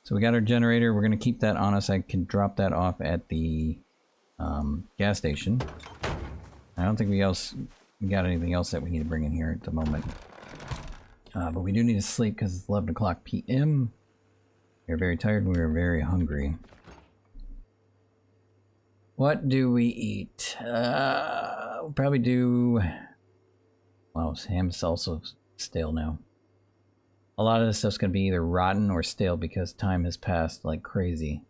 So we got our generator. We're going to keep that on us. I can drop that off at the gas station. I don't think we got anything else that we need to bring in here at the moment. But we do need to sleep because it's 11 o'clock p.m. We're very tired and we're very hungry. What do we eat? We'll probably do... Wow, ham's also stale now. A lot of this stuff's going to be either rotten or stale because time has passed like crazy.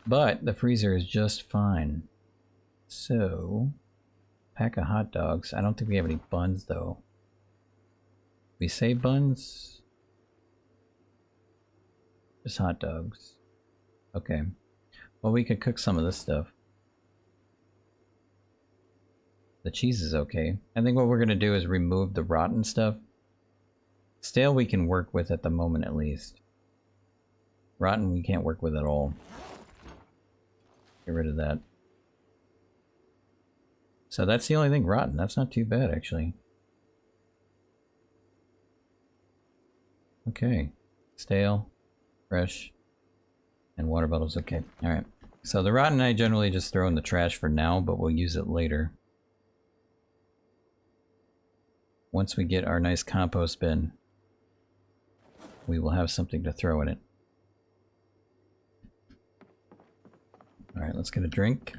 But the freezer is just fine. So, pack of hot dogs. I don't think we have any buns though. We say buns? Just hot dogs. Okay. Well, we could cook some of this stuff. The cheese is okay. I think what we're going to do is remove the rotten stuff. Stale we can work with at the moment at least. Rotten we can't work with at all. Get rid of that. So that's the only thing rotten. That's not too bad actually. Okay. Stale, fresh, and water bottles okay. Alright. So the rotten I generally just throw in the trash for now, but we'll use it later. Once we get our nice compost bin, we will have something to throw in it. Alright, let's get a drink.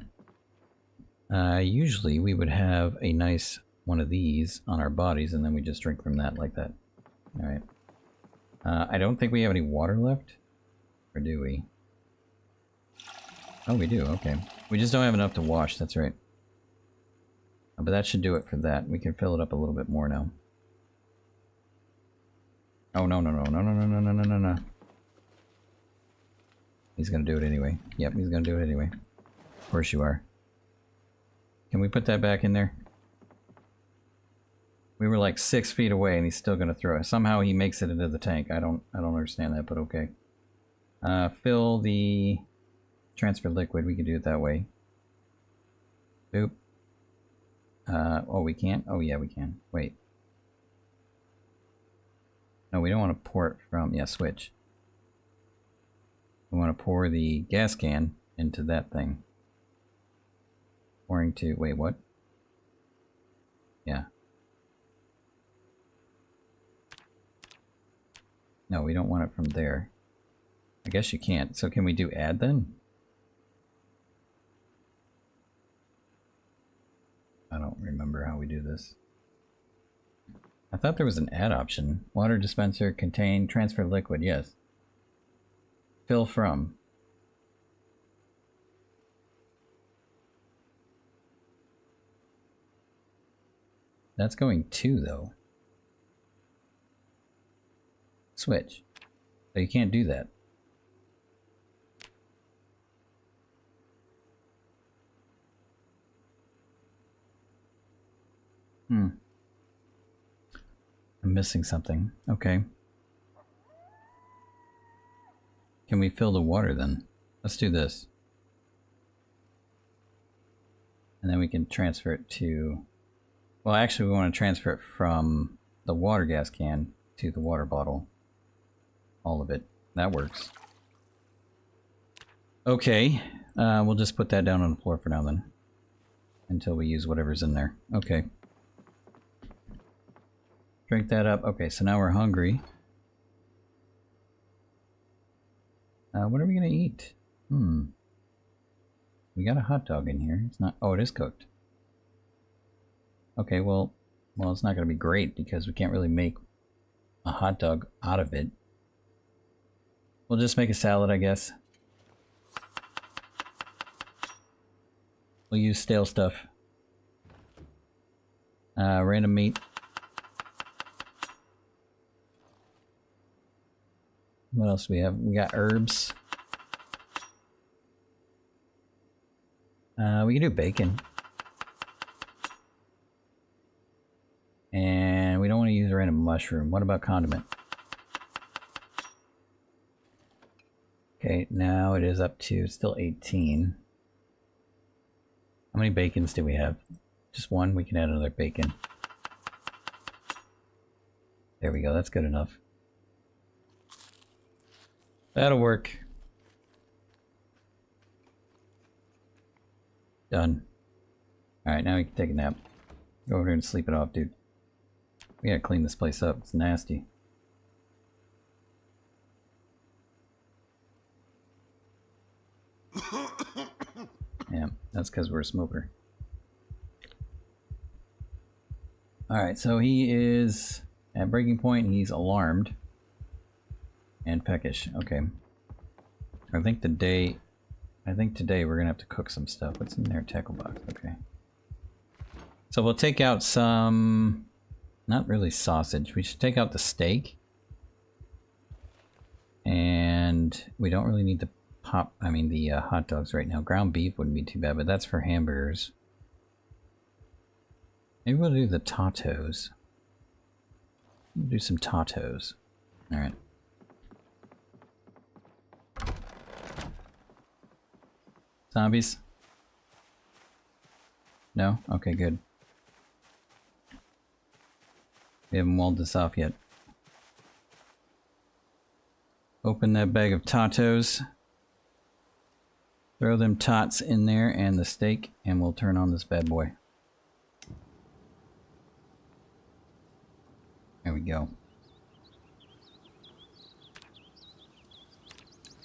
Usually we would have a nice one of these on our bodies and then we just drink from that like that. Alright. I don't think we have any water left. Or do we? Oh, we do, okay. We just don't have enough to wash, that's right. But that should do it for that. We can fill it up a little bit more now. Oh, no. He's gonna do it anyway. Yep, he's gonna do it anyway. Of course you are. Can we put that back in there? We were like 6 feet away and he's still gonna throw it. Somehow he makes it into the tank. I don't understand that, but okay. Fill the transfer liquid. We can do it that way. Boop. Oh, we can't? Oh, yeah, we can. Wait. No, we don't want to pour it from... Yeah, switch. We want to pour the gas can into that thing. Pouring to... Wait, what? Yeah. No, we don't want it from there. I guess you can't. So can we do add then? I don't remember how we do this. I thought there was an add option. Water dispenser, contain, transfer liquid, yes. Fill from. That's going to, though. Switch. So you can't do that. I'm missing something. Okay. Can we fill the water then? Let's do this. And then we can transfer it to... Well, actually we want to transfer it from the water gas can to the water bottle. All of it. That works. Okay. We'll just put that down on the floor for now then. Until we use whatever's in there. Okay. Drink that up. Okay, so now we're hungry. What are we gonna eat? We got a hot dog in here. It's not... Oh, it is cooked. Okay, well, it's not gonna be great because we can't really make a hot dog out of it. We'll just make a salad, I guess. We'll use stale stuff. Random meat. What else do we have? We got herbs. We can do bacon. And we don't want to use a random mushroom. What about condiment? Okay, now it is up to still 18. How many bacons do we have? Just one? We can add another bacon. There we go, that's good enough. That'll work. Done. Alright, now we can take a nap. Go over there and sleep it off, dude. We gotta clean this place up, it's nasty. Yeah, that's because we're a smoker. Alright, so he is at breaking point, he's alarmed. And peckish, okay. I think today we're gonna have to cook some stuff. What's in their tackle box? Okay. So we'll take out some, not really sausage, we should take out the steak. And we don't really need the hot dogs right now. Ground beef wouldn't be too bad, but that's for hamburgers. Maybe we'll do the tacos. We'll do some tacos. Alright. Zombies? No? Okay, good. We haven't walled this off yet. Open that bag of tacos. Throw them tots in there and the steak, and we'll turn on this bad boy. There we go.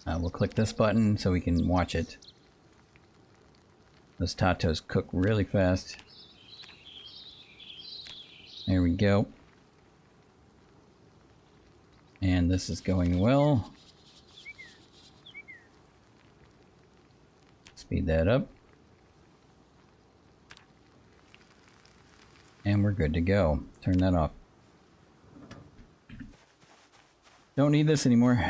We'll click this button so we can watch it. Those tacos cook really fast. There we go. And this is going well. Speed that up. And we're good to go. Turn that off. Don't need this anymore.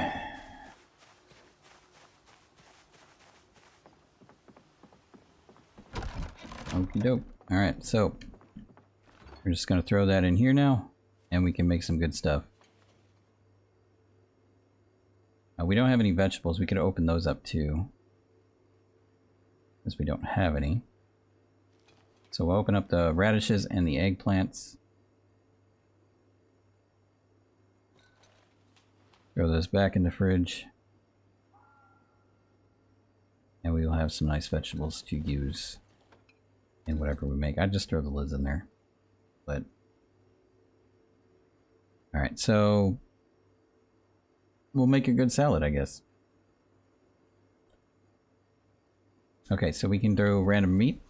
Okie doke. Alright, so we're just gonna throw that in here now, and we can make some good stuff. We don't have any vegetables. We could open those up too, because we don't have any. So we'll open up the radishes and the eggplants. Throw those back in the fridge. And we will have some nice vegetables to use in whatever we make. I just throw the lids in there. But alright, so we'll make a good salad, I guess. Okay, so we can throw random meat.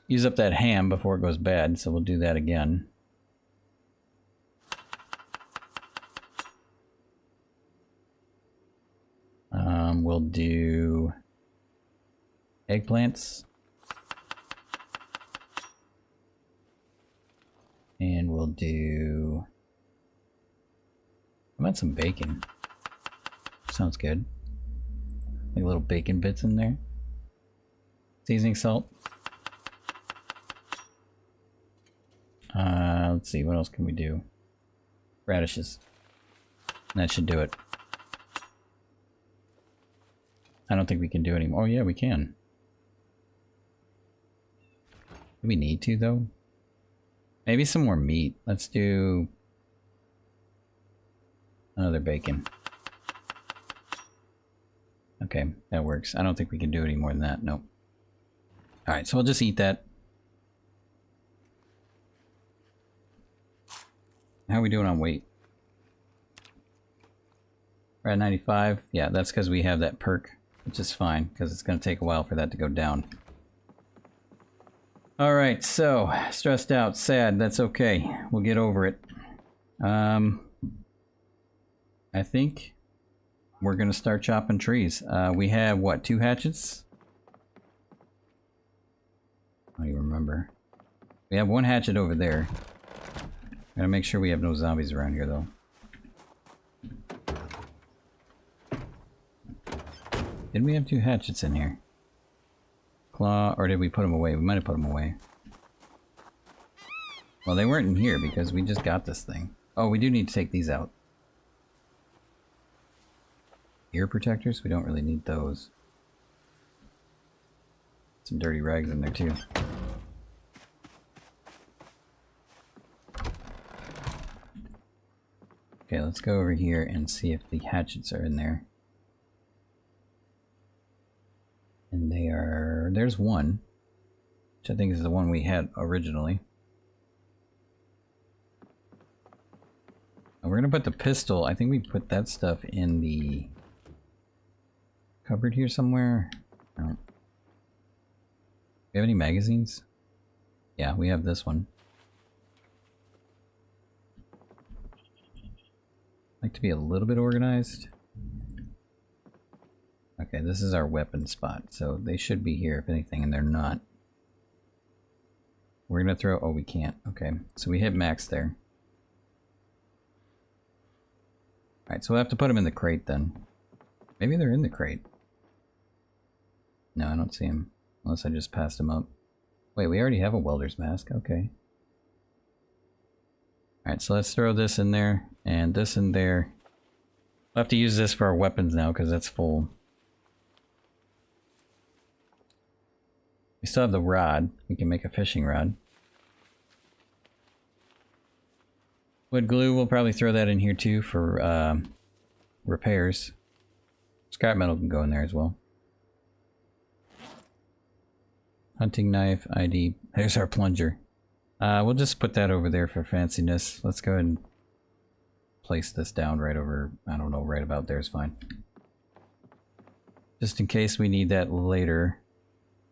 Use up that ham before it goes bad, so we'll do that again. We'll do eggplants. And we'll do... I want some bacon. Sounds good. Like little bacon bits in there. Seasoning salt. Let's see, what else can we do? Radishes. That should do it. I don't think we can do any more. Oh yeah, we can. Do we need to though? Maybe some more meat. Let's do another bacon. Okay, that works. I don't think we can do any more than that. Nope. Alright, so we'll just eat that. How are we doing on weight? We're at 95. Yeah, that's because we have that perk, which is fine, because it's going to take a while for that to go down. Alright, so, stressed out, sad, that's okay. We'll get over it. I think we're going to start chopping trees. We have, what, 2 hatchets? I don't even remember. We have 1 hatchet over there. Gotta make sure we have no zombies around here, though. Did we have 2 hatchets in here? Claw, or did we put them away? We might have put them away. Well, they weren't in here because we just got this thing. Oh, we do need to take these out. Ear protectors? We don't really need those. Some dirty rags in there, too. Okay, let's go over here and see if the hatchets are in there. And they are... there's one, which I think is the one we had originally. And we're gonna put the pistol, I think we put that stuff in the cupboard here somewhere. No. We have any magazines? Yeah, we have this one. Like to be a little bit organized. Okay, this is our weapon spot, so they should be here if anything, and they're not. We're gonna throw... oh, we can't. Okay, so we hit max there. Alright, so we'll have to put them in the crate then. Maybe they're in the crate. No, I don't see them. Unless I just passed them up. Wait, we already have a welder's mask. Okay. Alright, so let's throw this in there, and this in there. We'll have to use this for our weapons now, because that's full. We still have the rod. We can make a fishing rod. Wood glue, we'll probably throw that in here too for repairs. Scrap metal can go in there as well. Hunting knife, ID. There's our plunger. We'll just put that over there for fanciness. Let's go ahead and place this down right over, I don't know, right about there is fine. Just in case we need that later,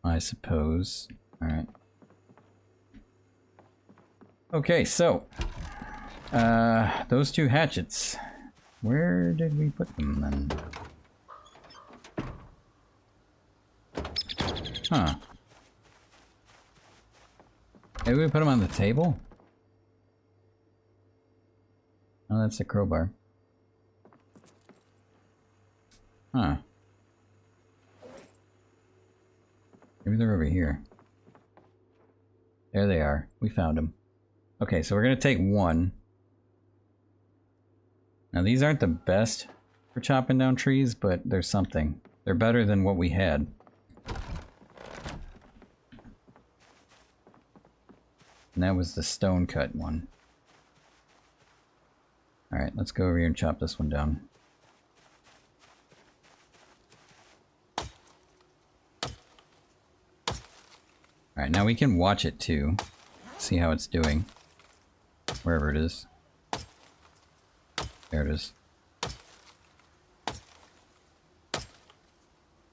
I suppose. Alright. Okay, so those two hatchets. Where did we put them then? Huh. Maybe we put them on the table? Oh, that's a crowbar. Huh. Maybe they're over here. There they are. We found them. Okay, so we're gonna take one. Now these aren't the best for chopping down trees, but they're something. They're better than what we had. And that was the stone cut one. Alright, let's go over here and chop this one down. Alright, now we can watch it too. See how it's doing. Wherever it is. There it is.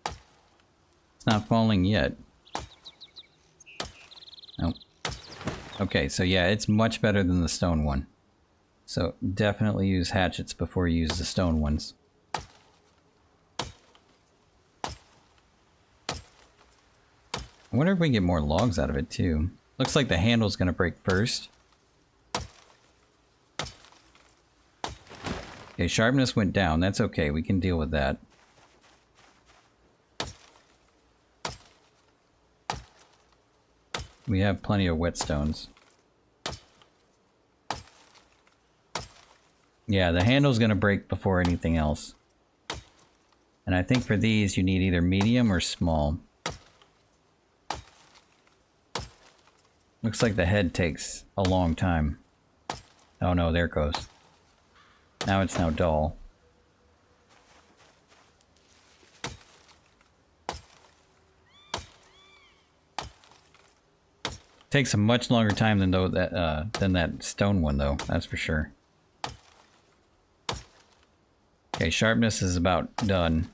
It's not falling yet. Nope. Okay, so yeah, it's much better than the stone one. So definitely use hatchets before you use the stone ones. I wonder if we can get more logs out of it too. Looks like the handle's gonna break first. Okay, sharpness went down. That's okay. We can deal with that. We have plenty of whetstones. Yeah, the handle's gonna break before anything else. And I think for these you need either medium or small. Looks like the head takes a long time. Oh no, there it goes. Now it's now dull. Takes a much longer time than that stone one though, that's for sure. Okay, sharpness is about done.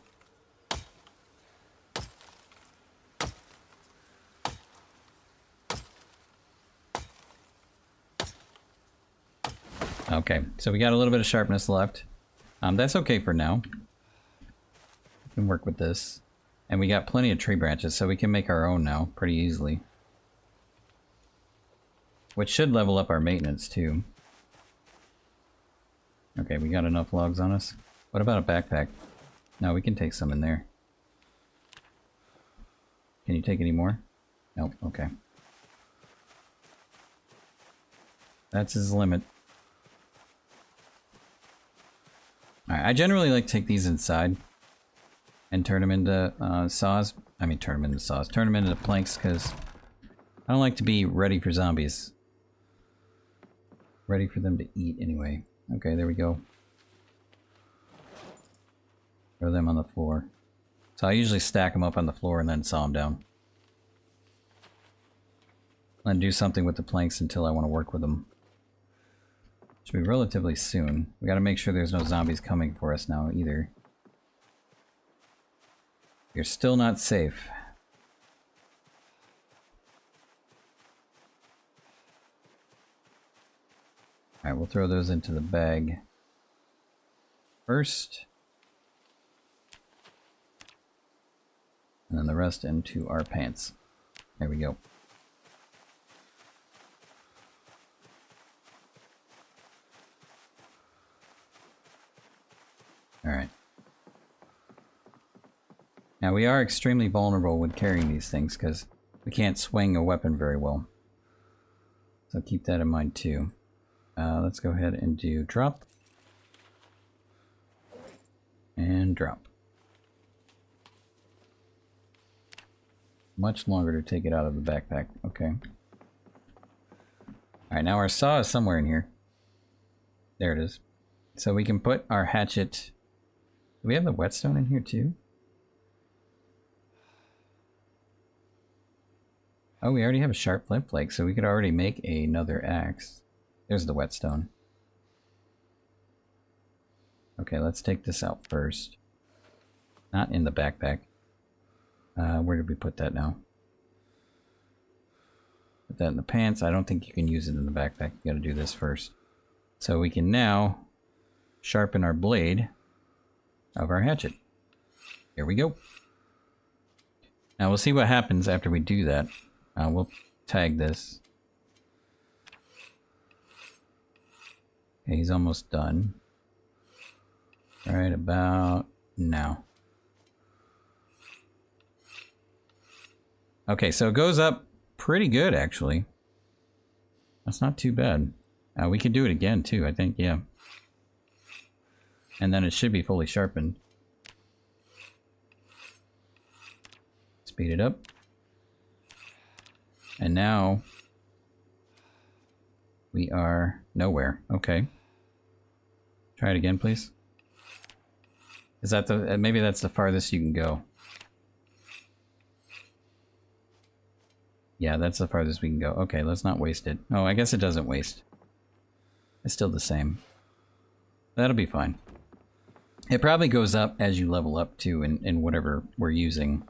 Okay, so we got a little bit of sharpness left. That's okay for now. We can work with this. And we got plenty of tree branches, so we can make our own now pretty easily. Which should level up our maintenance too. Okay, we got enough logs on us. What about a backpack? No, we can take some in there. Can you take any more? Nope, okay. That's his limit. Alright, I generally like to take these inside and turn them into saws. I mean, turn them into saws. Turn them into planks because I don't like to be ready for zombies. Ready for them to eat anyway. Okay, there we go. Throw them on the floor. So I usually stack them up on the floor and then saw them down. And do something with the planks until I want to work with them. Should be relatively soon. We gotta make sure there's no zombies coming for us now either. You're still not safe. Alright, we'll throw those into the bag first. And then the rest into our pants. There we go. Alright. Now we are extremely vulnerable with carrying these things because we can't swing a weapon very well. So keep that in mind too. Let's go ahead and do drop. And drop. Much longer to take it out of the backpack. Okay. Alright, now our saw is somewhere in here. There it is. So we can put our hatchet... Do we have the whetstone in here too? Oh, we already have a sharp flint flake, so we could already make another axe. There's the whetstone. Okay, let's take this out first. Not in the backpack. Where did we put that now? Put that in the pants. I don't think you can use it in the backpack. You gotta do this first. So we can now sharpen our blade of our hatchet. Here we go. Now we'll see what happens after we do that. We'll tag this. Okay, he's almost done. Right about now. Okay, so it goes up pretty good, actually. That's not too bad. We could do it again, too, I think, yeah. And then it should be fully sharpened. Speed it up. And now we are nowhere. Okay. Try it again, please. Is that the... maybe that's the farthest you can go. Yeah, that's the farthest we can go. Okay, let's not waste it. Oh, I guess it doesn't waste. It's still the same. That'll be fine. It probably goes up as you level up too in whatever we're using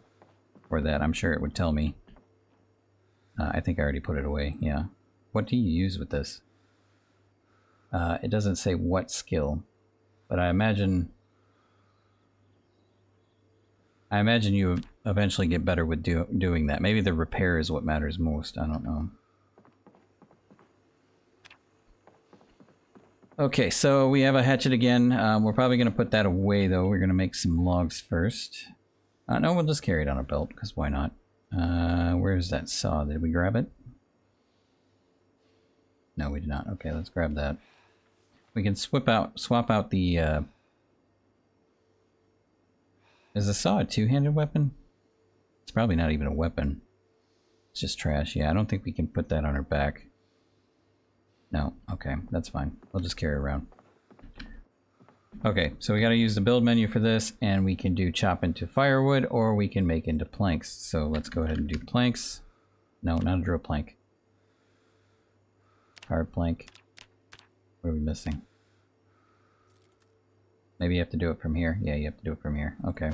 for that. I'm sure it would tell me. I think I already put it away, yeah. What do you use with this? It doesn't say what skill, but I imagine you eventually get better with doing that. Maybe the repair is what matters most, I don't know. Okay, so we have a hatchet again. We're probably going to put that away though. We're going to make some logs first. No, we'll just carry it on our belt, because why not? Where's that saw? Did we grab it? No, we did not. Okay, let's grab that. We can swap out the... Is the saw a two-handed weapon? It's probably not even a weapon. It's just trash. Yeah, I don't think we can put that on our back. No, okay, that's fine. We'll just carry it around. Okay, so we gotta use the build menu for this, and we can do chop into firewood, or we can make into planks. So let's go ahead and do planks. No, not a drill plank. Hard plank. What are we missing? Maybe you have to do it from here. Yeah, you have to do it from here. Okay.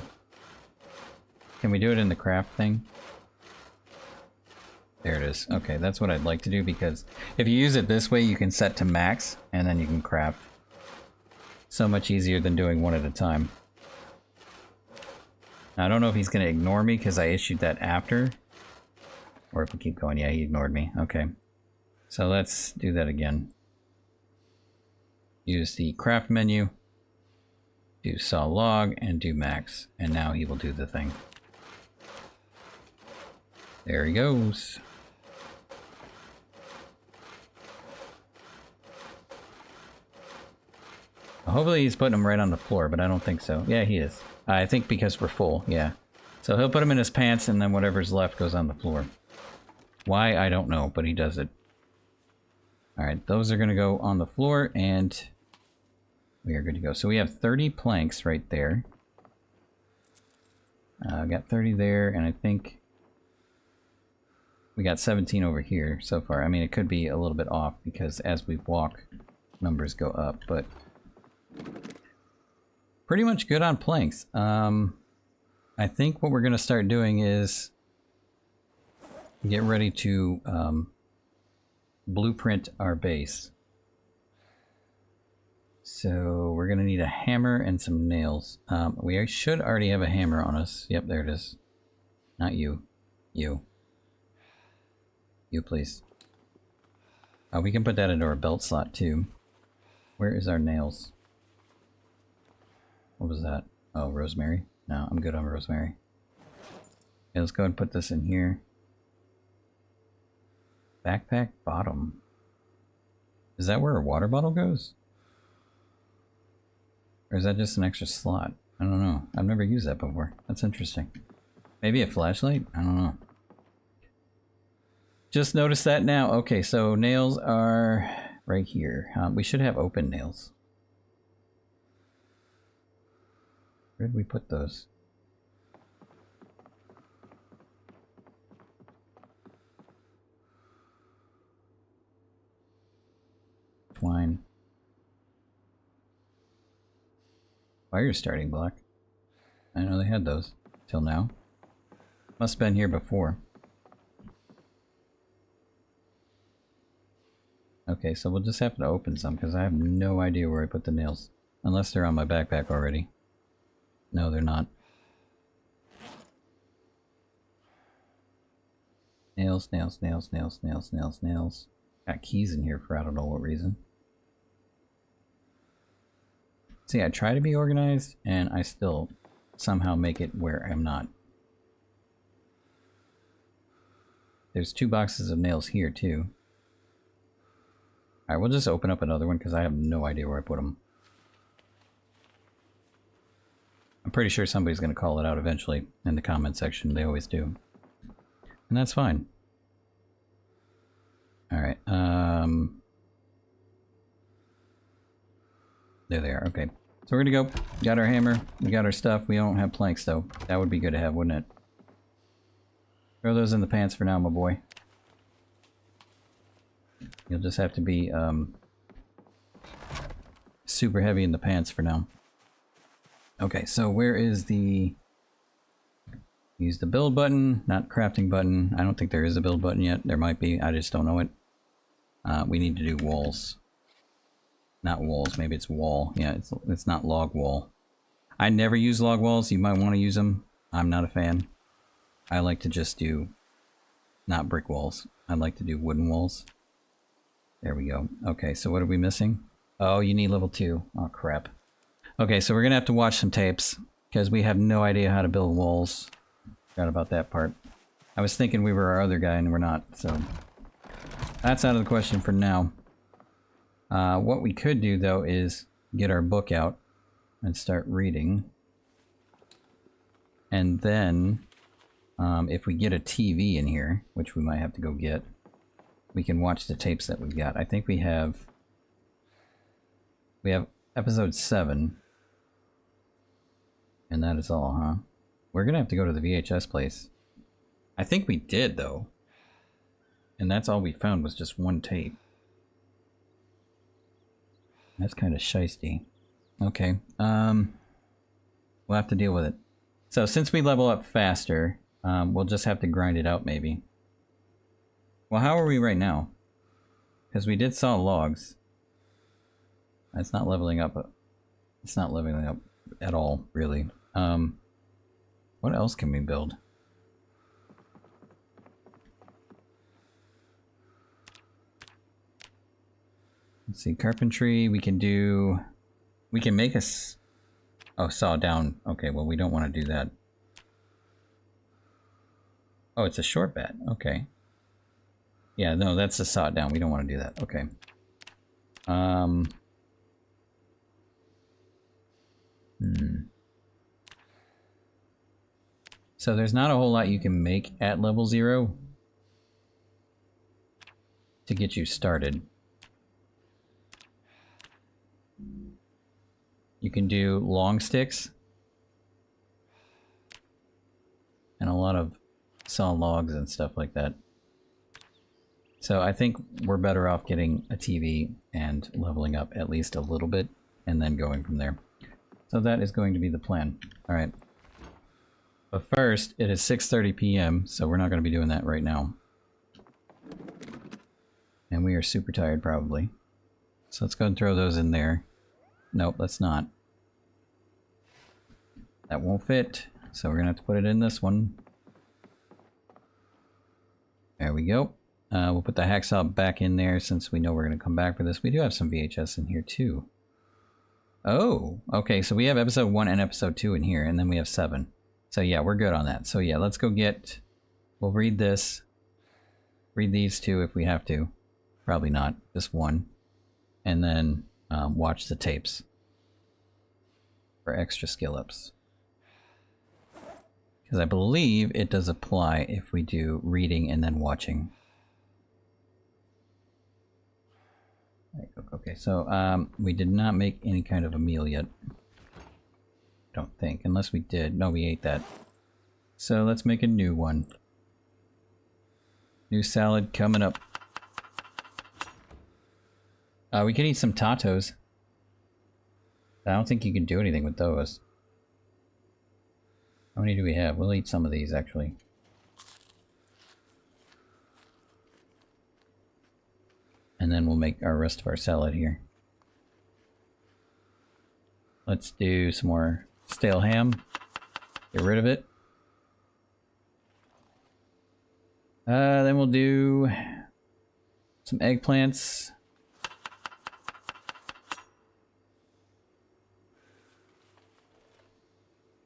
Can we do it in the craft thing? There it is. Okay, that's what I'd like to do, because if you use it this way, you can set to max, and then you can craft. So much easier than doing one at a time. Now, I don't know if he's going to ignore me because I issued that after. Or if we keep going. Yeah, he ignored me. Okay. So let's do that again. Use the craft menu. Do saw log and do max. And now he will do the thing. There he goes. Hopefully he's putting them right on the floor, but I don't think so. Yeah, he is. I think because we're full, yeah. So he'll put them in his pants, and then whatever's left goes on the floor. Why, I don't know, but he does it. Alright, those are going to go on the floor, and we are good to go. So we have 30 planks right there. Got 30 there, and I think we got 17 over here so far. I mean, it could be a little bit off because as we walk, numbers go up, but pretty much good on planks. I think what we're going to start doing is get ready to blueprint our base. So we're going to need a hammer and some nails. We should already have a hammer on us. Yep, there it is. Not you. You. You, please. We can put that into our belt slot, too. Where is our nails? What was that? Oh, rosemary? No, I'm good on rosemary. Okay, let's go ahead and put this in here. Backpack bottom. Is that where a water bottle goes? Or is that just an extra slot? I don't know. I've never used that before. That's interesting. Maybe a flashlight? I don't know. Just noticed that now. Okay, so nails are right here. We should have open nails. Where did we put those? Twine. Fire starting block. I didn't know they had those till now. Must have been here before. Okay, so we'll just have to open some because I have no idea where I put the nails. Unless they're on my backpack already. No, they're not. Nails, nails, nails, nails, nails, nails, nails. Got keys in here for I don't know what reason. See, I try to be organized, and I still somehow make it where I'm not. There's 2 boxes of nails here, too. Alright, we'll just open up another one, because I have no idea where I put them. I'm pretty sure somebody's going to call it out eventually in the comment section. They always do. And that's fine. Alright, there they are, okay. So we're gonna go. Got our hammer, we got our stuff. We don't have planks though. That would be good to have, wouldn't it? Throw those in the pants for now, my boy. You'll just have to be super heavy in the pants for now. Okay, so where is the... Use the build button, not crafting button. I don't think there is a build button yet. There might be, I just don't know it. We need to do walls. Not walls, maybe it's wall. Yeah, it's not log wall. I never use log walls. You might want to use them. I'm not a fan. I like to just do not brick walls. I like to do wooden walls. There we go. Okay, so what are we missing? Oh, you need level 2. Oh, crap. Okay, so we're gonna have to watch some tapes because we have no idea how to build walls. Forgot about that part. I was thinking we were our other guy and we're not, so that's out of the question for now. What we could do though is get our book out and start reading, and then if we get a TV in here, which we might have to go get, we can watch the tapes that we've got. I think we have episode 7, and that is all, huh? We're gonna have to go to the VHS place. I think we did though, and that's all we found was just one tape. That's kind of shisty. Okay, we'll have to deal with it. So since we level up faster, we'll just have to grind it out maybe. Well, how are we right now? Because we did saw logs. That's not leveling up. It's not leveling up at all, really. What else can we build? Let's see, carpentry, we can do... We can make us... Oh, saw down. Okay, well, we don't want to do that. Oh, it's a short bat. Okay. Yeah, no, that's a saw down. We don't want to do that. Okay. So there's not a whole lot you can make at level 0 to get you started. You can do long sticks. lot of saw logs and stuff like that. So I think we're better off getting a TV and leveling up at least a little bit and then going from there. So that is going to be the plan. Alright. But first, it is 6:30 p.m., so we're not going to be doing that right now. And we are super tired, probably. So let's go and throw those in there. Nope, let's not. That won't fit, so we're going to have to put it in this one. There we go. We'll put the hacksaw back in there since we know we're going to come back for this. We do have some VHS in here, too. Oh, okay, so we have episode 1 and episode 2 in here, and then we have 7. So yeah, we're good on that. So yeah, let's go get... We'll read this. Read these two if we have to. Probably not. Just one. And then watch the tapes. For extra skill ups. Because I believe it does apply if we do reading and then watching. Okay, so we did not make any kind of a meal yet. Don't think, unless we did. No, we ate that. So let's make a new one. New salad coming up. We can eat some tatos. I don't think you can do anything with those. How many do we have? We'll eat some of these, actually. And then we'll make our rest of our salad here. Let's do some more stale ham. Get rid of it. Then we'll do some eggplants.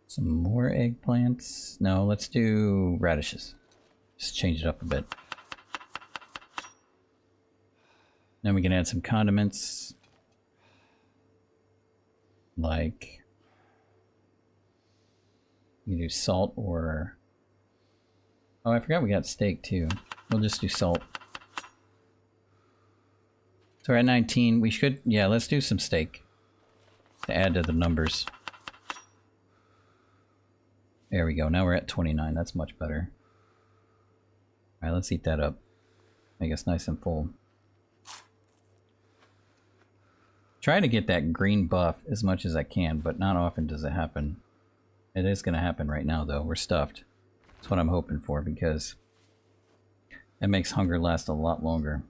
Some more eggplants. No, let's do radishes. Just change it up a bit. Then we can add some condiments. Like, you do salt or... Oh, I forgot we got steak too. We'll just do salt. So we're at 19. We should... Yeah, let's do some steak. To add to the numbers. There we go. Now we're at 29. That's much better. Alright, let's eat that up. Make us nice and full. Try to get that green buff as much as I can, but not often does it happen. It is going to happen right now, though. We're stuffed. That's what I'm hoping for, because it makes hunger last a lot longer.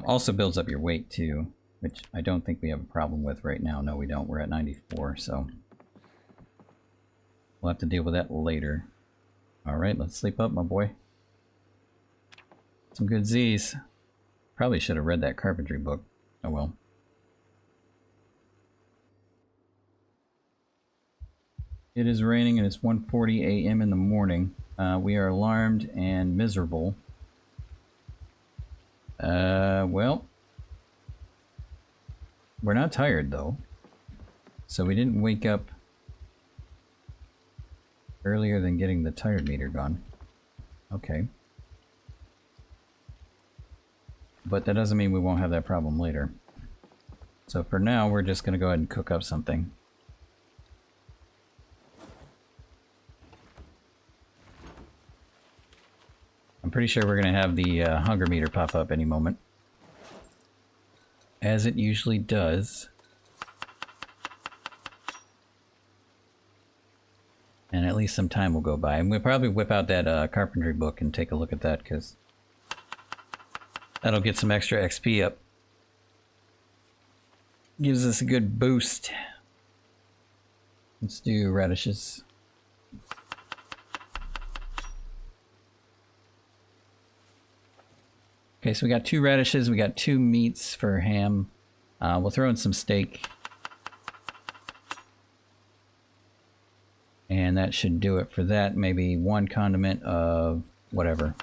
Also builds up your weight, too, which I don't think we have a problem with right now. No, we don't. We're at 94, so we'll have to deal with that later. Alright, let's sleep up, my boy. Some good Z's. Probably should have read that carpentry book. Oh well. It is raining and it's 1:40 a.m. in the morning. We are alarmed and miserable. Well, we're not tired though. So we didn't wake up earlier than getting the tired meter gone. Okay. But that doesn't mean we won't have that problem later. So for now, we're just going to go ahead and cook up something. I'm pretty sure we're going to have the hunger meter pop up any moment. As it usually does. And at least some time will go by. And we'll probably whip out that carpentry book and take a look at that, because that'll get some extra XP up. Gives us a good boost. Let's do radishes. Okay, so we got 2 radishes, we got 2 meats for ham. We'll throw in some steak. And that should do it for that. Maybe 1 condiment of whatever.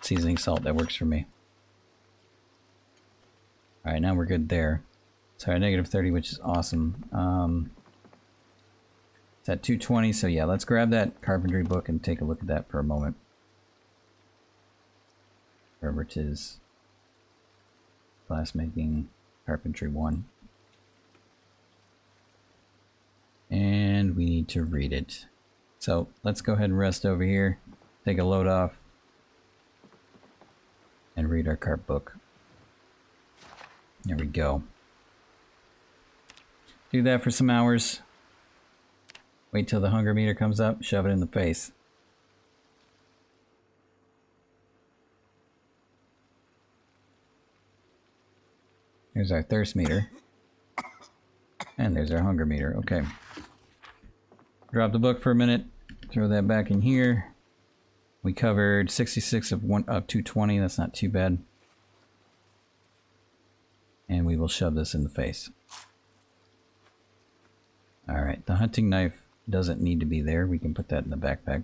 Seasoning salt, that works for me. Alright, now we're good there. Sorry, negative 30, which is awesome. It's at 220, so yeah, let's grab that carpentry book and take a look at that for a moment. Wherever it is. Glassmaking, carpentry 1. And we need to read it. So let's go ahead and rest over here, take a load off, and read our cart book. There we go. Do that for some hours. Wait till the hunger meter comes up, shove it in the face. There's our thirst meter. And there's our hunger meter. Okay. Drop the book for a minute. Throw that back in here. We covered 66 of 220. That's not too bad. And we will shove this in the face. Alright, the hunting knife doesn't need to be there. We can put that in the backpack.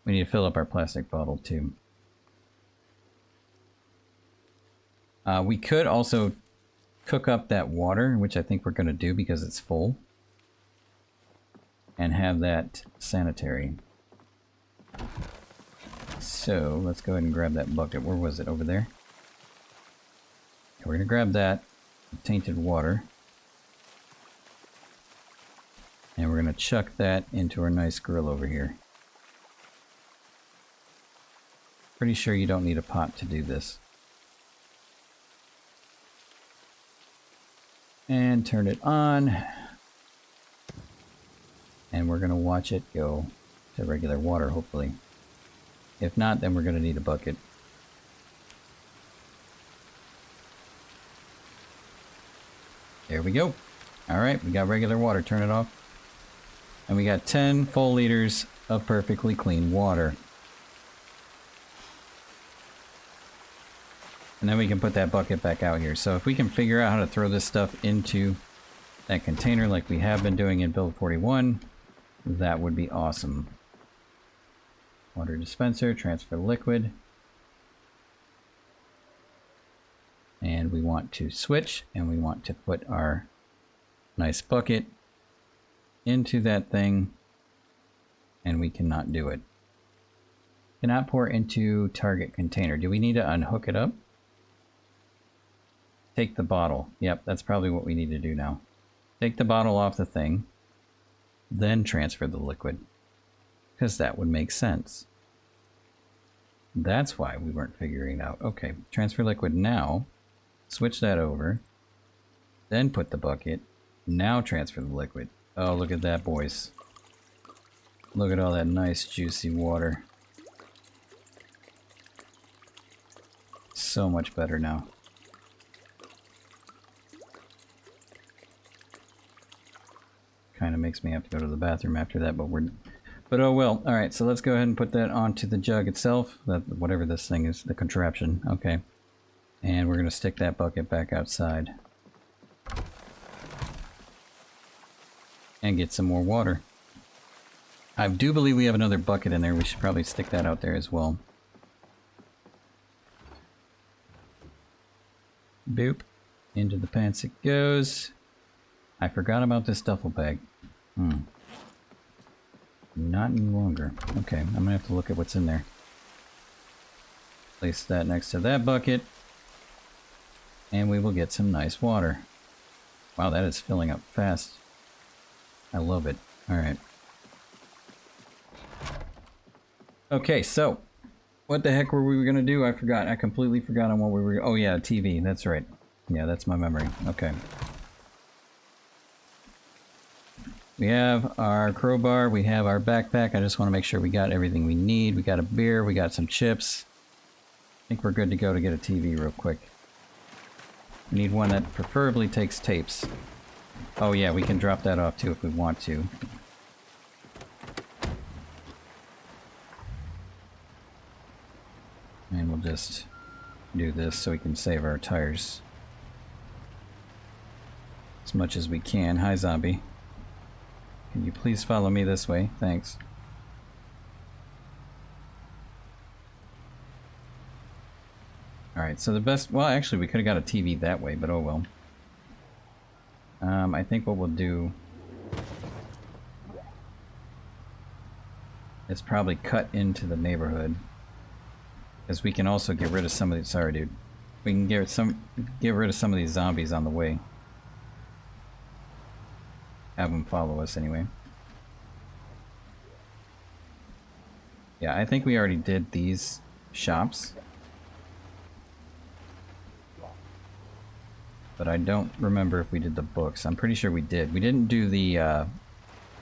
We need to fill up our plastic bottle too. We could also cook up that water, which I think we're going to do because it's full. And have that sanitary. So, let's go ahead and grab that bucket. Where was it? Over there? We're going to grab that tainted water. And we're going to chuck that into our nice grill over here. Pretty sure you don't need a pot to do this. And turn it on. And we're going to watch it go to regular water, hopefully. If not, then we're going to need a bucket. There we go. Alright, we got regular water. Turn it off. And we got 10 full liters of perfectly clean water. And then we can put that bucket back out here. So if we can figure out how to throw this stuff into that container like we have been doing in build 41, that would be awesome. Water dispenser, transfer liquid. And we want to switch, and we want to put our nice bucket into that thing, and we cannot do it. Cannot pour into target container. Do we need to unhook it up? Take the bottle. Yep, that's probably what we need to do now. Take the bottle off the thing, then transfer the liquid, because that would make sense. That's why we weren't figuring it out. Okay, transfer liquid now. Switch that over. Then put the bucket. Now transfer the liquid. Oh, look at that, boys. Look at all that nice, juicy water. So much better now. Kind of makes me have to go to the bathroom after that, but oh well. All right, so let's go ahead and put that onto the jug itself. Whatever this thing is, the contraption. Okay. And we're going to stick that bucket back outside. And get some more water. I do believe we have another bucket in there. We should probably stick that out there as well. Boop. Into the pants it goes. I forgot about this duffel bag. Not any longer. Okay, I'm going to have to look at what's in there. Place that next to that bucket. And we will get some nice water. Wow, that is filling up fast. I love it. Alright. Okay, so what the heck were we going to do? I forgot. I completely forgot on what we were... Oh yeah, TV. That's right. Yeah, that's my memory. Okay. We have our crowbar. We have our backpack. I just want to make sure we got everything we need. We got a beer. We got some chips. I think we're good to go to get a TV real quick. We need one that preferably takes tapes. Oh yeah, we can drop that off too if we want to. And we'll just do this so we can save our tires as much as we can. Hi, zombie. Can you please follow me this way? Thanks. Alright, so the best... Well, actually, we could have got a TV that way, but oh well. I think what we'll do is probably cut into the neighborhood. Because we can also get rid of some of these... Sorry, dude. We can get rid of some of these zombies on the way. Have them follow us anyway. Yeah, I think we already did these shops. But I don't remember if we did the books. I'm pretty sure we did. We didn't do the,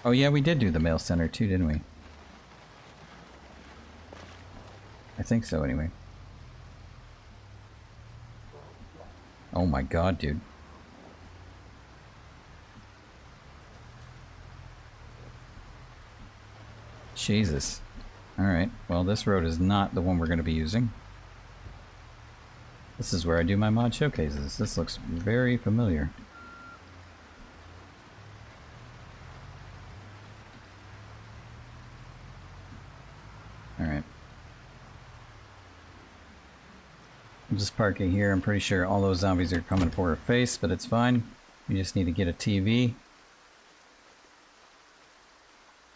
Oh yeah, we did do the mail center too, didn't we? I think so, anyway. Oh my god, dude. Jesus. Alright, well this road is not the one we're going to be using. This is where I do my mod showcases. This looks very familiar. Alright. I'm just parking here. I'm pretty sure all those zombies are coming for her face, but it's fine. We just need to get a TV.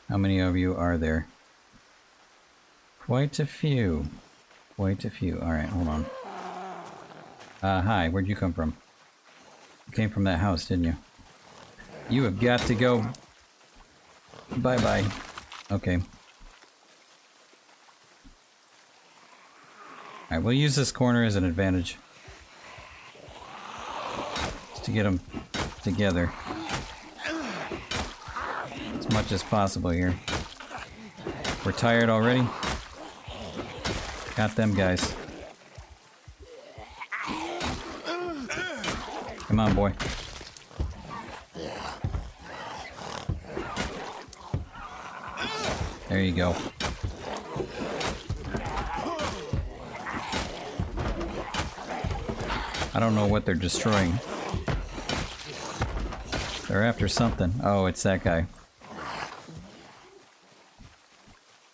How many of you are there? Quite a few. Quite a few. Alright, hold on. Hi, where'd you come from? You came from that house, didn't you? You have got to go. Bye-bye. Okay. Alright, we'll use this corner as an advantage. Just to get them together. As much as possible here. We're tired already. Got them guys. Come on, boy. There you go. I don't know what they're destroying. They're after something. Oh, it's that guy.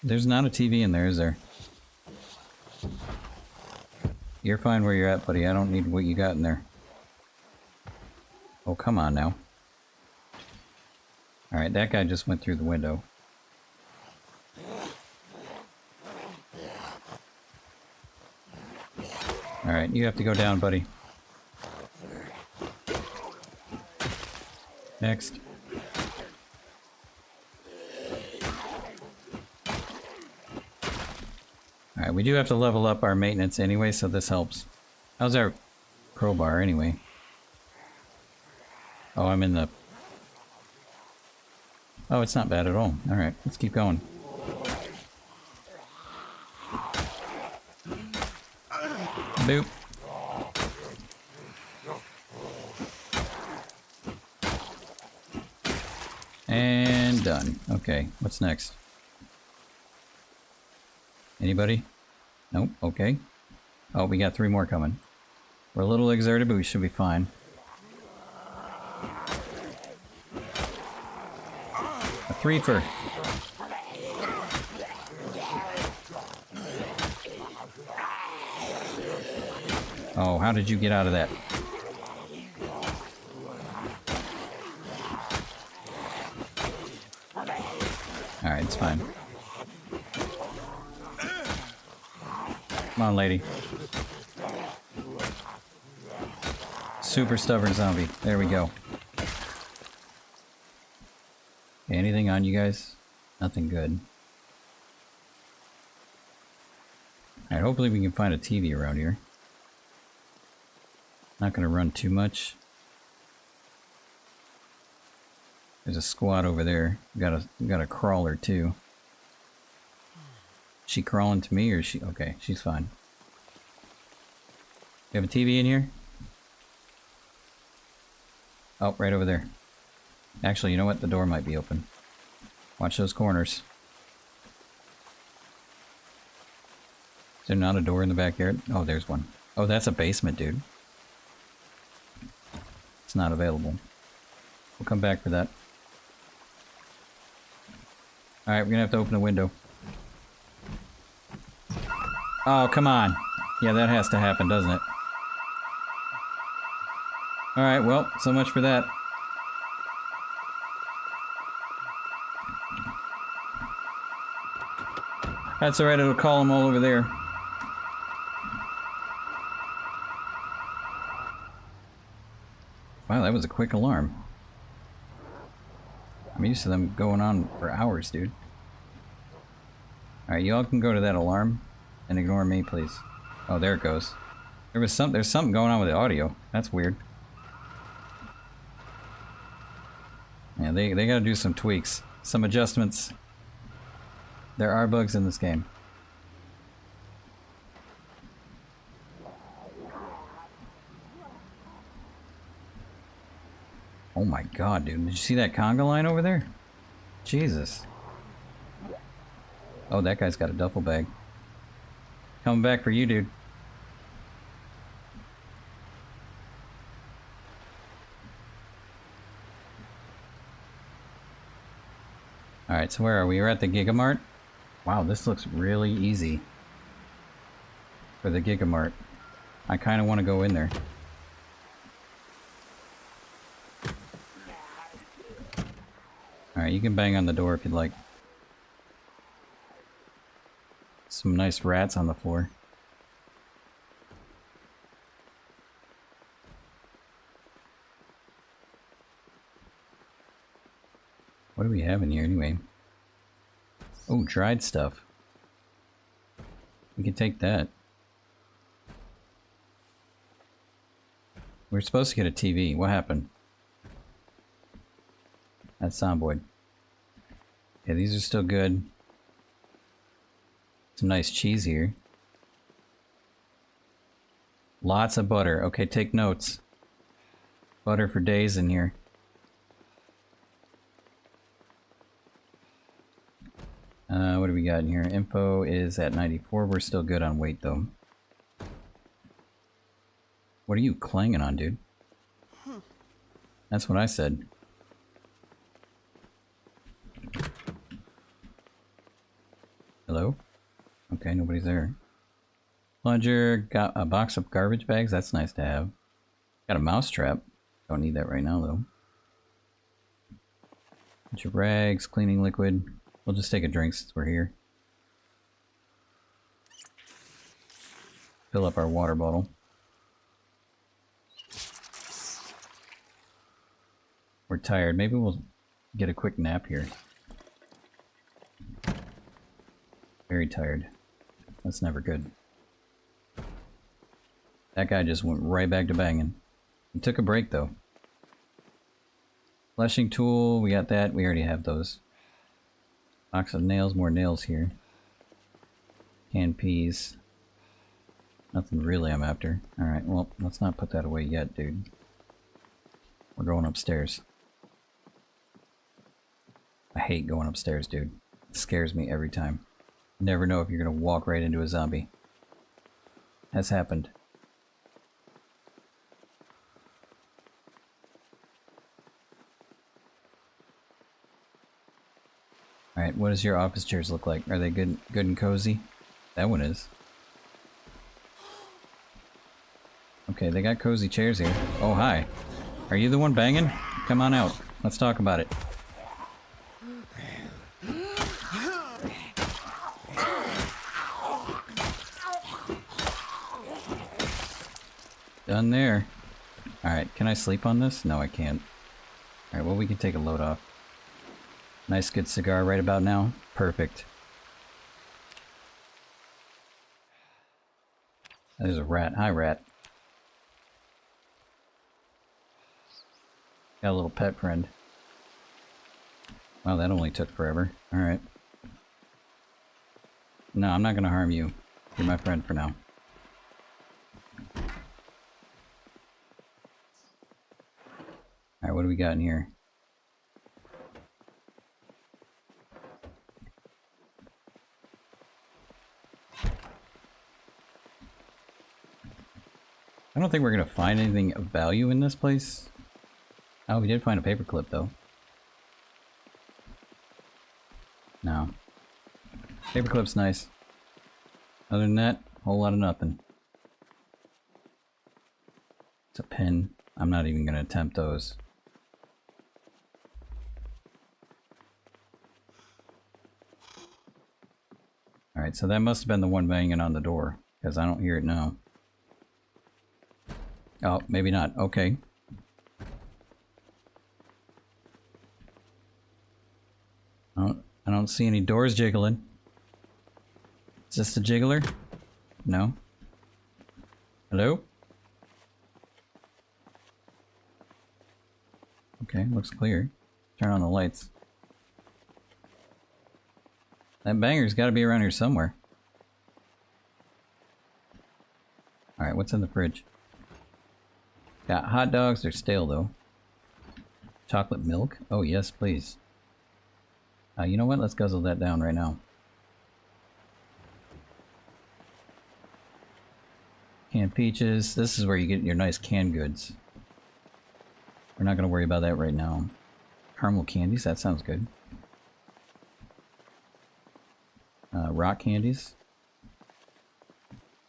There's not a TV in there, is there? You're fine where you're at, buddy. I don't need what you got in there. Oh, come on now. Alright, that guy just went through the window. Alright, you have to go down, buddy. Next. Alright, we do have to level up our maintenance anyway, so this helps. How's our crowbar anyway? Oh, I'm in the... Oh, it's not bad at all. Alright, let's keep going. Boop. And done. Okay, what's next? Anybody? Nope, okay. Oh, we got 3 more coming. We're a little exerted, but we should be fine. A 3-fer. Oh, how did you get out of that? Alright, it's fine. Come on, lady. Super stubborn zombie. There we go. Okay, anything on you guys? Nothing good. Alright, hopefully we can find a TV around here. Not gonna run too much. There's a squad over there. Got a crawler too. She crawling to me or is she okay, she's fine. You have a TV in here? Oh, right over there. Actually, you know what? The door might be open. Watch those corners. Is there not a door in the backyard? Oh, there's one. Oh, that's a basement, dude. It's not available. We'll come back for that. Alright, we're gonna have to open a window. Oh, come on. Yeah, that has to happen, doesn't it? Alright, well, so much for that. That's alright, it'll call them all over there. Wow, that was a quick alarm. I'm used to them going on for hours, dude. Alright, you all can go to that alarm and ignore me, please. Oh, there it goes. There's something going on with the audio. That's weird. Yeah, they gotta do some tweaks. Some adjustments. There are bugs in this game. Oh my god, dude. Did you see that conga line over there? Jesus. Oh, that guy's got a duffel bag. Coming back for you, dude. Alright, so where are we? We're at the Gigamart. Wow, this looks really easy. For the Gigamart. I kind of want to go in there. Alright, you can bang on the door if you'd like. Some nice rats on the floor. What do we have in here anyway? Oh, dried stuff. We can take that. We're supposed to get a TV. What happened? That's Zomboid. Yeah, these are still good. Some nice cheese here. Lots of butter. Okay, take notes. Butter for days in here. What do we got in here? Info is at 94. We're still good on weight, though. What are you clanging on, dude? That's what I said. Hello? Okay, nobody's there. Plunger, got a box of garbage bags. That's nice to have. Got a mouse trap. Don't need that right now, though. Bunch of rags, cleaning liquid. We'll just take a drink since we're here. Fill up our water bottle. We're tired. Maybe we'll get a quick nap here. Very tired. That's never good. That guy just went right back to banging. He took a break though. Fleshing tool, we got that. We already have those. Box of nails, more nails here. Canned peas. Nothing really I'm after. Alright, well, let's not put that away yet, dude. We're going upstairs. I hate going upstairs, dude. It scares me every time. You never know if you're gonna walk right into a zombie. Has happened. Alright, what does your office chairs look like? Are they good and cozy? That one is. Okay, they got cozy chairs here. Oh, hi. Are you the one banging? Come on out. Let's talk about it. Done there. Alright, can I sleep on this? No, I can't. Alright, well, we can take a load off. Nice good cigar right about now. Perfect. There's a rat. Hi, rat. Got a little pet friend. Wow, that only took forever. Alright. No, I'm not gonna harm you. You're my friend for now. Alright, what do we got in here? I don't think we're gonna find anything of value in this place. Oh, we did find a paperclip though. No. Paperclip's nice. Other than that, a whole lot of nothing. It's a pin. I'm not even gonna attempt those. Alright, so that must have been the one banging on the door, because I don't hear it now. Oh, maybe not. Okay. I don't see any doors jiggling. Is this the jiggler? No. Hello? Okay, looks clear. Turn on the lights. That banger's gotta be around here somewhere. Alright, what's in the fridge? Got hot dogs, they're stale though. Chocolate milk? Oh yes, please. You know what? Let's guzzle that down right now. Canned peaches. This is where you get your nice canned goods. We're not going to worry about that right now. Caramel candies, that sounds good. Rock candies.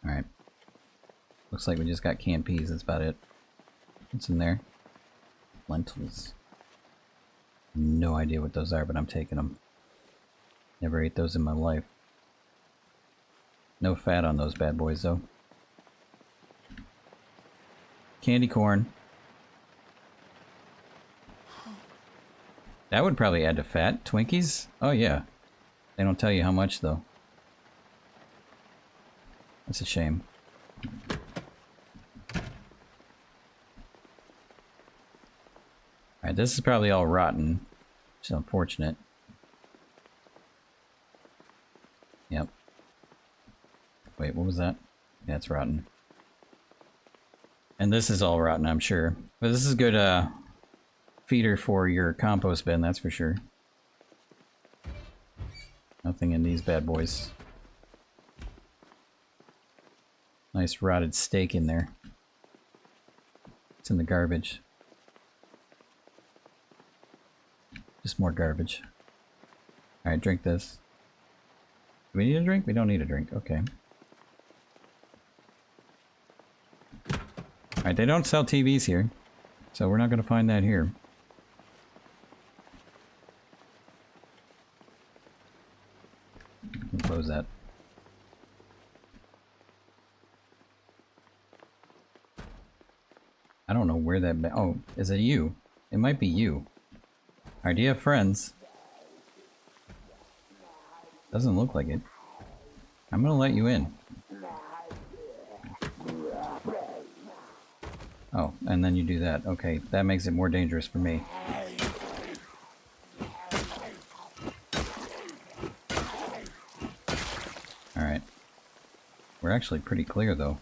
Alright. Looks like we just got canned peas, that's about it. What's in there? Lentils. No idea what those are, but I'm taking them. Never ate those in my life. No fat on those bad boys, though. Candy corn. That would probably add to fat. Twinkies? Oh yeah. They don't tell you how much, though. That's a shame. Alright, this is probably all rotten. Which is unfortunate. Yep. Wait, what was that? Yeah, it's rotten. And this is all rotten, I'm sure. But this is good feeder for your compost bin, that's for sure. Nothing in these bad boys. Nice rotted steak in there. It's in the garbage. Just more garbage. Alright, drink this. Do we need a drink? We don't need a drink. Okay. Alright, they don't sell TVs here. So we're not going to find that here. We'll close that. I don't know where that... Oh, is it you? It might be you. Alright, do you have friends? Doesn't look like it. I'm gonna let you in. Oh, and then you do that. Okay, that makes it more dangerous for me. Alright. We're actually pretty clear, though.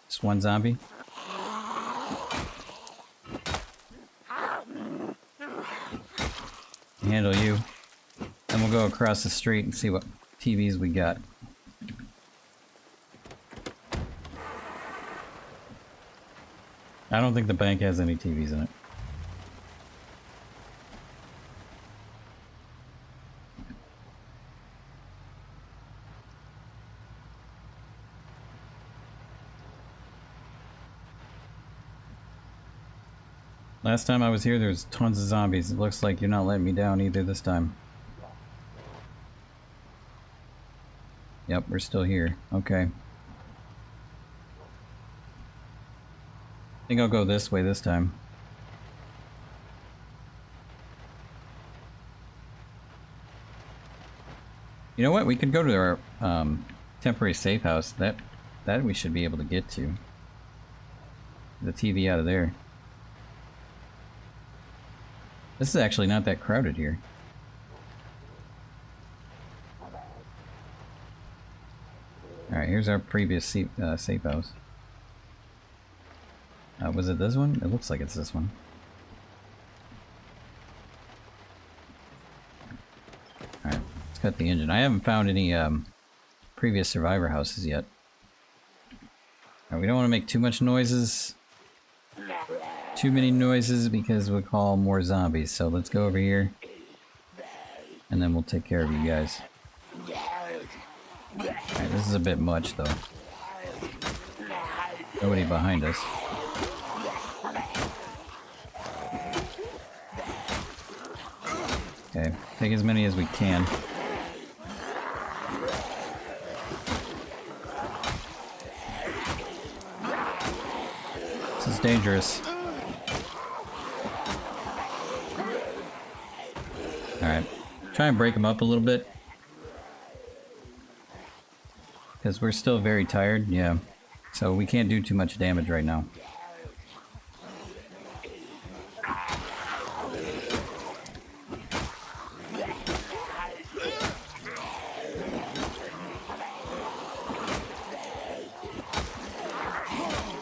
Just one zombie. Handle you. Then we'll go across the street and see what TVs we got. I don't think the bank has any TVs in it. Last time I was here, there was tons of zombies. It looks like you're not letting me down either this time. Yep, we're still here. Okay. I think I'll go this way this time. You know what? We could go to our temporary safe house. That we should be able to get to. The TV out of there. This is actually not that crowded here. Alright, here's our previous safe house. Was it this one? It looks like it's this one. Alright, let's cut the engine. I haven't found any previous survivor houses yet. Alright, we don't want to make too much noises. Too many noises because we'll call more zombies. So let's go over here. And then we'll take care of you guys. Alright, this is a bit much though. Nobody behind us. Okay, take as many as we can. This is dangerous. Alright, try and break them up a little bit. Because we're still very tired, yeah. So we can't do too much damage right now.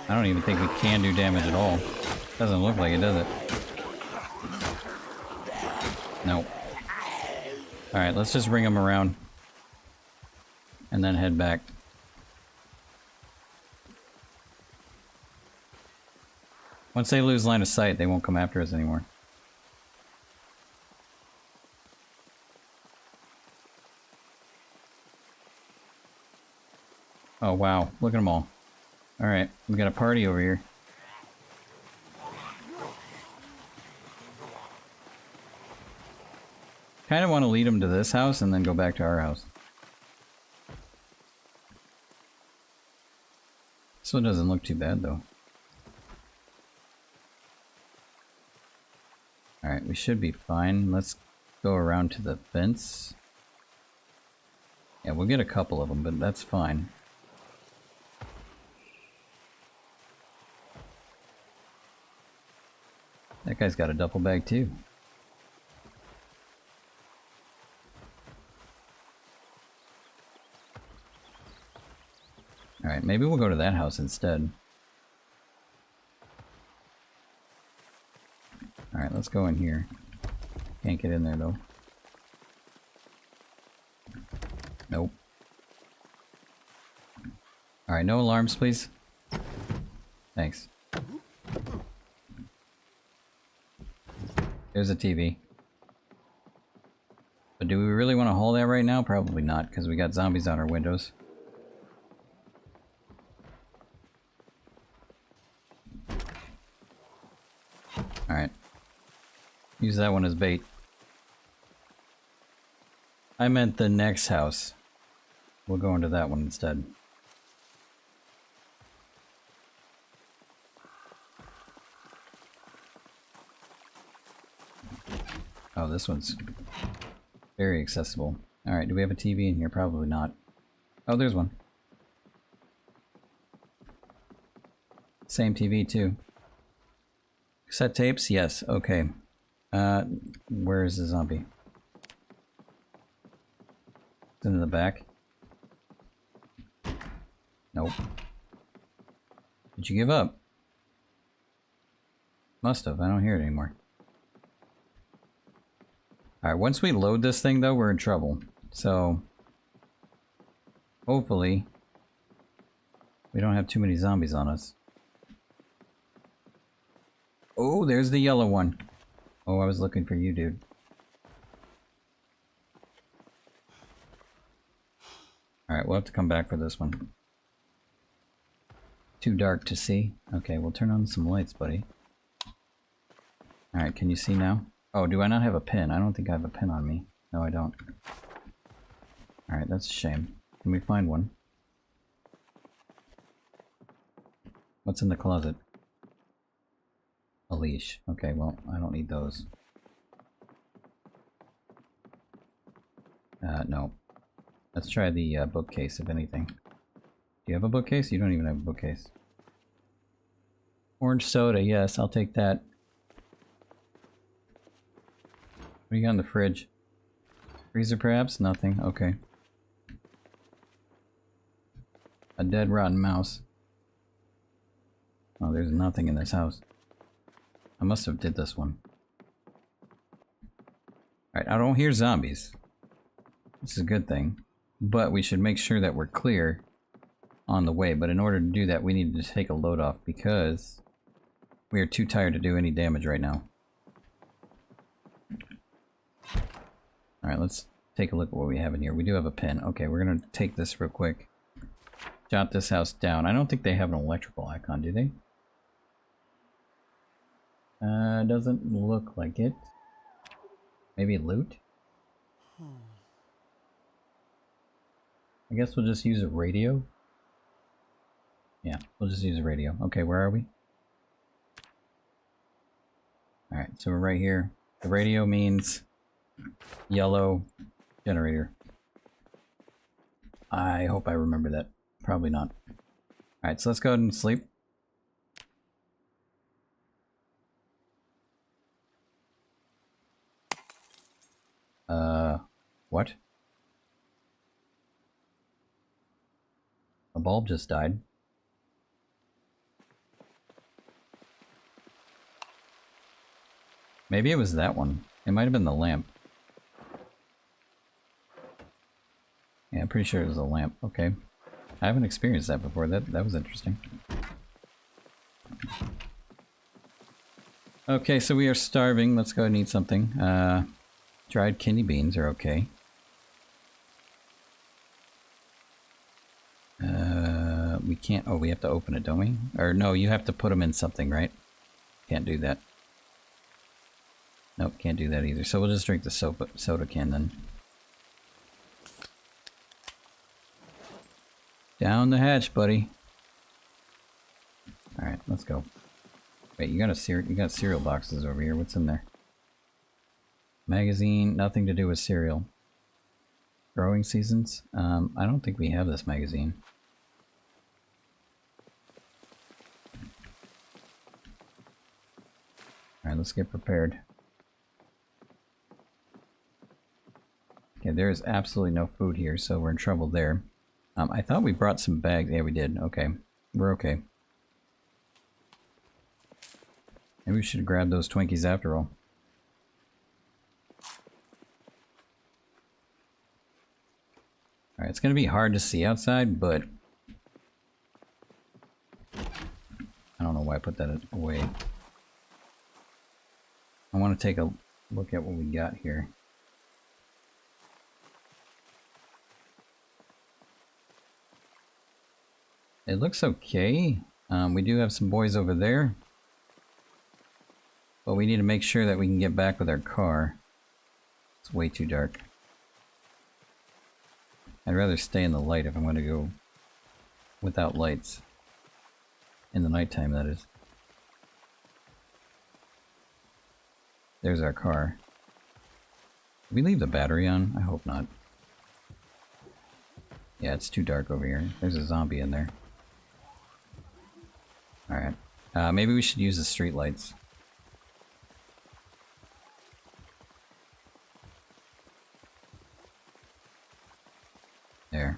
I don't even think we can do damage at all. Doesn't look like it, does it? Nope. Alright, let's just ring them around. And then head back. Once they lose line of sight, they won't come after us anymore. Oh wow, look at them all. Alright, we got a party over here. Kind of want to lead them to this house and then go back to our house. This one doesn't look too bad though. Alright, we should be fine. Let's go around to the fence. Yeah, we'll get a couple of them, but that's fine. That guy's got a duffel bag too. Alright, maybe we'll go to that house instead. Alright, let's go in here. Can't get in there though. Nope. Alright, no alarms please. Thanks. There's a TV. But do we really want to haul that right now? Probably not, because we got zombies on our windows. Alright. Use that one as bait. I meant the next house. We'll go into that one instead. Oh, this one's very accessible. Alright, do we have a TV in here? Probably not. Oh, there's one. Same TV too. Cassette tapes? Yes, okay. Where is the zombie? It's in the back. Nope. Did you give up? Must have, I don't hear it anymore. Alright, once we load this thing though, we're in trouble. So, hopefully, we don't have too many zombies on us. Oh, there's the yellow one. Oh, I was looking for you, dude. Alright, we'll have to come back for this one. Too dark to see. Okay, we'll turn on some lights, buddy. Alright, can you see now? Oh, do I not have a pin? I don't think I have a pin on me. No, I don't. Alright, that's a shame. Can we find one? What's in the closet? A leash. Okay, well, I don't need those. No. Let's try the bookcase, if anything. Do you have a bookcase? You don't even have a bookcase. Orange soda, yes, I'll take that. What do you got in the fridge? Freezer perhaps? Nothing. Okay. A dead rotten mouse. Oh, there's nothing in this house. I must have did this one. Alright, I don't hear zombies. This is a good thing. But we should make sure that we're clear on the way. But in order to do that, we need to take a load off because we are too tired to do any damage right now. Alright, let's take a look at what we have in here. We do have a pin. Okay, we're going to take this real quick. Jot this house down. I don't think they have an electrical icon, do they? Doesn't look like it. Maybe loot? I guess we'll just use a radio. Yeah, we'll just use a radio. Okay, where are we? Alright, so we're right here. The radio means yellow generator. I hope I remember that. Probably not. Alright, so let's go ahead and sleep. What? A bulb just died. Maybe it was that one. It might have been the lamp. Yeah, I'm pretty sure it was a lamp. Okay. I haven't experienced that before. That was interesting. Okay, so we are starving. Let's go and eat something. Dried kidney beans are okay. We can't... Oh, we have to open it, don't we? Or no, you have to put them in something, right? Can't do that. Nope, can't do that either. So we'll just drink the soda can then. Down the hatch, buddy. Alright, let's go. Wait, you got cereal boxes over here. What's in there? Magazine, nothing to do with cereal. Growing seasons? I don't think we have this magazine. Alright, let's get prepared. Okay, there is absolutely no food here, so we're in trouble there. I thought we brought some bags. Yeah, we did. Okay. We're okay. Maybe we should have grabbed those Twinkies after all. Alright, it's going to be hard to see outside, but... I don't know why I put that away. I want to take a look at what we got here. It looks okay. We do have some boys over there. But we need to make sure that we can get back with our car. It's way too dark. I'd rather stay in the light if I'm going to go without lights. In the nighttime, that is. There's our car. Did we leave the battery on? I hope not. Yeah, it's too dark over here. There's a zombie in there. Alright. Maybe we should use the street lights. There.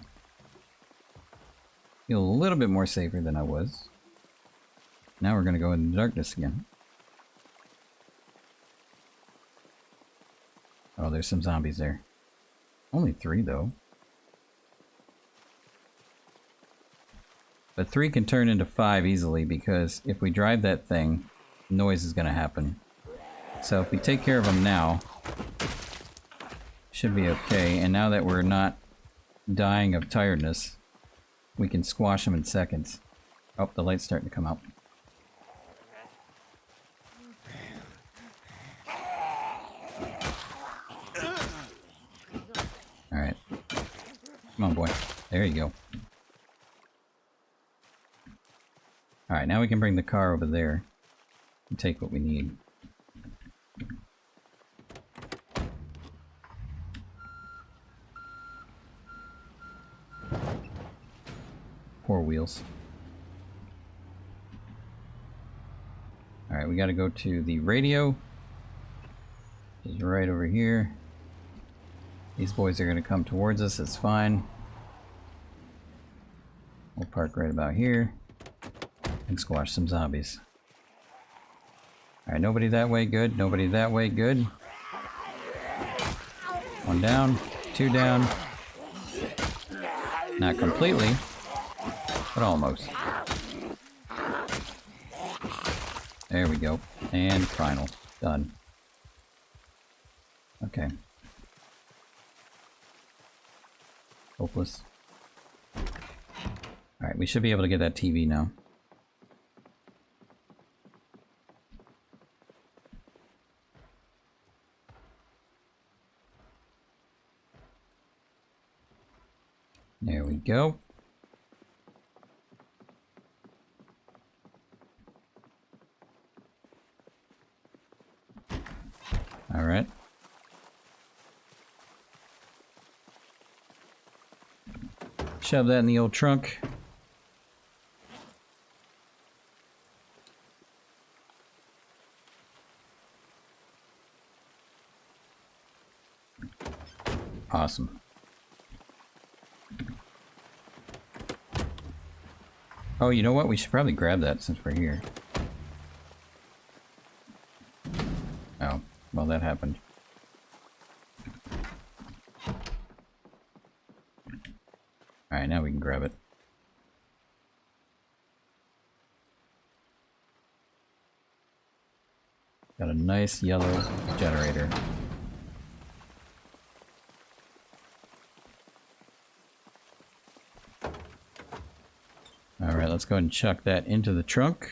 Feel a little bit more safer than I was. Now we're gonna go in the darkness again. Oh, there's some zombies there. Only 3 though. But 3 can turn into 5 easily because if we drive that thing, noise is gonna happen. So if we take care of them now, should be okay. And now that we're not dying of tiredness, we can squash them in seconds. Oh, the light's starting to come out. Alright. Come on, boy. There you go. Alright, now we can bring the car over there and take what we need. Poor wheels. Alright, we gotta go to the radio. It's right over here. These boys are gonna come towards us, it's fine. We'll park right about here and squash some zombies. Alright, nobody that way, good. Nobody that way, good. 1 down, 2 down. Not completely, but almost. There we go. And final. Done. Okay. Hopeless. Alright, we should be able to get that TV now. There we go. All right. Shove that in the old trunk. Awesome. Oh, you know what? We should probably grab that since we're here. Oh, well, that happened. Alright, now we can grab it. Got a nice yellow generator. Alright, let's go ahead and chuck that into the trunk.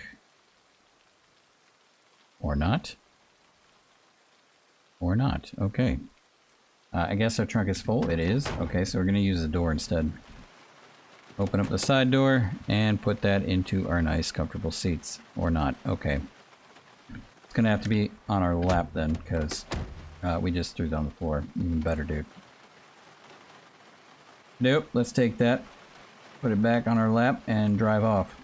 Or not. Or not. Okay. I guess our trunk is full. It is. Okay, so we're going to use the door instead. Open up the side door and put that into our nice comfortable seats. Or not. Okay. It's going to have to be on our lap then, because we just threw it on the floor. Even better, dude. Nope, let's take that. Put it back on our lap and drive off.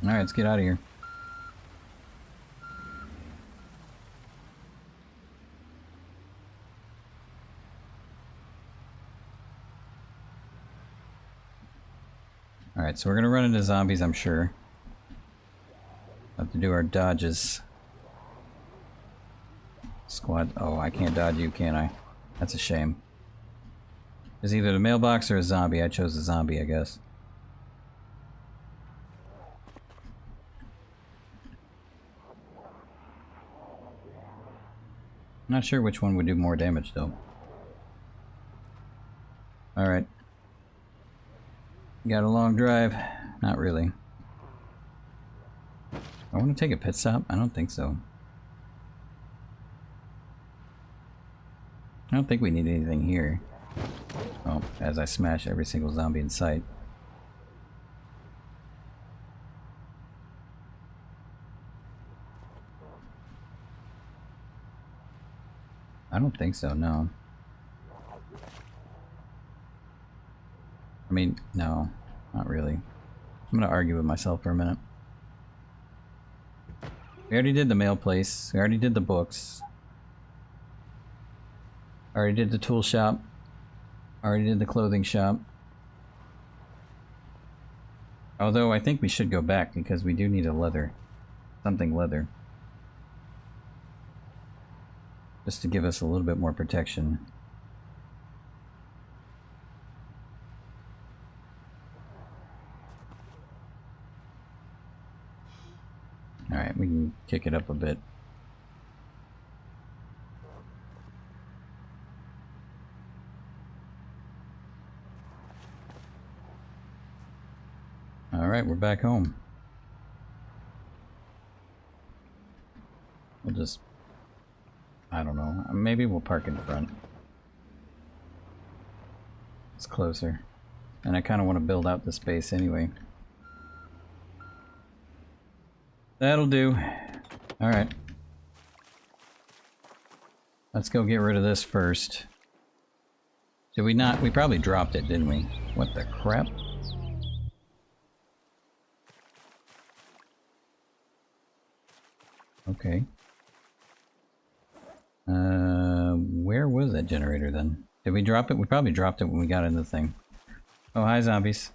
Alright, let's get out of here. Alright, so we're gonna run into zombies, I'm sure. Have to do our dodges. Squad. Oh, I can't dodge you, can I? That's a shame. There's either the mailbox or a zombie. I chose the zombie, I guess. Not sure which one would do more damage, though. Alright. Got a long drive. Not really. I want to take a pit stop? I don't think so. I don't think we need anything here. Oh, as I smash every single zombie in sight. I don't think so, no. I mean, no, not really. I'm gonna argue with myself for a minute. We already did the mail place. We already did the books. Already did the tool shop. Already did the clothing shop. Although I think we should go back because we do need a leather. Something leather. Just to give us a little bit more protection. Alright, we can kick it up a bit. Alright, we're back home. We'll just... I don't know. Maybe we'll park in front. It's closer. And I kind of want to build out the space anyway. That'll do. Alright. Let's go get rid of this first. Did we not? We probably dropped it, didn't we? What the crap? Okay. Where was that generator then? Did we drop it? We probably dropped it when we got in the thing. Oh, hi zombies.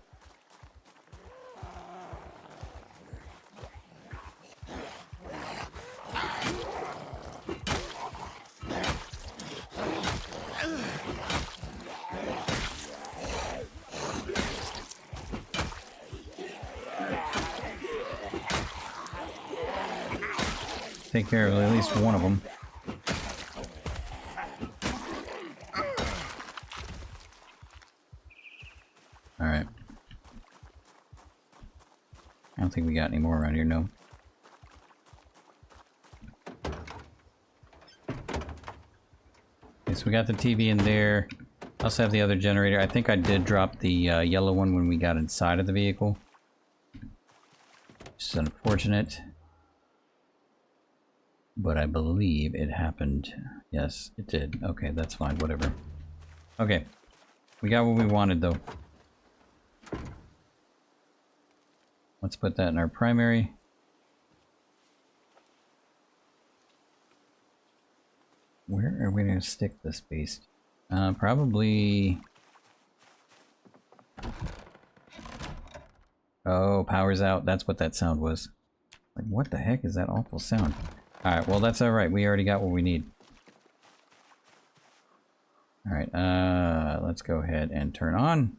Take care of at least one of them. Alright. I don't think we got any more around here, no. Okay, so we got the TV in there. Also have the other generator. I think I did drop the yellow one when we got inside of the vehicle. Which is unfortunate. But I believe it happened. Yes, it did. Okay, that's fine. Whatever. Okay. We got what we wanted, though. Let's put that in our primary. Where are we going to stick this beast? Probably... Oh, power's out. That's what that sound was. Like, what the heck is that awful sound? Alright, well that's alright. We already got what we need. Alright, let's go ahead and turn on.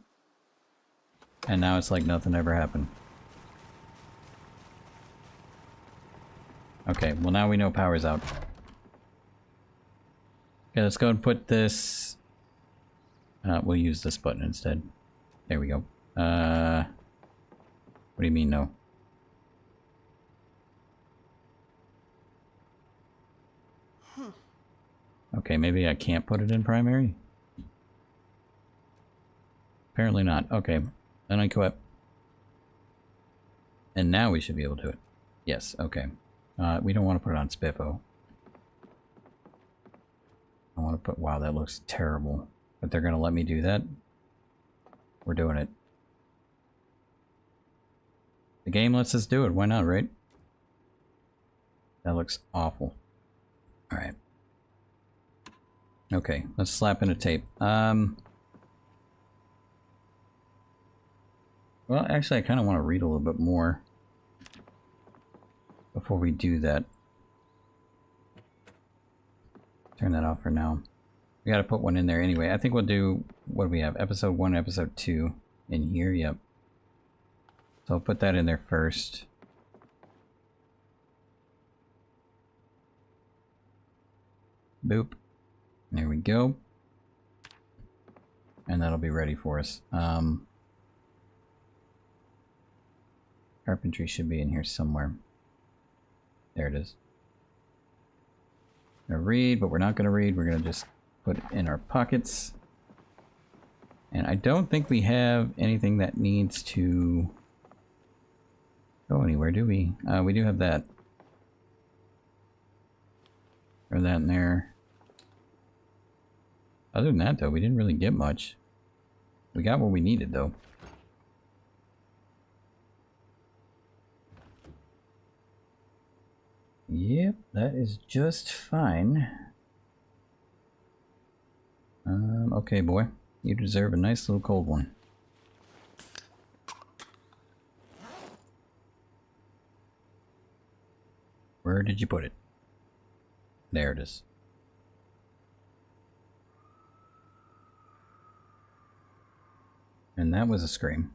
And now it's like nothing ever happened. Okay, well now we know power's out. Okay, let's go and put this... we'll use this button instead. There we go. What do you mean no? Okay, maybe I can't put it in primary? Apparently not. Okay, then I quit. And now we should be able to do it. Yes, okay. We don't want to put it on Spiffo. I want to put... Wow, that looks terrible. But they're going to let me do that? We're doing it. The game lets us do it. Why not, right? That looks awful. Alright. Okay, let's slap in a tape. Well, actually, I kind of want to read a little bit more before we do that. Turn that off for now. We got to put one in there anyway. I think we'll do, what do we have? Episode 1, Episode 2 in here. Yep. So I'll put that in there first. Boop. There we go. And that'll be ready for us. Carpentry should be in here somewhere. There it is. Gonna read, but we're not gonna read. We're gonna just put it in our pockets. And I don't think we have anything that needs to go anywhere, do we? We do have that. Throw that in there. Other than that, though, we didn't really get much. We got what we needed, though. Yep, that is just fine. Okay, boy. You deserve a nice little cold one. Where did you put it? There it is. And that was a scream.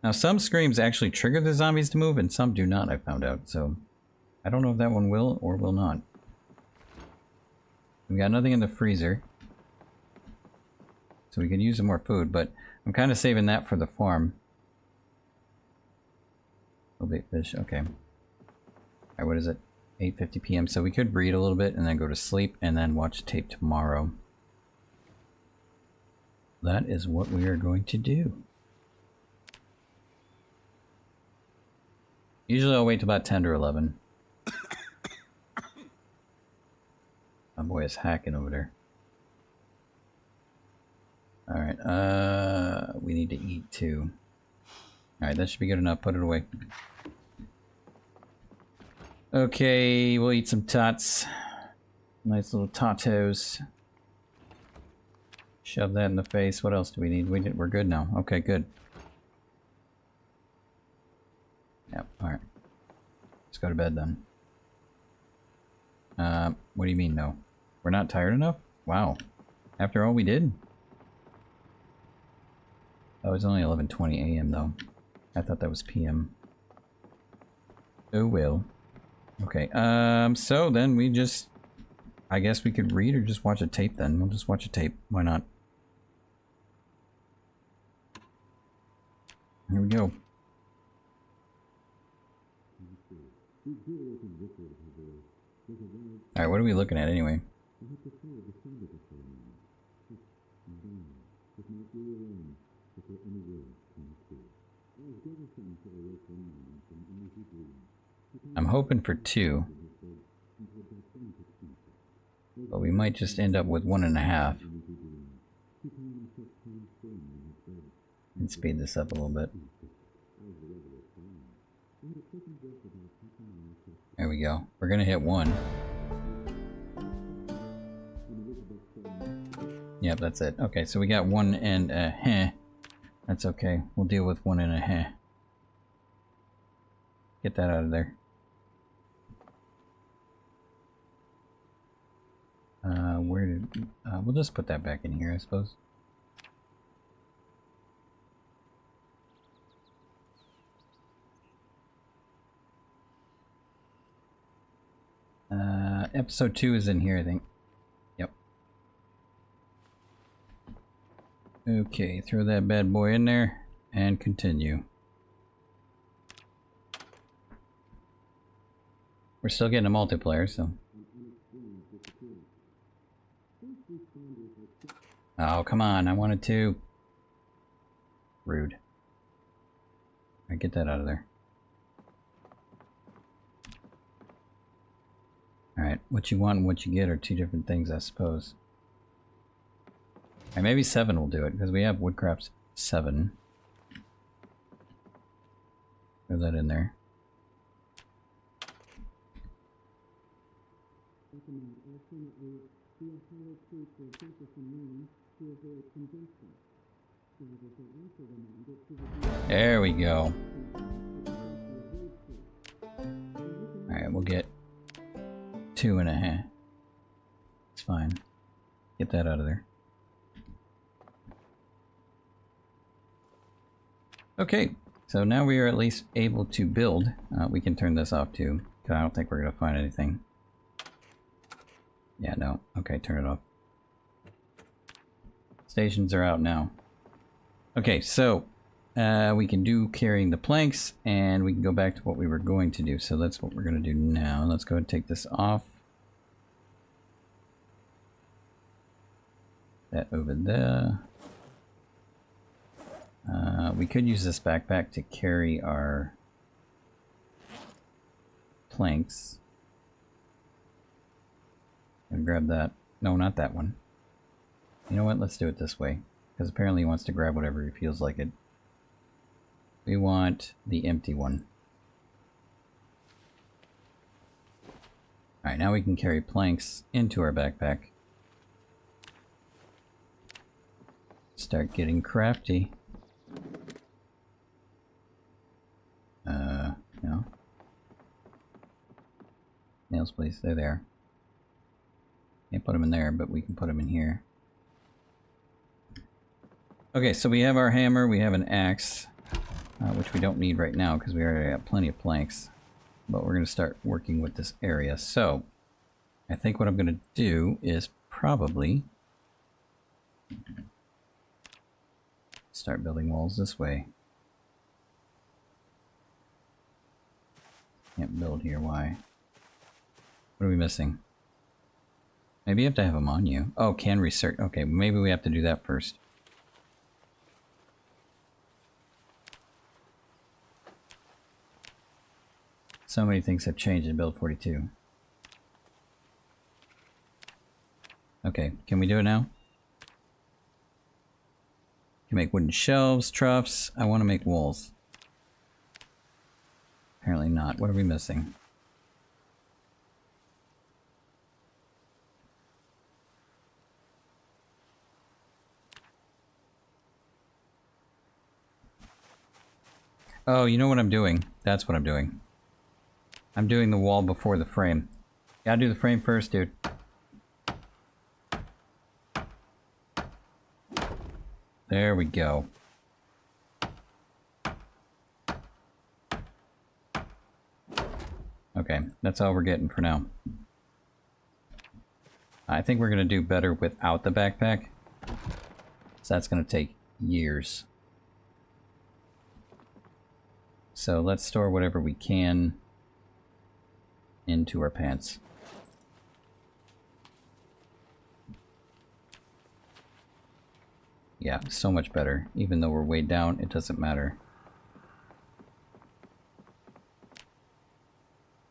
Now, some screams actually trigger the zombies to move, and some do not, I found out, so... I don't know if that one will or will not. We got nothing in the freezer. So we could use some more food, but I'm kind of saving that for the farm. Little bait fish, okay. Alright, what is it? 8:50 p.m. So we could read a little bit and then go to sleep and then watch tape tomorrow. That is what we are going to do. Usually I'll wait till about 10 or 11. My boy is hacking over there. Alright, we need to eat too. Alright, that should be good enough. Put it away. Okay, we'll eat some tots. Nice little tatos. Shove that in the face. What else do we need? We're good now. Okay, good. Yep, alright. Let's go to bed then. What do you mean, no? We're not tired enough? Wow. After all we did? Oh, it's only 11:20 a.m. though. I thought that was p.m. Oh, well. Okay, so then we just... I guess we could read or just watch a tape then. We'll just watch a tape. Why not? Here we go. Alright, what are we looking at anyway? I'm hoping for 2. But we might just end up with 1.5. And speed this up a little bit. There we go. We're gonna hit 1. Yep, that's it. Okay, so we got 1 and a heh. That's okay. We'll deal with 1 and a heh. Get that out of there. Where did... we'll just put that back in here, I suppose. Episode 2 is in here, I think. Yep. Okay, throw that bad boy in there and continue. We're still getting a multiplayer, so... Oh, come on, I wanted to. Rude. Alright, get that out of there. Alright, what you want and what you get are two different things, I suppose. Alright, maybe 7 will do it, because we have woodcraft 7. Throw that in there. There we go. Alright, we'll get 2.5. It's fine. Get that out of there. Okay, so now we are at least able to build. We can turn this off too, because I don't think we're going to find anything. Yeah, no. Okay, turn it off. Stations are out now. Okay, so we can do carrying the planks, and we can go back to what we were going to do. So that's what we're going to do now. Let's go ahead and take this off. That over there. We could use this backpack to carry our planks. And grab that. No, not that one. You know what? Let's do it this way. Because apparently he wants to grab whatever he feels like it. We want the empty one. Alright, now we can carry planks into our backpack. Start getting crafty. No. Nails, please. They're there. Can't put them in there, but we can put them in here. Okay, so we have our hammer, we have an axe, which we don't need right now because we already have plenty of planks. But we're going to start working with this area. So, I think what I'm going to do is probably start building walls this way. Can't build here, why? What are we missing? Maybe you have to have them on you. Oh, can research. Okay, maybe we have to do that first. So many things have changed in build 42. Okay, can we do it now? Can make wooden shelves, troughs. I want to make walls. Apparently not. What are we missing? Oh, you know what I'm doing? That's what I'm doing. I'm doing the wall before the frame. Gotta do the frame first, dude. There we go. Okay, that's all we're getting for now. I think we're gonna do better without the backpack. So that's gonna take years. So let's store whatever we can into our pants. Yeah, so much better. Even though we're way down, it doesn't matter.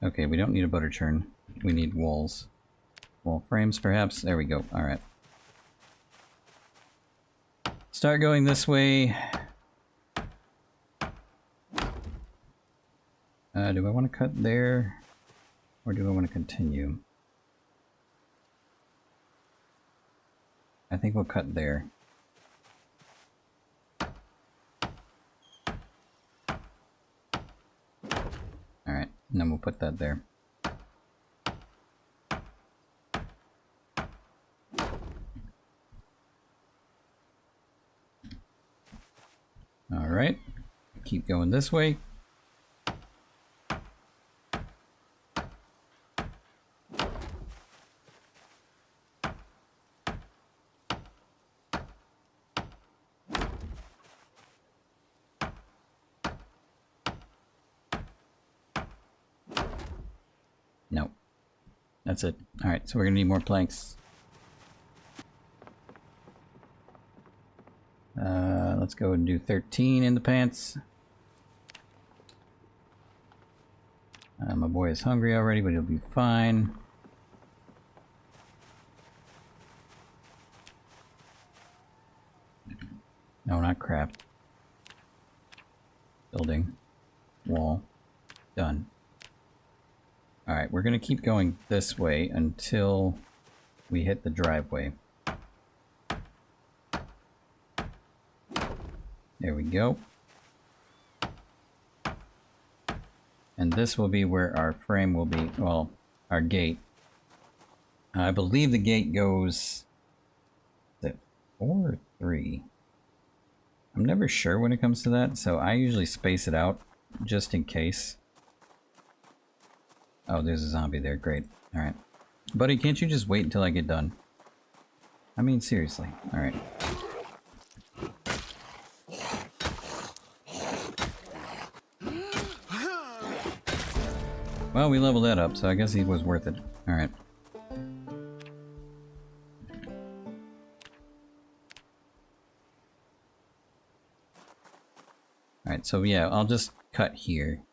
Okay, we don't need a butter churn. We need walls. Wall frames, perhaps. There we go. All right. Start going this way. Do I want to cut there? Or do I want to continue? I think we'll cut there. Alright, and then we'll put that there. Alright, keep going this way. No. That's it. Alright, so we're gonna need more planks. Let's go and do 13 in the pants. My boy is hungry already, but he'll be fine. No, not craft. Building. Wall. Done. Alright, we're gonna keep going this way until we hit the driveway. There we go. And this will be where our frame will be, well, our gate. I believe the gate goes, is it 4 or 3? I'm never sure when it comes to that, so I usually space it out just in case. Oh, there's a zombie there, great. Alright. Buddy, can't you just wait until I get done? I mean, seriously. Alright. Well, we leveled that up, so I guess he was worth it. Alright. Alright, so yeah, I'll just cut here.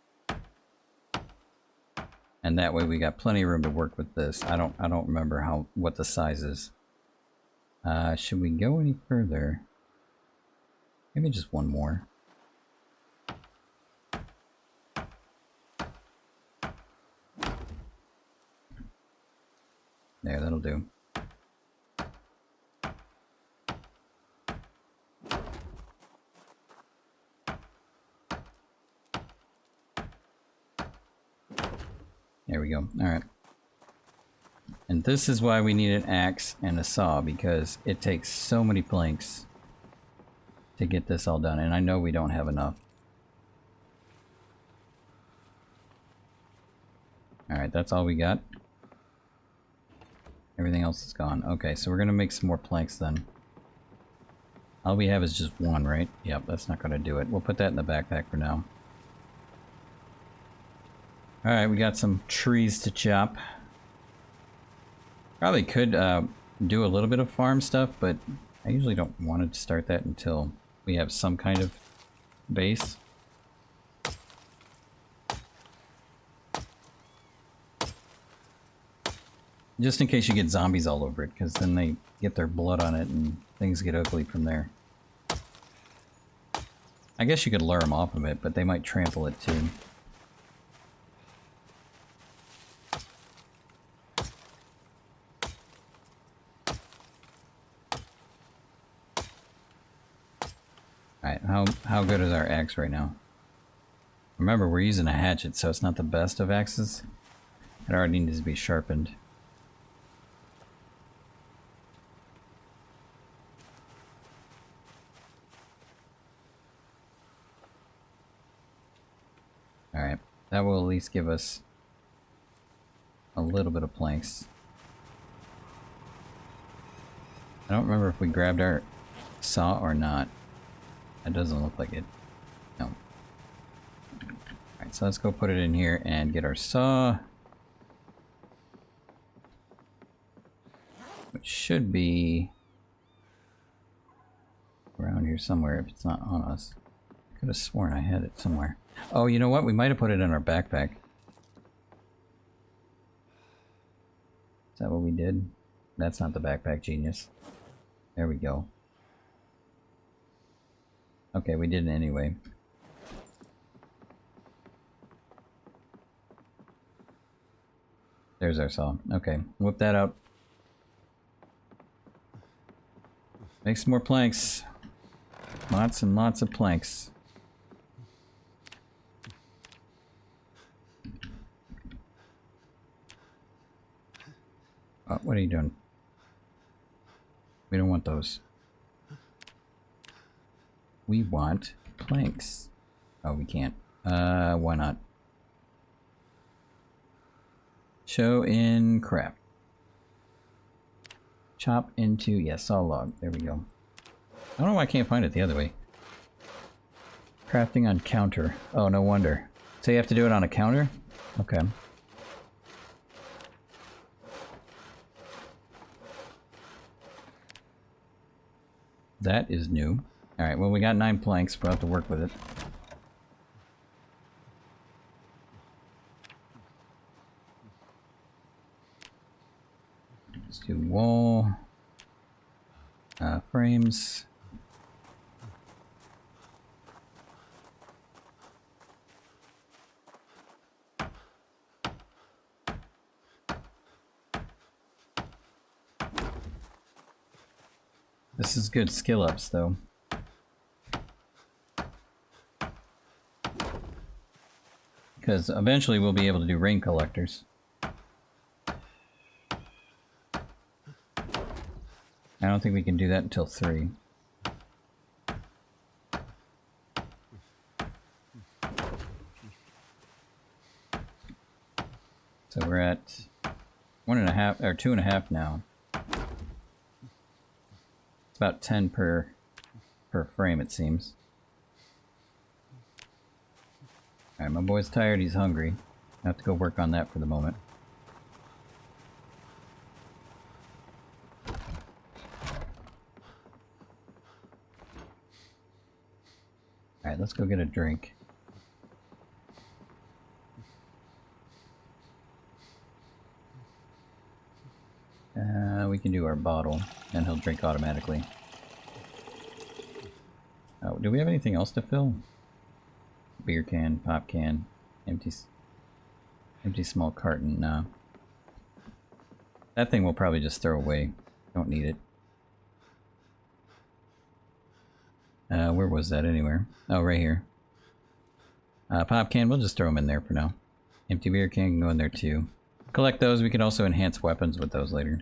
And that way we got plenty of room to work with this. I don't remember what the size is. Should we go any further? Maybe just one more. There, that'll do. There we go. Alright. And this is why we need an axe and a saw, because it takes so many planks to get this all done, and I know we don't have enough. Alright, that's all we got. Everything else is gone. Okay, so we're gonna make some more planks then. All we have is just one, right? Yep, that's not gonna do it. We'll put that in the backpack for now. Alright, we got some trees to chop. Probably could do a little bit of farm stuff, but I usually don't want to start that until we have some kind of base. Just in case you get zombies all over it, because then they get their blood on it and things get ugly from there. I guess you could lure them off of it, but they might trample it too. Alright, how good is our axe right now? Remember, we're using a hatchet, so it's not the best of axes. It already needs to be sharpened. Alright, that will at least give us a little bit of planks. I don't remember if we grabbed our saw or not. That doesn't look like it. No. Alright, so let's go put it in here and get our saw. Which should be around here somewhere if it's not on us. I could have sworn I had it somewhere. Oh, you know what? We might have put it in our backpack. It's that what we did? That's not the backpack genius. There we go. Okay, we did it anyway. There's our saw. Okay, whip that out. Make some more planks. Lots and lots of planks. Oh, what are you doing? We don't want those. We want planks. Oh, we can't. Why not? Show in craft. Chop into, yes, saw log. There we go. I don't know why I can't find it the other way. Crafting on counter. Oh, no wonder. So you have to do it on a counter? Okay. That is new. Alright, well we got 9 planks, we'll have to work with it. Let's do wall. Frames. This is good skill ups though. Because eventually we'll be able to do rain collectors. I don't think we can do that until 3. So we're at 1.5 or 2.5 now. It's about 10 per frame, it seems. Alright, my boy's tired, he's hungry. I have to go work on that for the moment. Alright, let's go get a drink. We can do our bottle, and he'll drink automatically. Oh, do we have anything else to fill? Beer can, pop can, empty small carton, no. That thing we'll probably just throw away. Don't need it. Where was that anywhere? Oh, right here. Pop can, we'll just throw them in there for now. Empty beer can can go in there too. Collect those, we can also enhance weapons with those later.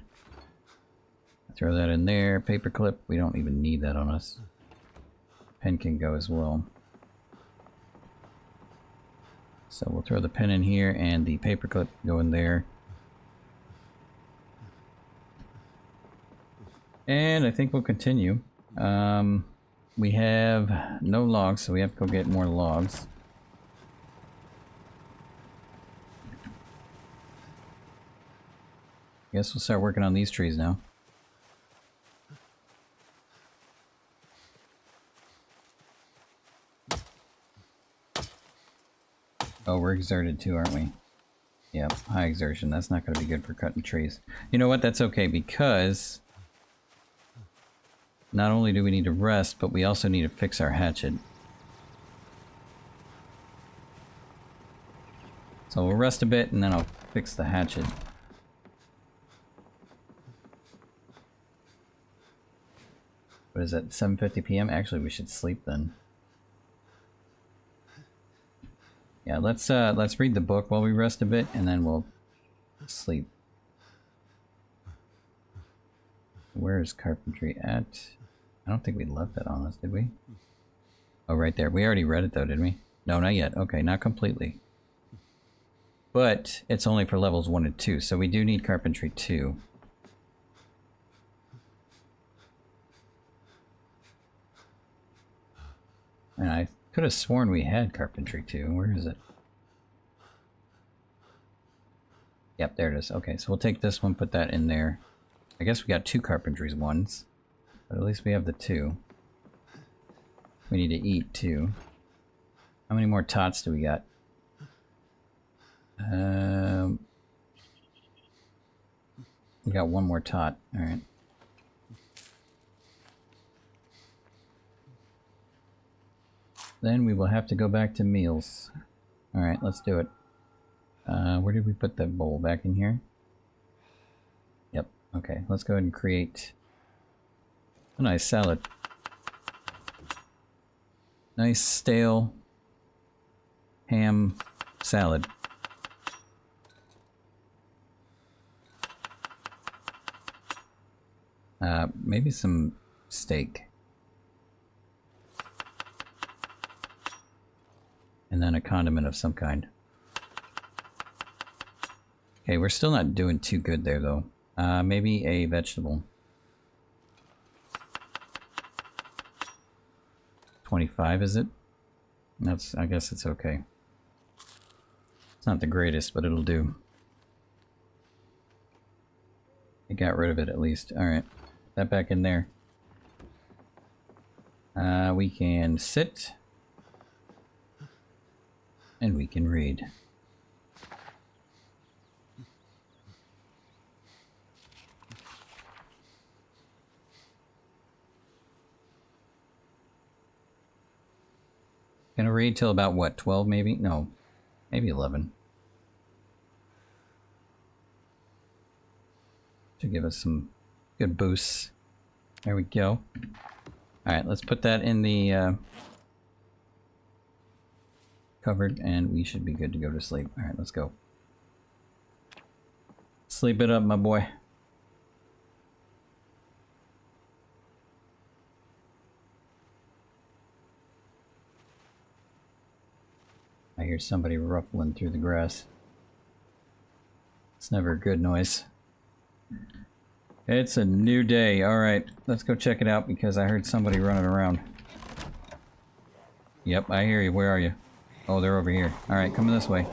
Throw that in there. Paper clip, we don't even need that on us. Pen can go as well. So we'll throw the pen in here and the paper clip go in there. And I think we'll continue. We have no logs, so we have to go get more logs. Guess we'll start working on these trees now. Oh, we're exerted too, aren't we? Yep, high exertion. That's not going to be good for cutting trees. You know what? That's okay, because not only do we need to rest, but we also need to fix our hatchet. So we'll rest a bit, and then I'll fix the hatchet. What is it? 7:50 p.m.? Actually, we should sleep then. Yeah, let's read the book while we rest a bit, and then we'll sleep. Where is carpentry at? I don't think we left that on us, did we? Oh, right there. We already read it though, didn't we? No, not yet. Okay, not completely. But it's only for levels 1 and 2, so we do need carpentry 2. And I could have sworn we had carpentry 2. Where is it? Yep, there it is. Okay, so we'll take this one, put that in there. I guess we got 2 carpentries ones. But at least we have the 2. We need to eat too. How many more tots do we got? We got one more tot. Alright. Then we will have to go back to meals. Alright, let's do it. Where did we put that bowl? Back in here? Yep. Okay, let's go ahead and create a nice salad. Nice stale ham salad. Maybe some steak. And then a condiment of some kind. Okay, we're still not doing too good there though. Maybe a vegetable. 25 is it? That's, I guess it's okay. It's not the greatest, but it'll do. I got rid of it at least. Alright. That back in there. We can sit. And we can read. Gonna read till about what, 12 maybe? No, maybe 11. To give us some good boosts. There we go. Alright, let's put that in the cupboard and we should be good to go to sleep. Alright, let's go. Sleep it up, my boy. I hear somebody ruffling through the grass. It's never a good noise. It's a new day. Alright, let's go check it out because I heard somebody running around. Yep, I hear you. Where are you? Oh, they're over here. Alright, coming this way.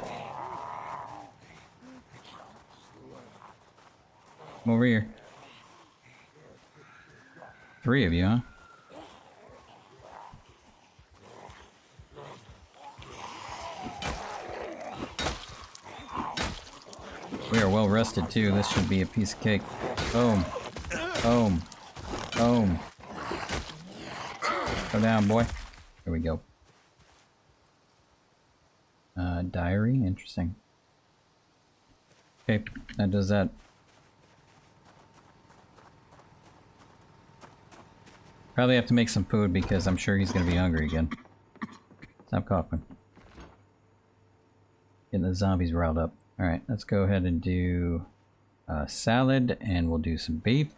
Come over here. 3 of you, huh? We are well rested too. This should be a piece of cake. Boom. Boom. Boom. Go down, boy. There we go. Diary? Interesting. Okay, that does that. Probably have to make some food because I'm sure he's gonna be hungry again. Stop coughing. Getting the zombies riled up. Alright, let's go ahead and do a salad and we'll do some beef.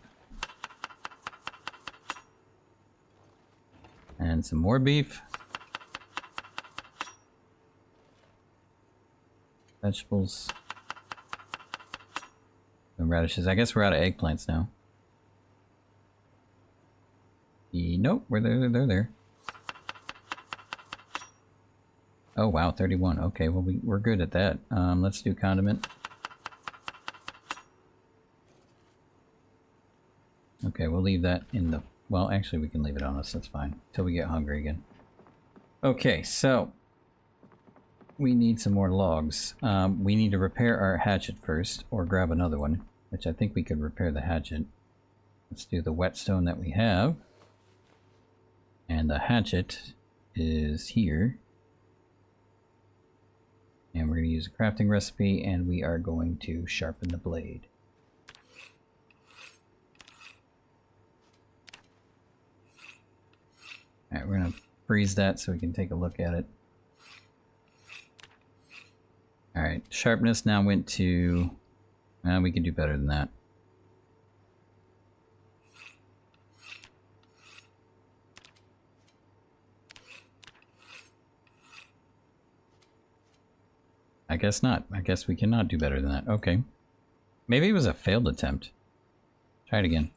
And some more beef. Vegetables. And radishes. I guess we're out of eggplants now. Nope, they're there. Oh wow, 31. Okay, well we're good at that. Let's do condiment. Okay, we'll leave that in the... Well, actually we can leave it on us, that's fine. Till we get hungry again. Okay, so... we need some more logs. We need to repair our hatchet first, or grab another one, which I think we could repair the hatchet. Let's do the whetstone that we have. And the hatchet is here. And we're going to use a crafting recipe, and we are going to sharpen the blade. Alright, we're going to freeze that so we can take a look at it. Alright, sharpness now went to... we can do better than that. I guess not. I guess we cannot do better than that. Okay. Maybe it was a failed attempt. Try it again.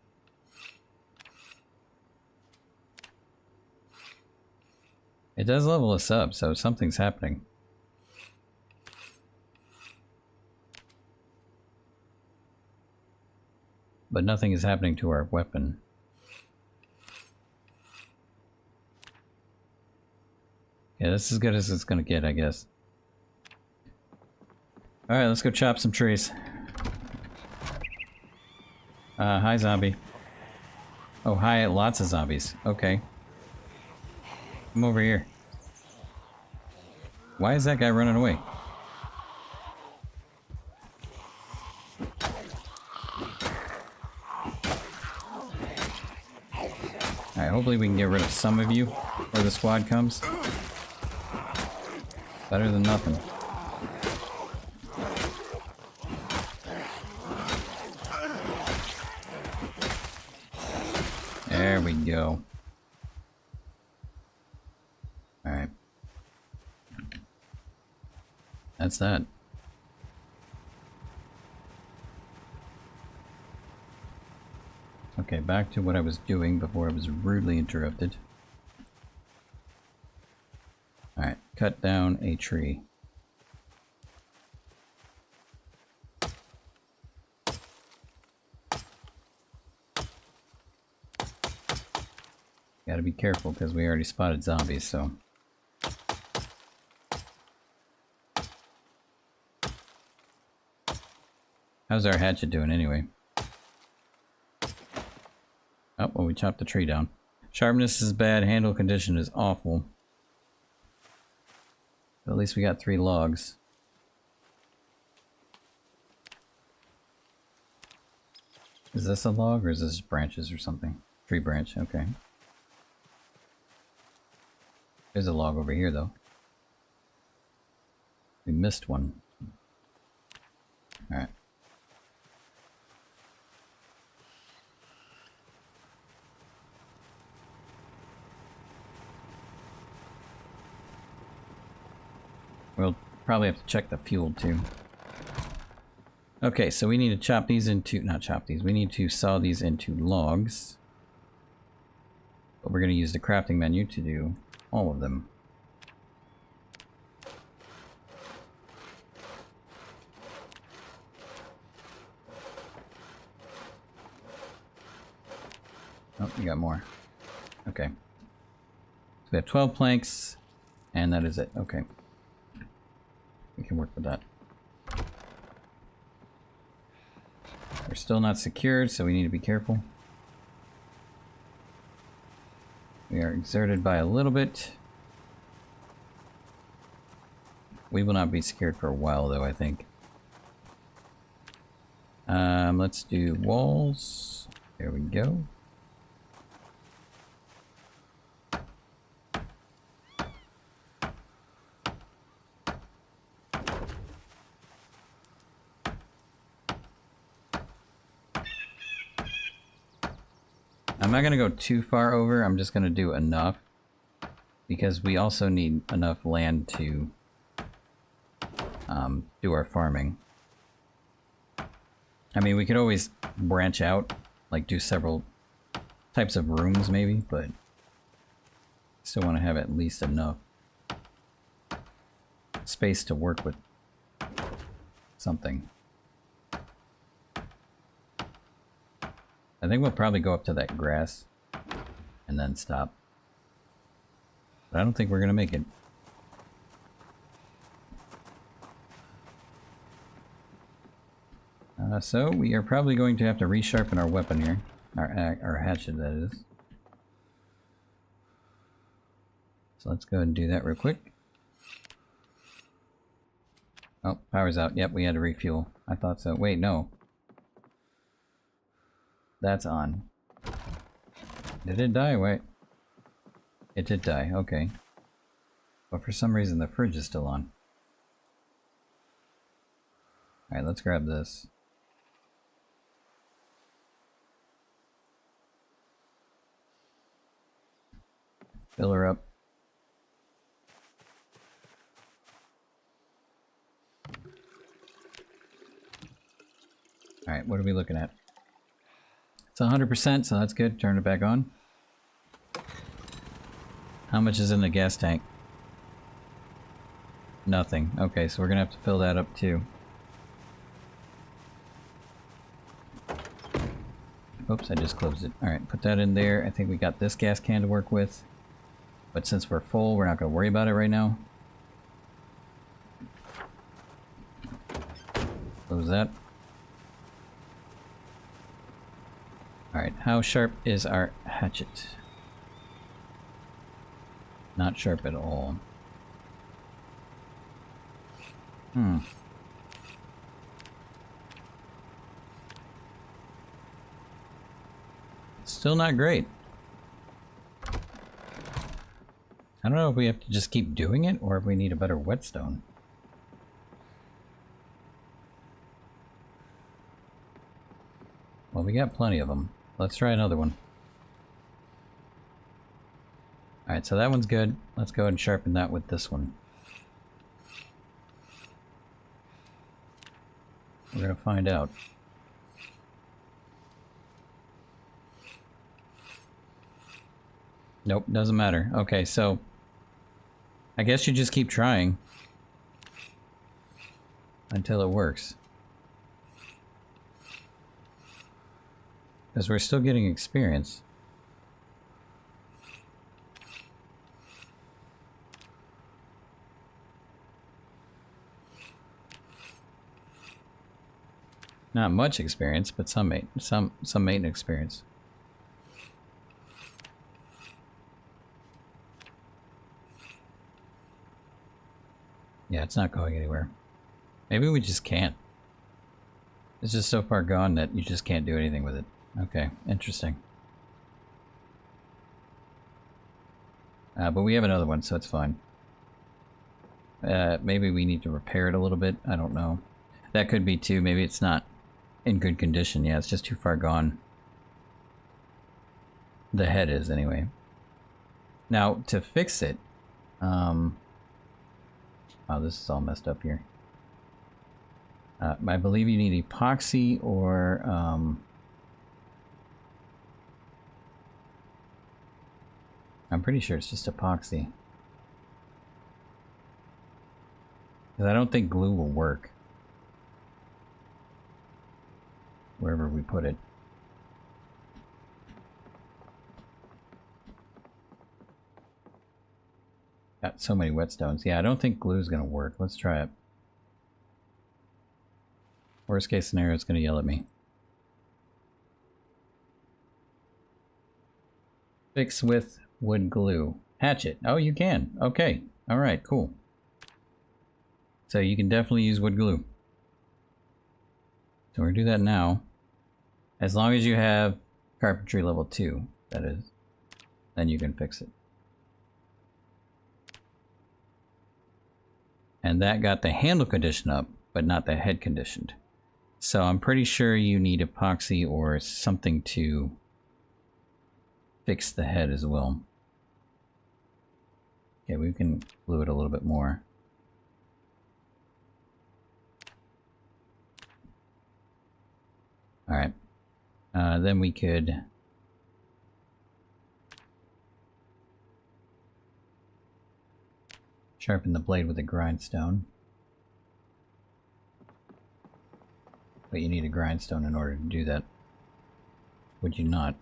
It does level us up, so something's happening. But nothing is happening to our weapon. Yeah, that's as good as it's gonna get, I guess. Alright, let's go chop some trees. Hi, zombie. Oh, hi, lots of zombies. Okay. Come over here. Why is that guy running away? Alright, hopefully we can get rid of some of you before the squad comes. Better than nothing. There we go. Alright. That's that. Okay, back to what I was doing before I was rudely interrupted. Alright, cut down a tree. Gotta be careful because we already spotted zombies, so. How's our hatchet doing anyway? Oh, well, we chopped the tree down. Sharpness is bad, handle condition is awful. But at least we got 3 logs. Is this a log or is this branches or something? Tree branch, okay. There's a log over here though. We missed one. Alright. We'll probably have to check the fuel too. Okay, so we need to chop these into, not chop these, we need to saw these into logs. But we're going to use the crafting menu to do all of them. Oh, we got more. Okay. So we have 12 planks, and that is it. Okay. We can work with that. We're still not secured, so we need to be careful. We are exerted by a little bit. We will not be secured for a while, though, I think. Let's do walls. There we go. I'm not going to go too far over, I'm just going to do enough. Because we also need enough land to do our farming. I mean, we could always branch out, like do several types of rooms maybe, but still want to have at least enough space to work with something. I think we'll probably go up to that grass and then stop. But I don't think we're going to make it. So we are probably going to have to resharpen our weapon here. Our hatchet, that is. So let's go ahead and do that real quick. Oh, power's out. Yep, we had to refuel. I thought so. Wait, no. That's on. Did it die? Wait. It did die, okay. But for some reason the fridge is still on. Alright, let's grab this. Fill her up. Alright, what are we looking at? It's 100%, so that's good. Turn it back on. How much is in the gas tank? Nothing. Okay, so we're gonna have to fill that up too. Oops, I just closed it. Alright, put that in there. I think we got this gas can to work with. But since we're full, we're not gonna worry about it right now. Close that. Alright, how sharp is our hatchet? Not sharp at all. Still not great. I don't know if we have to just keep doing it or if we need a better whetstone. Well, we got plenty of them. Let's try another one. Alright, so that one's good. Let's go ahead and sharpen that with this one. We're gonna find out. Nope, doesn't matter. Okay, so I guess you just keep trying until it works. Because we're still getting experience. Not much experience, but some maintenance experience. Yeah, it's not going anywhere. Maybe we just can't. It's just so far gone that you just can't do anything with it. Okay, interesting. But we have another one, so it's fine. Maybe we need to repair it a little bit. I don't know. That could be too. Maybe it's not in good condition. Yeah, it's just too far gone. The head is, anyway. Now, to fix it... oh, this is all messed up here. I believe you need epoxy or... I'm pretty sure it's just epoxy. Because I don't think glue will work. Wherever we put it. Got so many whetstones. Yeah, I don't think glue is going to work. Let's try it. Worst case scenario, it's going to yell at me. Fix with wood glue. Hatchet. Oh, you can. Okay. Alright, cool. So you can definitely use wood glue. So we're going to do that now. As long as you have carpentry level 2, that is. Then you can fix it. And that got the handle condition up, but not the head conditioned. So I'm pretty sure you need epoxy or something to fix the head as well. Okay, we can glue it a little bit more. Alright. Then we could... sharpen the blade with a grindstone. But you need a grindstone in order to do that. Would you not?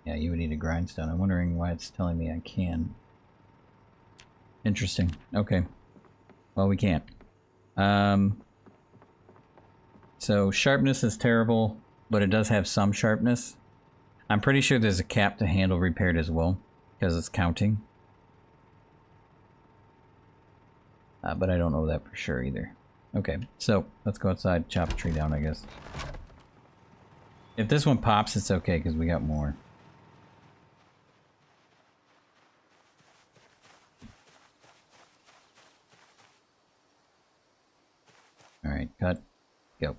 Yeah, you would need a grindstone. I'm wondering why it's telling me I can. Interesting. Okay. Well, we can't. So sharpness is terrible, but it does have some sharpness. I'm pretty sure there's a cap to handle repaired as well, because it's counting. But I don't know that for sure either. Okay, so let's go outside, chop a tree down, I guess. If this one pops, it's okay, because we got more. Alright, cut. Go.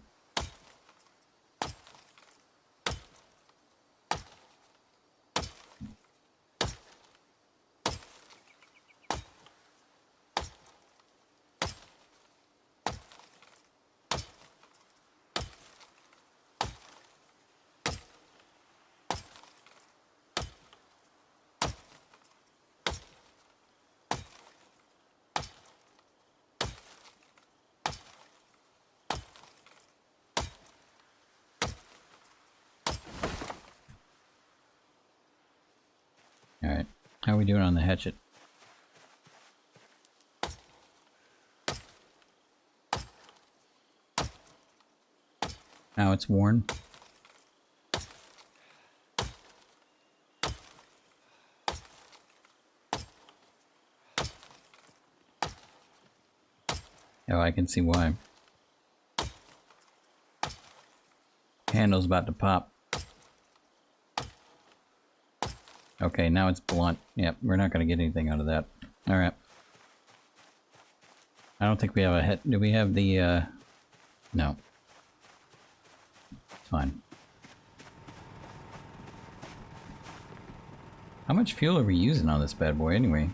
Alright, how are we doing on the hatchet? Now it's worn. Oh, I can see why. Handle's about to pop. Okay, now it's blunt. Yep, we're not going to get anything out of that. Alright. I don't think we have a hit. Do we have the, No. It's fine. How much fuel are we using on this bad boy anyway?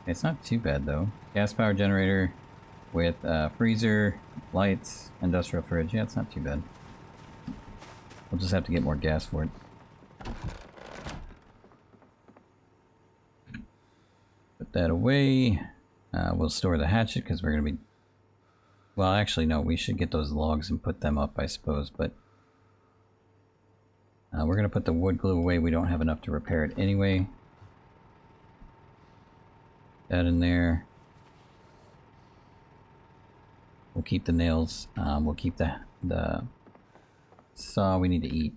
It's not too bad though. Gas power generator with freezer, lights, industrial fridge. Yeah, it's not too bad. We'll just have to get more gas for it. Put that away. We'll store the hatchet because we're going to be... Well, actually, no. We should get those logs and put them up, I suppose. But we're going to put the wood glue away. We don't have enough to repair it anyway. That in there. We'll keep the nails. We'll keep the saw. We need to eat.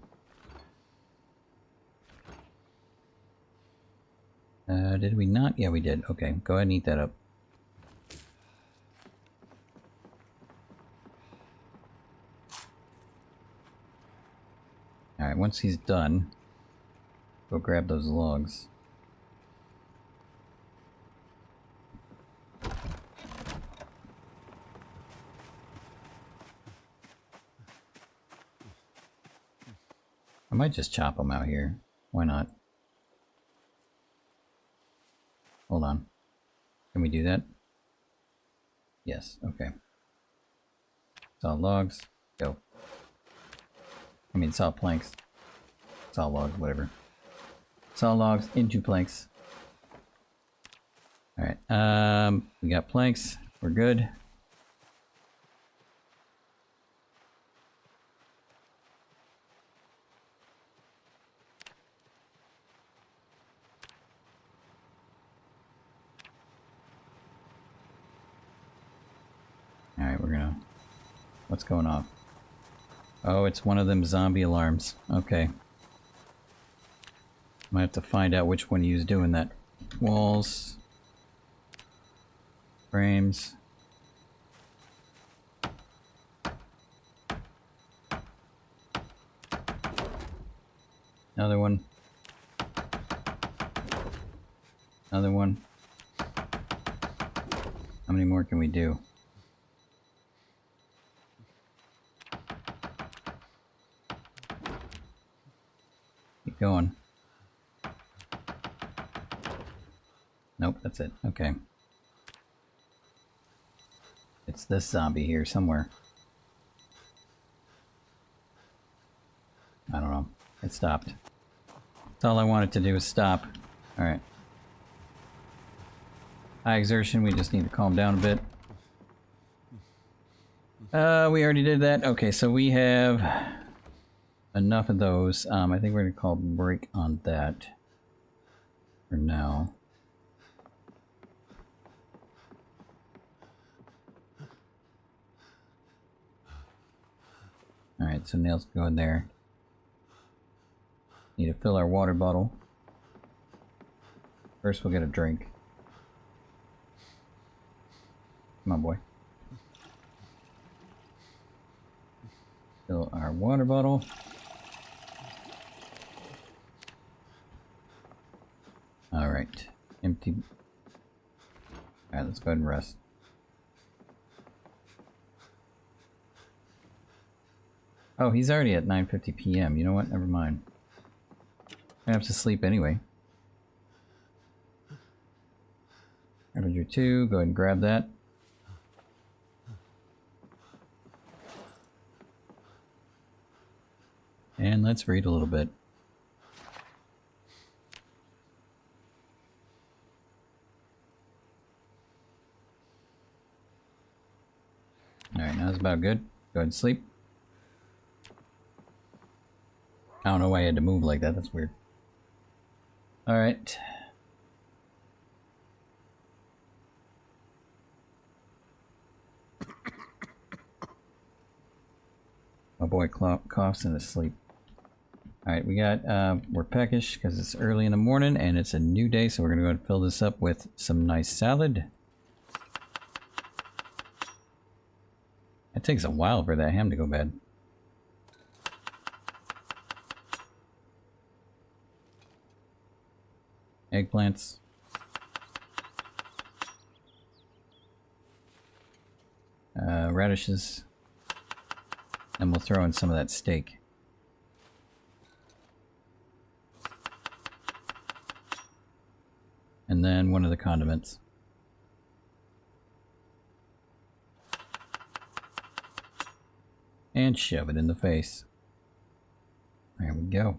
Did we not? Yeah, we did. Okay, go ahead and eat that up. Alright, once he's done, go grab those logs. I might just chop them out here. Why not? Hold on. Can we do that? Yes, okay. Saw logs. Go. I mean, saw planks. Saw logs, whatever. Saw logs into planks. Alright, we got planks. We're good. Alright, we're gonna... What's going off? Oh, it's one of them zombie alarms. Okay. Might have to find out which one you's doing that. Walls. Frames. Another one. Another one. How many more can we do? Keep going. Nope, that's it. Okay. It's this zombie here somewhere. I don't know. It stopped. That's all I wanted to do is stop. Alright. High exertion, we just need to calm down a bit. We already did that. Okay, so we have enough of those. I think we're gonna call break on that for now. Alright, so nails go in there. Need to fill our water bottle. First we'll get a drink. Come on, boy. Fill our water bottle. Alright. Empty. Alright, let's go ahead and rest. Oh, he's already at 9:50 p.m. You know what? Never mind. I have to sleep anyway. Scavenger 2, go ahead and grab that. And let's read a little bit. Alright, now it's about good. Go ahead and sleep. I don't know why I had to move like that, that's weird. Alright. boy coughs in his sleep. Alright, we got, we're peckish because it's early in the morning and it's a new day, so we're gonna go ahead and fill this up with some nice salad. It takes a while for that ham to go bad. Eggplants. Radishes. And we'll throw in some of that steak. And then one of the condiments. And shove it in the face. There we go.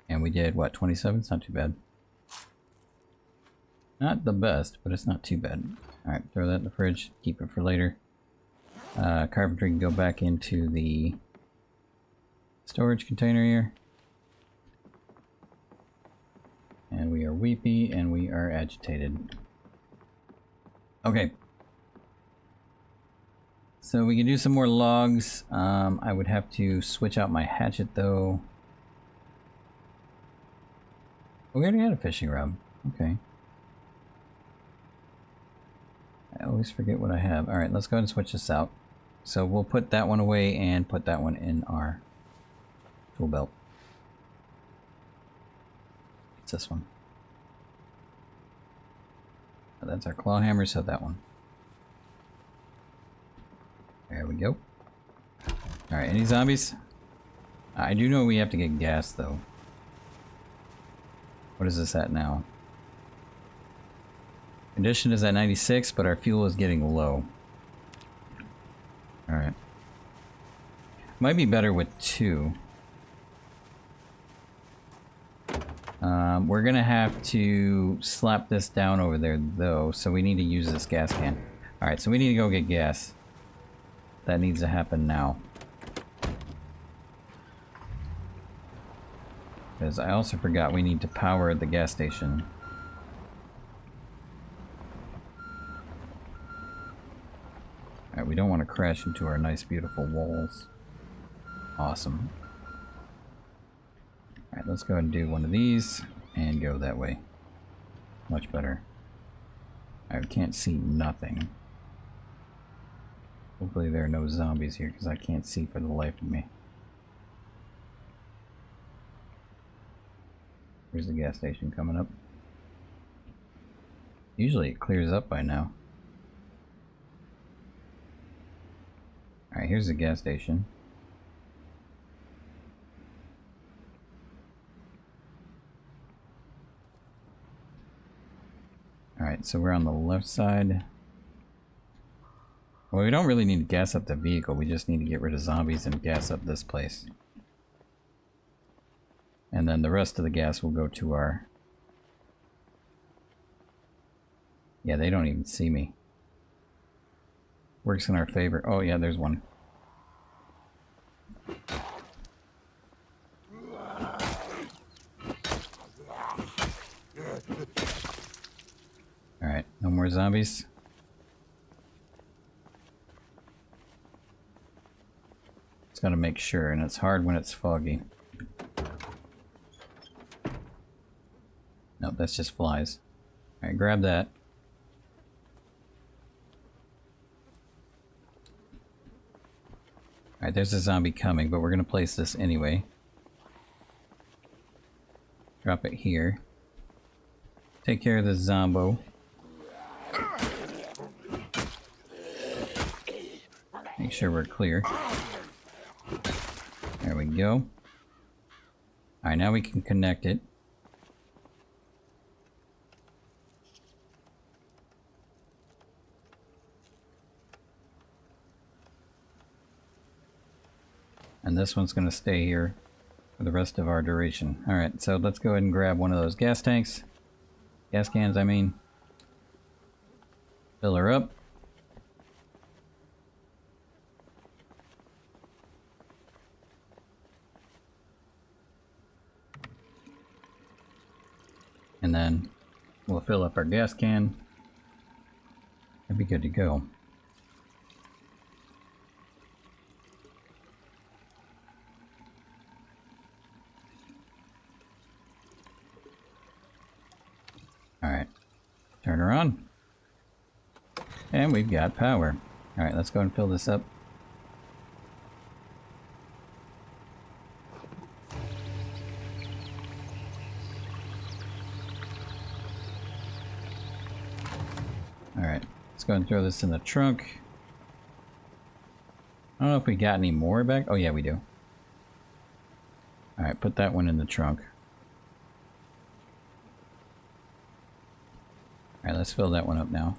And we did, what, 27? It's not too bad. Not the best, but it's not too bad. Alright, throw that in the fridge. Keep it for later. Carpentry can go back into the storage container here. And we are weepy and we are agitated. Okay. So we can do some more logs. I would have to switch out my hatchet though. We already had a fishing rod. Okay. I always forget what I have. Alright, let's go ahead and switch this out. So we'll put that one away and put that one in our tool belt. It's this one. Oh, that's our claw hammer, so that one. There we go. Alright, any zombies? I do know we have to get gas though. What is this at now? Condition is at 96, but our fuel is getting low. Alright. Might be better with 2. We're gonna have to slap this down over there though, so we need to use this gas can. Alright, so we need to go get gas. That needs to happen now. Because I also forgot we need to power the gas station. Alright, we don't want to crash into our nice beautiful walls. Awesome. Alright, let's go ahead and do one of these and go that way. Much better. I can't see nothing. Hopefully there are no zombies here because I can't see for the life of me. Where's the gas station coming up? Usually it clears up by now. Alright, here's the gas station. Alright, so we're on the left side. Well, we don't really need to gas up the vehicle, we just need to get rid of zombies and gas up this place. And then the rest of the gas will go to our... Yeah, they don't even see me. Works in our favor. Oh yeah, there's one. Alright, no more zombies. Just gotta make sure, and it's hard when it's foggy. No, that's just flies. Alright, grab that. Alright, there's a zombie coming, but we're gonna place this anyway. Drop it here. Take care of the zombo. Make sure we're clear. There we go. Alright, now we can connect it. And this one's going to stay here for the rest of our duration. Alright, so let's go ahead and grab one of those gas tanks. Gas cans, I mean. Fill her up. And then we'll fill up our gas can. And be good to go. Turn her on. And we've got power. Alright, let's go and fill this up. Alright, let's go and throw this in the trunk. I don't know if we got any more back. Oh yeah, we do. Alright, put that one in the trunk. Alright, let's fill that one up now.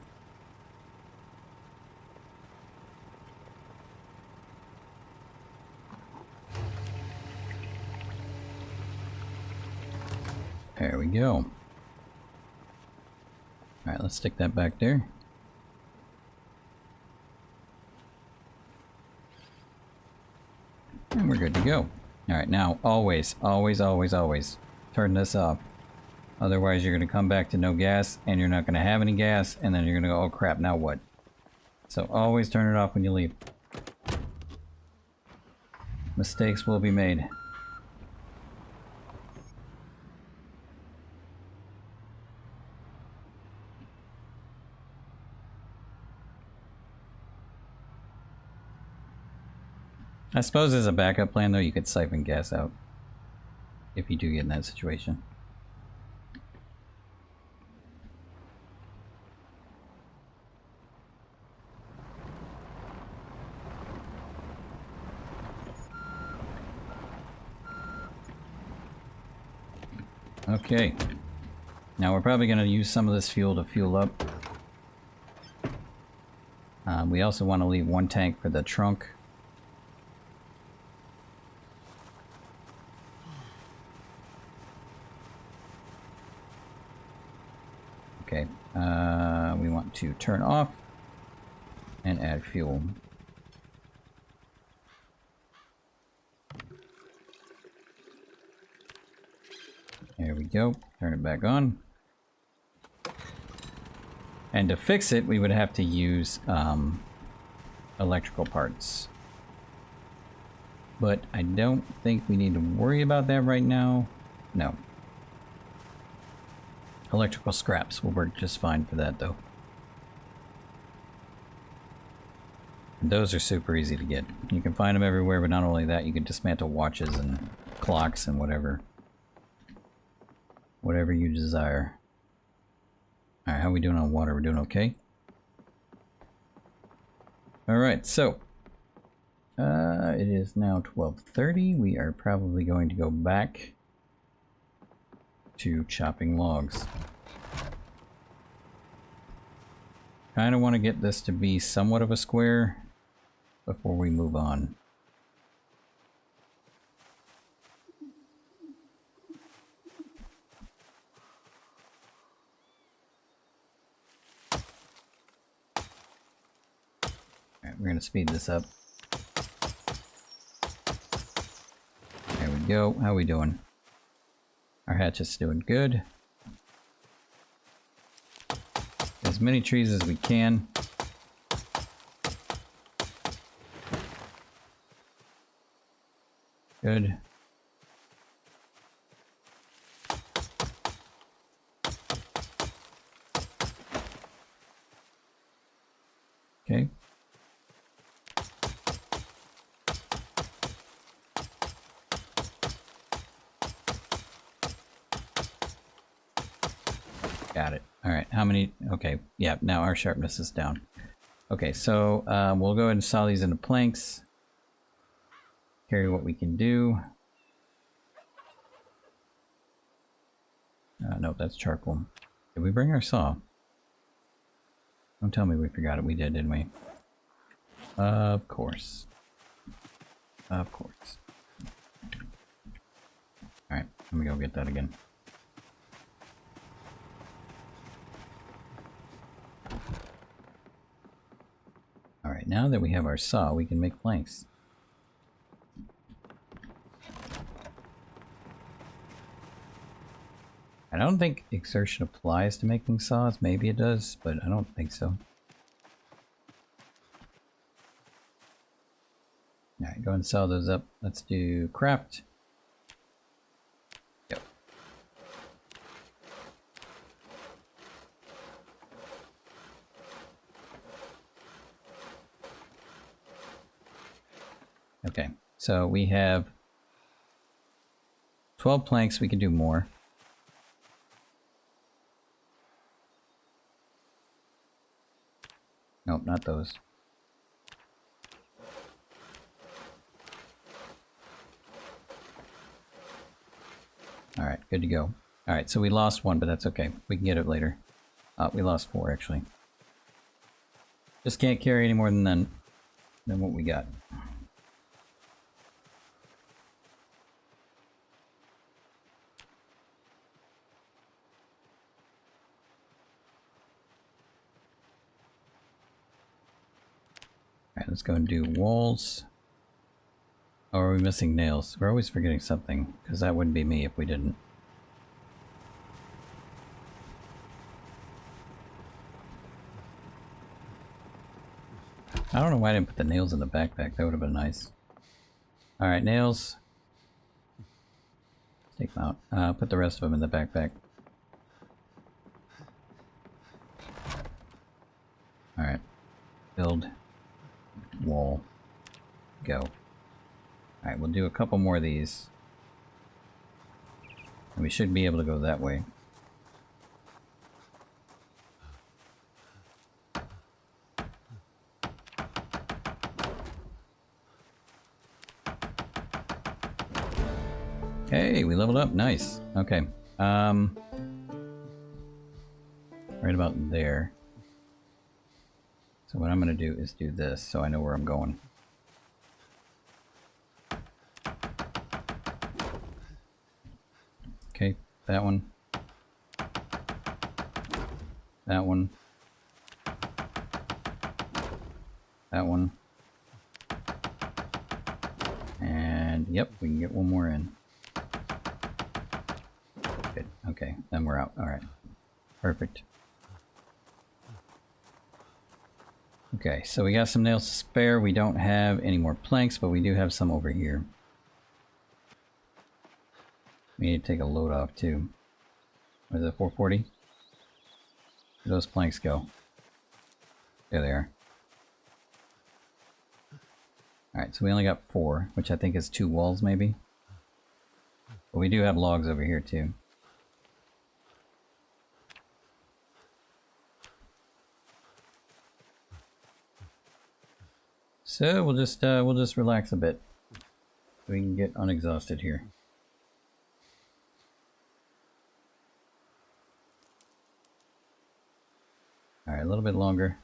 There we go. Alright, let's stick that back there. And we're good to go. Alright, now always turn this off. Otherwise you're going to come back to no gas and you're not going to have any gas and then you're going to go, oh crap, now what? So always turn it off when you leave. Mistakes will be made. I suppose as a backup plan though, you could siphon gas out if you do get in that situation. Okay, now we're probably going to use some of this fuel to fuel up. We also want to leave one tank for the trunk. Okay, we want to turn off and add fuel. There we go. Turn it back on. And to fix it, we would have to use electrical parts. But I don't think we need to worry about that right now. No. Electrical scraps will work just fine for that, though. And those are super easy to get. You can find them everywhere, but not only that, you can dismantle watches and clocks and whatever. Whatever you desire. Alright, how are we doing on water? We're doing okay? Alright, so it is now 12:30. We are probably going to go back to chopping logs. Kind of want to get this to be somewhat of a square before we move on. Alright, we're going to speed this up. There we go. How are we doing? Our hatchet's doing good. As many trees as we can. Good. Okay. Got it. All right. How many? Okay. Yeah. Now our sharpness is down. Okay. So we'll go ahead and saw these into planks. Carry what we can do. No, that's charcoal. Did we bring our saw? Don't tell me we forgot it. We did, didn't we? Of course. Of course. All right. Let me go get that again. Alright, now that we have our saw, we can make planks. I don't think exertion applies to making saws. Maybe it does, but I don't think so. Alright, go and sell those up. Let's do craft. Yep. Okay, so we have 12 planks. We can do more. Nope, not those. Alright, good to go. Alright, so we lost one, but that's okay. We can get it later. We lost 4, actually. Just can't carry any more than what we got. Alright, let's go and do walls. Oh, are we missing nails? We're always forgetting something, because that wouldn't be me if we didn't. I don't know why I didn't put the nails in the backpack. That would have been nice. Alright, nails. Take them out. Put the rest of them in the backpack. Alright. Build. Wall. Go. Alright, we'll do a couple more of these. And we should be able to go that way. Hey, we leveled up. Nice. Okay. Right about there. So what I'm going to do is do this so I know where I'm going. Okay, that one. That one. That one. And yep, we can get one more in. Good. Okay, then we're out. Alright. Perfect. Okay, so we got some nails to spare. We don't have any more planks, but we do have some over here. We need to take a load off too. What is it, 440? Where those planks go? There they are. Alright, so we only got 4, which I think is 2 walls maybe. But we do have logs over here too. So we'll just relax a bit. We can get unexhausted here. Alright, a little bit longer.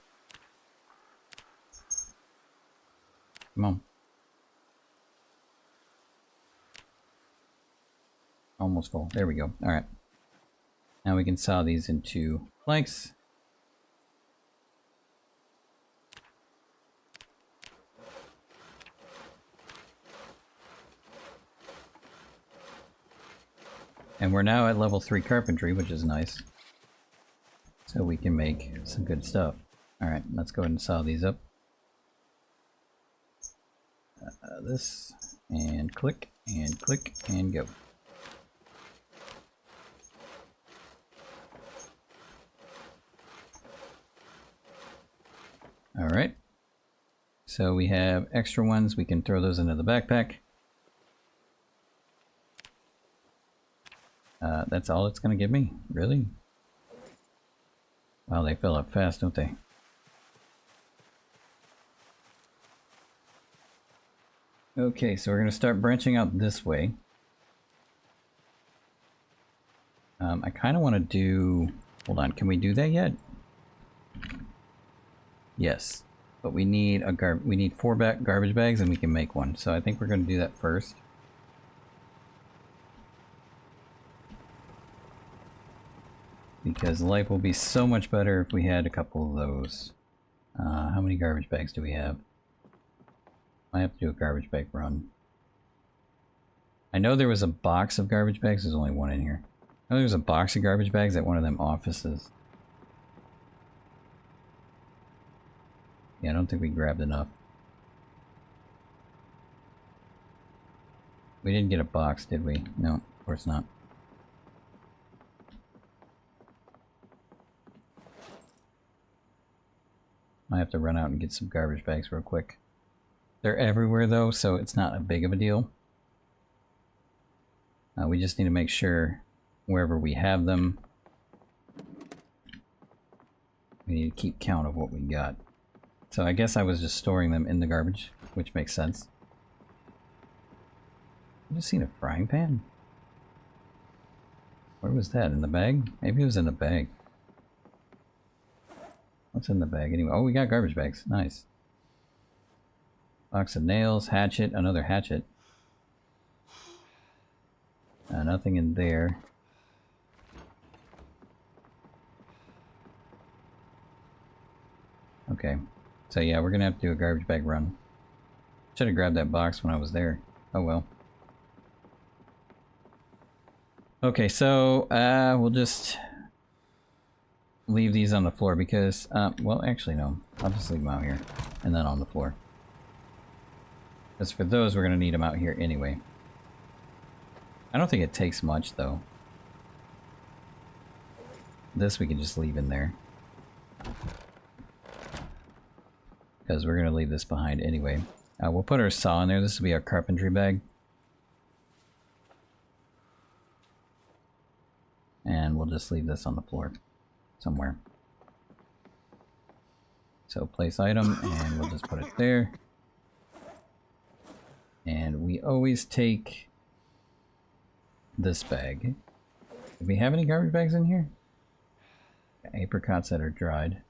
Come on. Almost full. There we go. Alright. Now we can saw these into planks. And we're now at level 3 carpentry, which is nice. So we can make some good stuff. Alright, let's go ahead and saw these up. This, and click, and go. Alright. So we have extra ones, we can throw those into the backpack. That's all it's gonna give me? Really? Wow, they fill up fast, don't they? Okay, so we're gonna start branching out this way. I kind of want to do... Hold on, can we do that yet? Yes, but we need we need 4 garbage bags, and we can make one. So I think we're going to do that first. Because life will be so much better if we had a couple of those. How many garbage bags do we have? I have to do a garbage bag run. I know there was a box of garbage bags. There's only one in here. I know there's a box of garbage bags at one of them offices. Yeah, I don't think we grabbed enough. We didn't get a box, did we? No, of course not. I have to run out and get some garbage bags real quick. They're everywhere though, so it's not a big of a deal. We just need to make sure wherever we have them, we need to keep count of what we got. So I guess I was just storing them in the garbage, which makes sense. I just seen a frying pan. Where was that? In the bag? Maybe it was in the bag. What's in the bag anyway? Oh, we got garbage bags. Nice. Box of nails, hatchet, another hatchet. Nothing in there. Okay. So yeah, we're gonna have to do a garbage bag run. Should have grabbed that box when I was there. Oh well. Okay, so we'll just leave these on the floor because, well, actually no. I'll just leave them out here and then on the floor. Because for those, we're gonna need them out here anyway. I don't think it takes much though. This we can just leave in there. Because we're gonna leave this behind anyway. We'll put our saw in there. This will be our carpentry bag. And we'll just leave this on the floor somewhere. So place item, and we'll just put it there. And we always take this bag. Do we have any garbage bags in here? Apricots that are dried.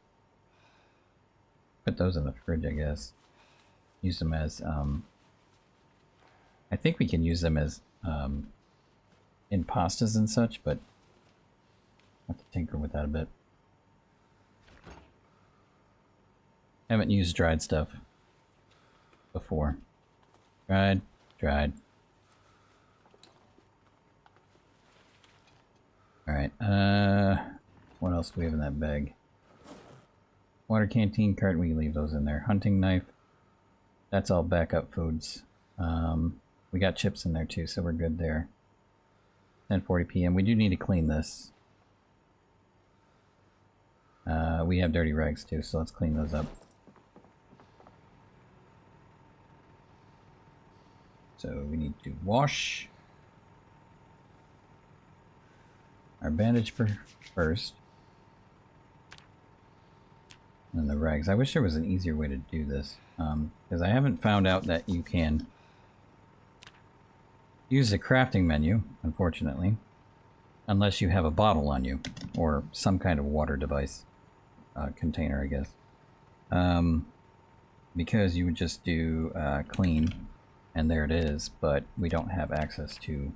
Put those in the fridge, I guess. Use them as, I think we can use them as, in pastas and such, but I'll have to tinker with that a bit. Haven't used dried stuff before. Dried. Alright, what else do we have in that bag? Water canteen, cart, we can leave those in there. Hunting knife, that's all backup foods. We got chips in there too, so we're good there. 10:40 p.m. We do need to clean this. We have dirty rags too, so let's clean those up. So we need to wash our bandage first. And the rags. I wish there was an easier way to do this, because I haven't found out that you can use the crafting menu, unfortunately, unless you have a bottle on you, or some kind of water device, container, I guess. Because you would just do clean, and there it is, but we don't have access to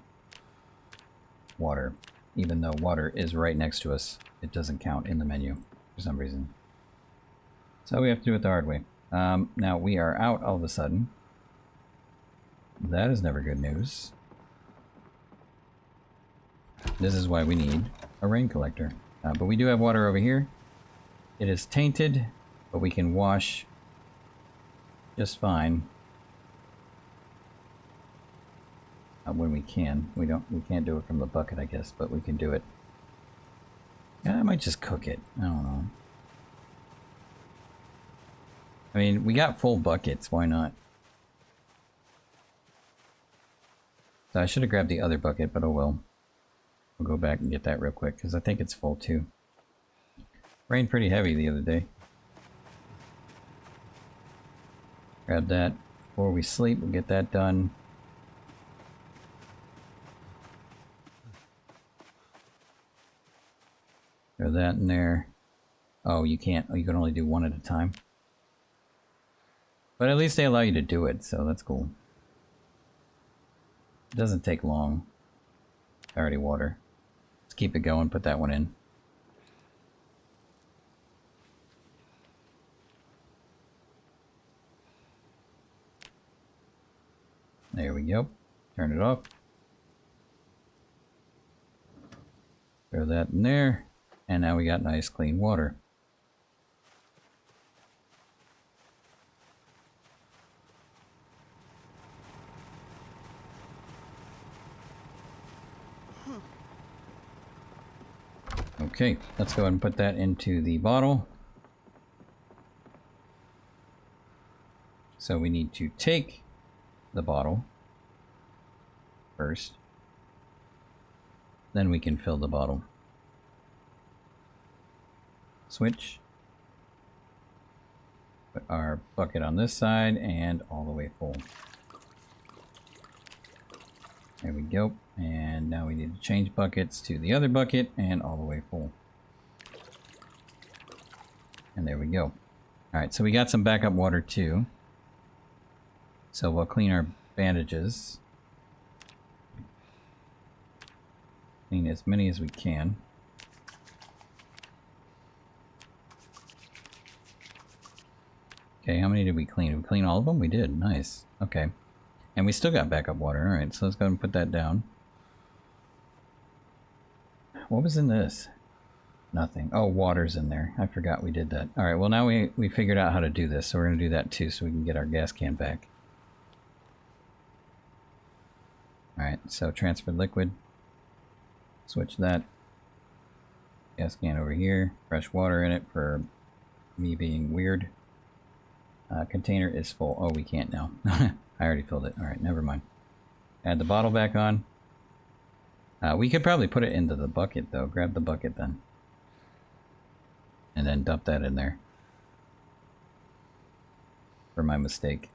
water. Even though water is right next to us, it doesn't count in the menu for some reason. So we have to do it the hard way. Now we are out all of a sudden. That is never good news. This is why we need a rain collector. But we do have water over here. It is tainted, but we can wash just fine. When we can. We can't do it from the bucket, I guess, but we can do it. Yeah, I might just cook it. I don't know. I mean, we got full buckets, why not? So I should have grabbed the other bucket, but oh well. We'll go back and get that real quick, because I think it's full too. Rained pretty heavy the other day. Grab that before we sleep, we'll get that done. Throw that in there. Oh, you can't. Oh, you can only do one at a time. But at least they allow you to do it, so that's cool. It doesn't take long. Already water. Let's keep it going, put that one in. There we go. Turn it off. Throw that in there. And now we got nice clean water. Okay, let's go ahead and put that into the bottle. So we need to take the bottle first. Then we can fill the bottle. Switch. Put our bucket on this side and all the way full. There we go. And now we need to change buckets to the other bucket and all the way full. And there we go. Alright, so we got some backup water too. So we'll clean our bandages. Clean as many as we can. Okay, how many did we clean? Did we clean all of them? We did. Nice. Okay. And we still got backup water. Alright, so let's go ahead and put that down. What was in this? Nothing. Oh, water's in there. I forgot we did that. Alright, well now we figured out how to do this, so we're going to do that too so we can get our gas can back. Alright, so transfer liquid. Switch that. Gas can over here. Fresh water in it for me being weird. Container is full. Oh, we can't now. I already filled it. Alright, never mind. Add the bottle back on. We could probably put it into the bucket though. Grab the bucket then. And then dump that in there. For my mistake.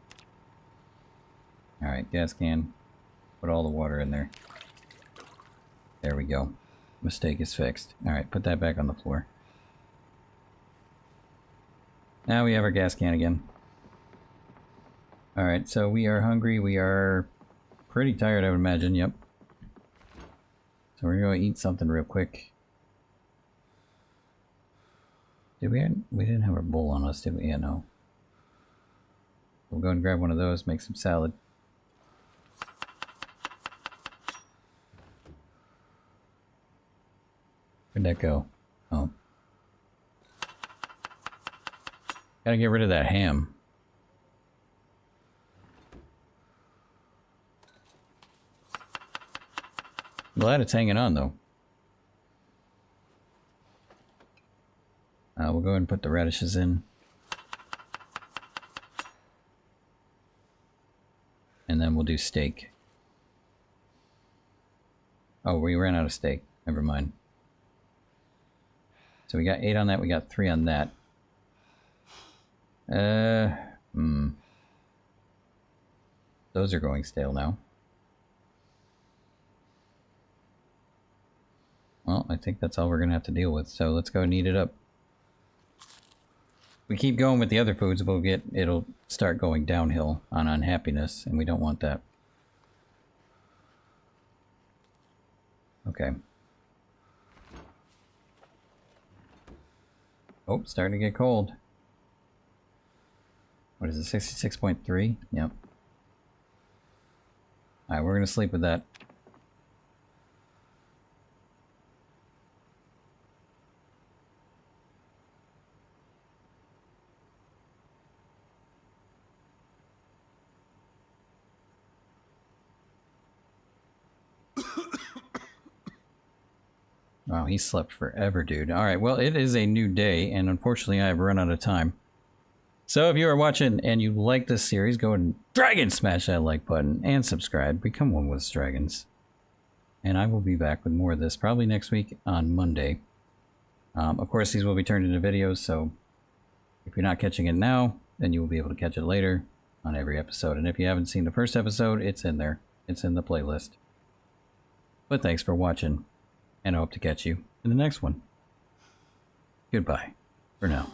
Alright, gas can. Put all the water in there. There we go. Mistake is fixed. Alright, put that back on the floor. Now we have our gas can again. Alright, so we are hungry. We are pretty tired, I would imagine. Yep. So we're going to eat something real quick. Did we didn't have our bowl on us, did we? Yeah, no. We'll go and grab one of those, make some salad. Where'd that go? Oh. Gotta get rid of that ham. Glad it's hanging on though. We'll go ahead and put the radishes in. And then we'll do steak. Oh, we ran out of steak. Never mind. So we got 8 on that, we got 3 on that. Those are going stale now. Well, I think that's all we're gonna have to deal with, so let's go and eat it up. We keep going with the other foods, it'll start going downhill on unhappiness, and we don't want that. Okay. Oh, starting to get cold. What is it, 66.3? Yep. Alright, we're gonna sleep with that. Wow, he slept forever, dude. Alright, well, it is a new day, and unfortunately I've run out of time. So if you are watching and you like this series, go and dragon smash that like button and subscribe. Become one with dragons. And I will be back with more of this probably next week on Monday. Of course, these will be turned into videos, so if you're not catching it now, then you will be able to catch it later on every episode. And if you haven't seen the first episode, it's in there. It's in the playlist. But thanks for watching. And I hope to catch you in the next one. Goodbye for now.